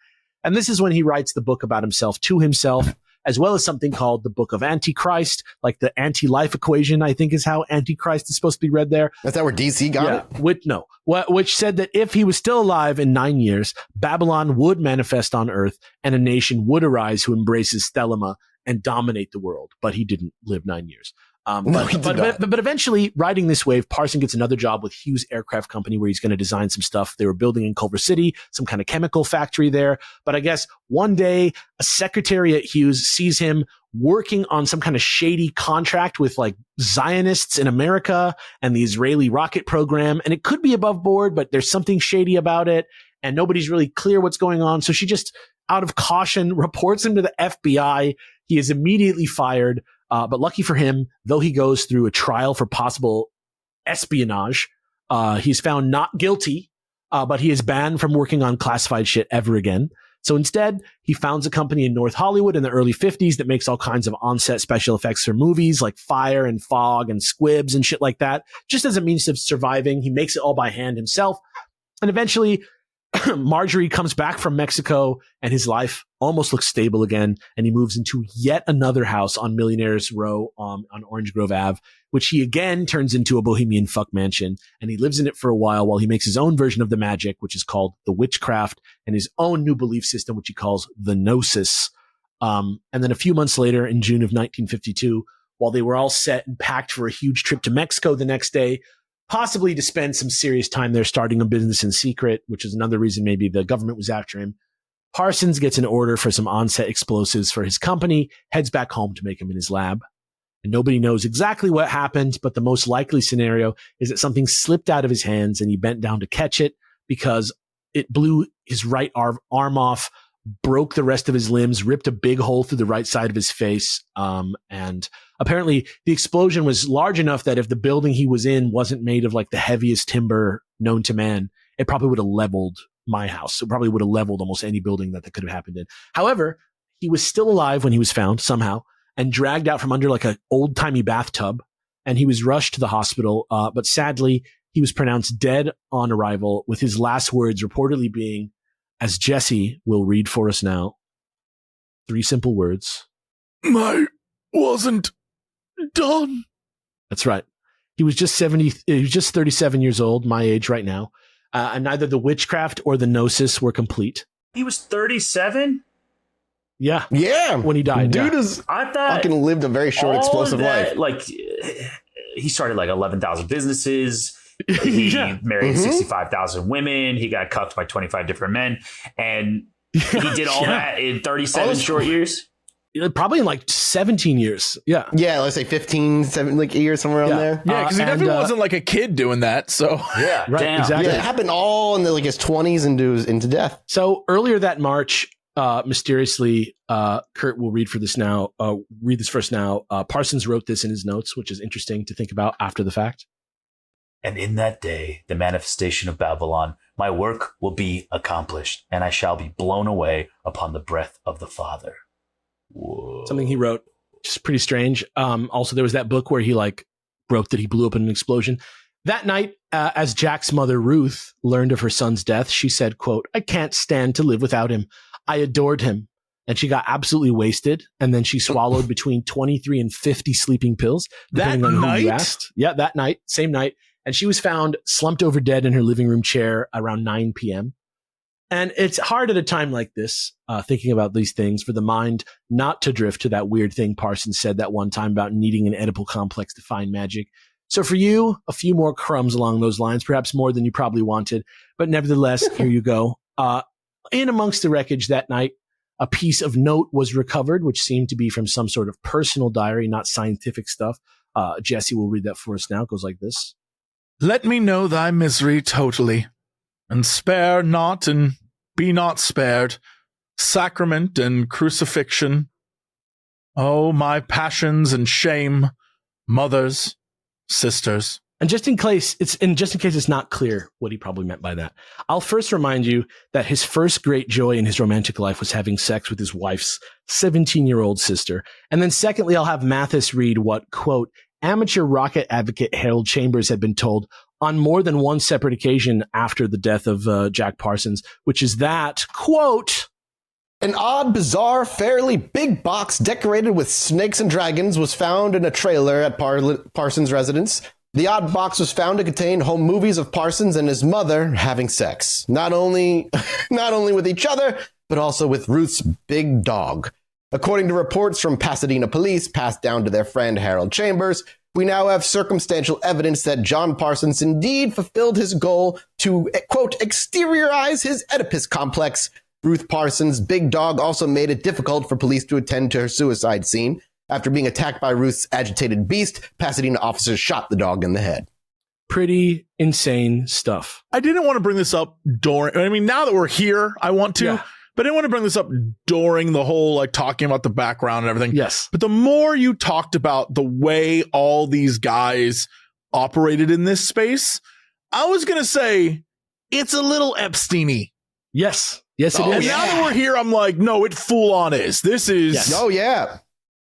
And this is when he writes the book about himself to himself, as well as something called the Book of Antichrist, like the anti-life equation, I think is how Antichrist is supposed to be read there. That's that where DC got it? Which said that if he was still alive in 9 years, Babylon would manifest on Earth and a nation would arise who embraces Thelema and dominate the world. But he didn't live 9 years. But eventually, riding this wave, Parsons gets another job with Hughes Aircraft Company where he's going to design some stuff they were building in Culver City, some kind of chemical factory there. But I guess one day, a secretary at Hughes sees him working on some kind of shady contract with like Zionists in America and the Israeli rocket program. And it could be above board, but there's something shady about it. And nobody's really clear what's going on. So she just, out of caution, reports him to the FBI. He is immediately fired. But lucky for him, though he goes through a trial for possible espionage, he's found not guilty, but he is banned from working on classified shit ever again. So instead, he founds a company in North Hollywood in the early 50s that makes all kinds of on-set special effects for movies like fire and fog and squibs and shit like that, just as a means of surviving. He makes it all by hand himself. And eventually, Marjorie comes back from Mexico and his life almost looks stable again. And he moves into yet another house on Millionaires Row on Orange Grove Ave, which he again turns into a bohemian fuck mansion. And he lives in it for a while he makes his own version of the magic, which is called the witchcraft, and his own new belief system, which he calls the Gnosis. And then a few months later, in June of 1952, while they were all set and packed for a huge trip to Mexico the next day, possibly to spend some serious time there starting a business in secret, which is another reason maybe the government was after him, Parsons gets an order for some on-set explosives for his company, heads back home to make them in his lab. And nobody knows exactly what happened, but the most likely scenario is that something slipped out of his hands and he bent down to catch it because it blew his right arm off, broke the rest of his limbs, ripped a big hole through the right side of his face. And apparently the explosion was large enough that if the building he was in wasn't made of like the heaviest timber known to man, it probably would have leveled my house. It probably would have leveled almost any building that could have happened in. However, he was still alive when he was found somehow and dragged out from under like an old timey bathtub. And he was rushed to the hospital. But sadly, he was pronounced dead on arrival, with his last words reportedly being, as Jesse will read for us now, 3 simple words. I wasn't done. That's right. He was just 37 years old, my age right now. And neither the witchcraft or the gnosis were complete. He was 37? Yeah. Yeah. When he died. Dude yeah. is I thought fucking lived a very short, explosive life. Like, he started like 11,000 businesses. He Yeah. married 65,000 women. He got cuffed by 25 different men. And he did all that in 37 short years. Probably in like 17 years. Yeah. Yeah, let's say 15, 7 like years, somewhere around there. Yeah, because he definitely wasn't like a kid doing that. So Yeah, Right, damn. exactly. Yeah, it happened all in like his 20s into death. So earlier that March, mysteriously, Kurt will read this first now. Parsons wrote this in his notes, which is interesting to think about after the fact. And in that day, the manifestation of Babylon, my work will be accomplished, and I shall be blown away upon the breath of the Father. Whoa. Something he wrote, which is pretty strange. Also, there was that book where he wrote that he blew up in an explosion. That night, as Jack's mother, Ruth, learned of her son's death, she said, quote, "I can't stand to live without him. I adored him." And she got absolutely wasted. And then she swallowed between 23 and 50 sleeping pills, depending on who you asked. Yeah, that night, same night. And she was found slumped over dead in her living room chair around 9 p.m. And it's hard at a time like this, thinking about these things, for the mind not to drift to that weird thing Parsons said that one time about needing an Oedipal complex to find magic. So for you, a few more crumbs along those lines, perhaps more than you probably wanted. But nevertheless, here you go. In amongst the wreckage that night, a piece of note was recovered, which seemed to be from some sort of personal diary, not scientific stuff. Jesse will read that for us now. It goes like this. Let me know thy misery totally, and spare not and be not spared, sacrament and crucifixion. Oh, my passions and shame, mothers, sisters. And just in case it's not clear what he probably meant by that, I'll first remind you that his first great joy in his romantic life was having sex with his wife's 17-year-old sister. And then secondly, I'll have Mathis read what, quote, amateur rocket advocate Harold Chambers had been told on more than one separate occasion after the death of Jack Parsons, which is that, quote, an odd, bizarre, fairly big box decorated with snakes and dragons was found in a trailer at Parsons' residence. The odd box was found to contain home movies of Parsons and his mother having sex, not only with each other, but also with Ruth's big dog. According to reports from Pasadena police passed down to their friend Harold Chambers, we now have circumstantial evidence that John Parsons indeed fulfilled his goal to, quote, exteriorize his Oedipus complex. Ruth Parsons' big dog also made it difficult for police to attend to her suicide scene. After being attacked by Ruth's agitated beast, Pasadena officers shot the dog in the head. Pretty insane stuff. I didn't want to bring this up now that we're here, I want to. Yeah. But I didn't want to bring this up during the whole talking about the background and everything. Yes. But the more you talked about the way all these guys operated in this space, I was going to say it's a little Epstein-y. Yes. Yes, it is. And now that we're here, I'm like, no, it full on is. This is. Yes. Oh, yeah.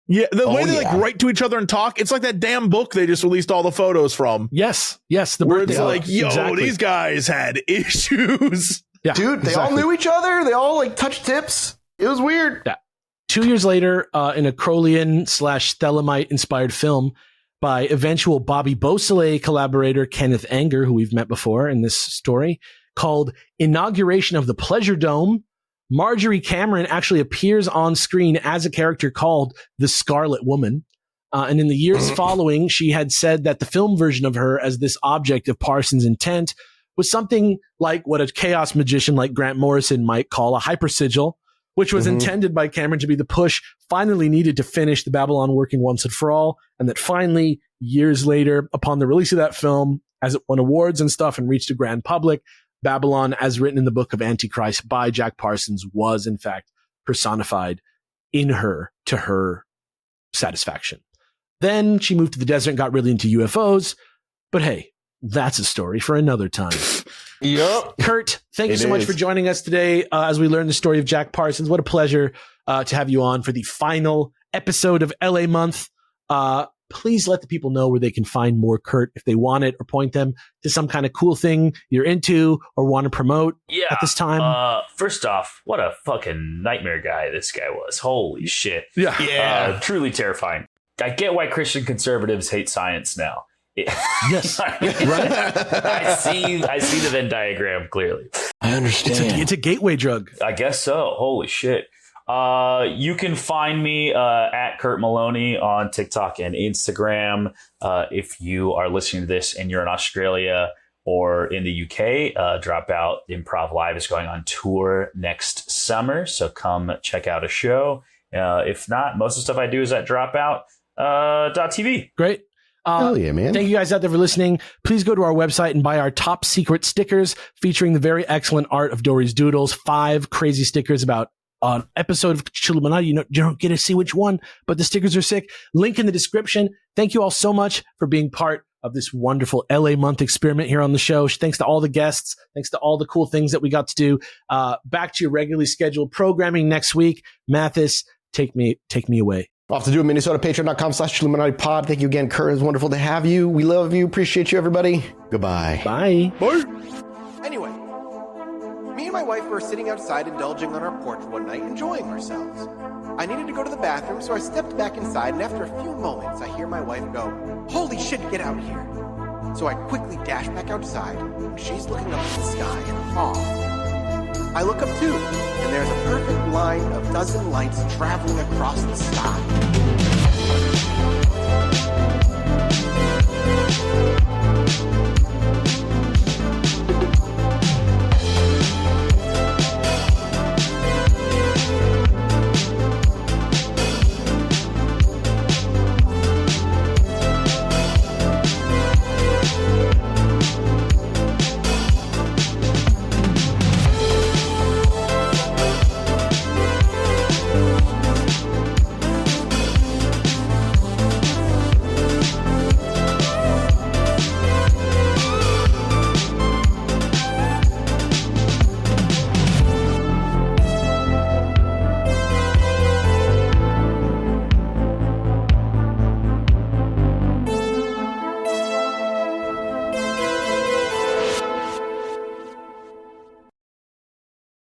Yeah. The way they write to each other and talk, it's like that damn book they just released all the photos from. Yes. Yes. Where it's book. like, yo, Exactly. these guys had issues. Yeah, Dude, they all knew each other. They all touched tips. It was weird. Yeah. 2 years later, in a Crowleyan/Thelemite inspired film by eventual Bobby Beausoleil collaborator Kenneth Anger, who we've met before in this story, called Inauguration of the Pleasure Dome, Marjorie Cameron actually appears on screen as a character called the Scarlet Woman. And in the years following, she had said that the film version of her as this object of Parsons' intent was something like what a chaos magician like Grant Morrison might call a hypersigil, which was intended by Cameron to be the push finally needed to finish the Babalon Working once and for all. And that finally, years later, upon the release of that film, as it won awards and stuff and reached the grand public, Babalon, as written in the Book of Antichrist by Jack Parsons, was in fact personified in her to her satisfaction. Then she moved to the desert and got really into UFOs. But hey, that's a story for another time. Yep. Kurt, thank you so much for joining us today as we learn the story of Jack Parsons. What a pleasure to have you on for the final episode of LA Month. Please let the people know where they can find more Kurt if they want it, or point them to some kind of cool thing you're into or want to promote at this time. First off, what a fucking nightmare guy this guy was. Holy shit. Yeah. Truly terrifying. I get why Christian conservatives hate science now. Yes. Right? I see the Venn diagram clearly. I understand. It's a gateway drug. I guess so. Holy shit. You can find me at Kurt Maloney on TikTok and Instagram. If you are listening to this and you're in Australia or in the UK, Dropout Improv Live is going on tour next summer. So come check out a show. If not, most of the stuff I do is at dropout.tv. Great. Hell yeah, man. Thank you guys out there for listening. Please go to our website and buy our top secret stickers featuring the very excellent art of Dory's Doodles. 5 crazy stickers about an episode of Chilluminati. You don't get to see which one, but the stickers are sick. Link in the description. Thank you all so much for being part of this wonderful LA Month experiment here on the show. Thanks to all the guests. Thanks to all the cool things that we got to do. Back to your regularly scheduled programming next week. Mathis, take me away. Off to do it, Minnesota, patreon.com/Chilluminati pod. Thank you again, Kurt. It's wonderful to have you. We love you. Appreciate you, everybody. Goodbye. Bye. Anyway, me and my wife were sitting outside indulging on our porch one night, enjoying ourselves. I needed to go to the bathroom, so I stepped back inside, and after a few moments, I hear my wife go, "Holy shit, get out here." So I quickly dash back outside, and she's looking up at the sky in awe. I look up too, and there's a perfect line of dozen lights traveling across the sky.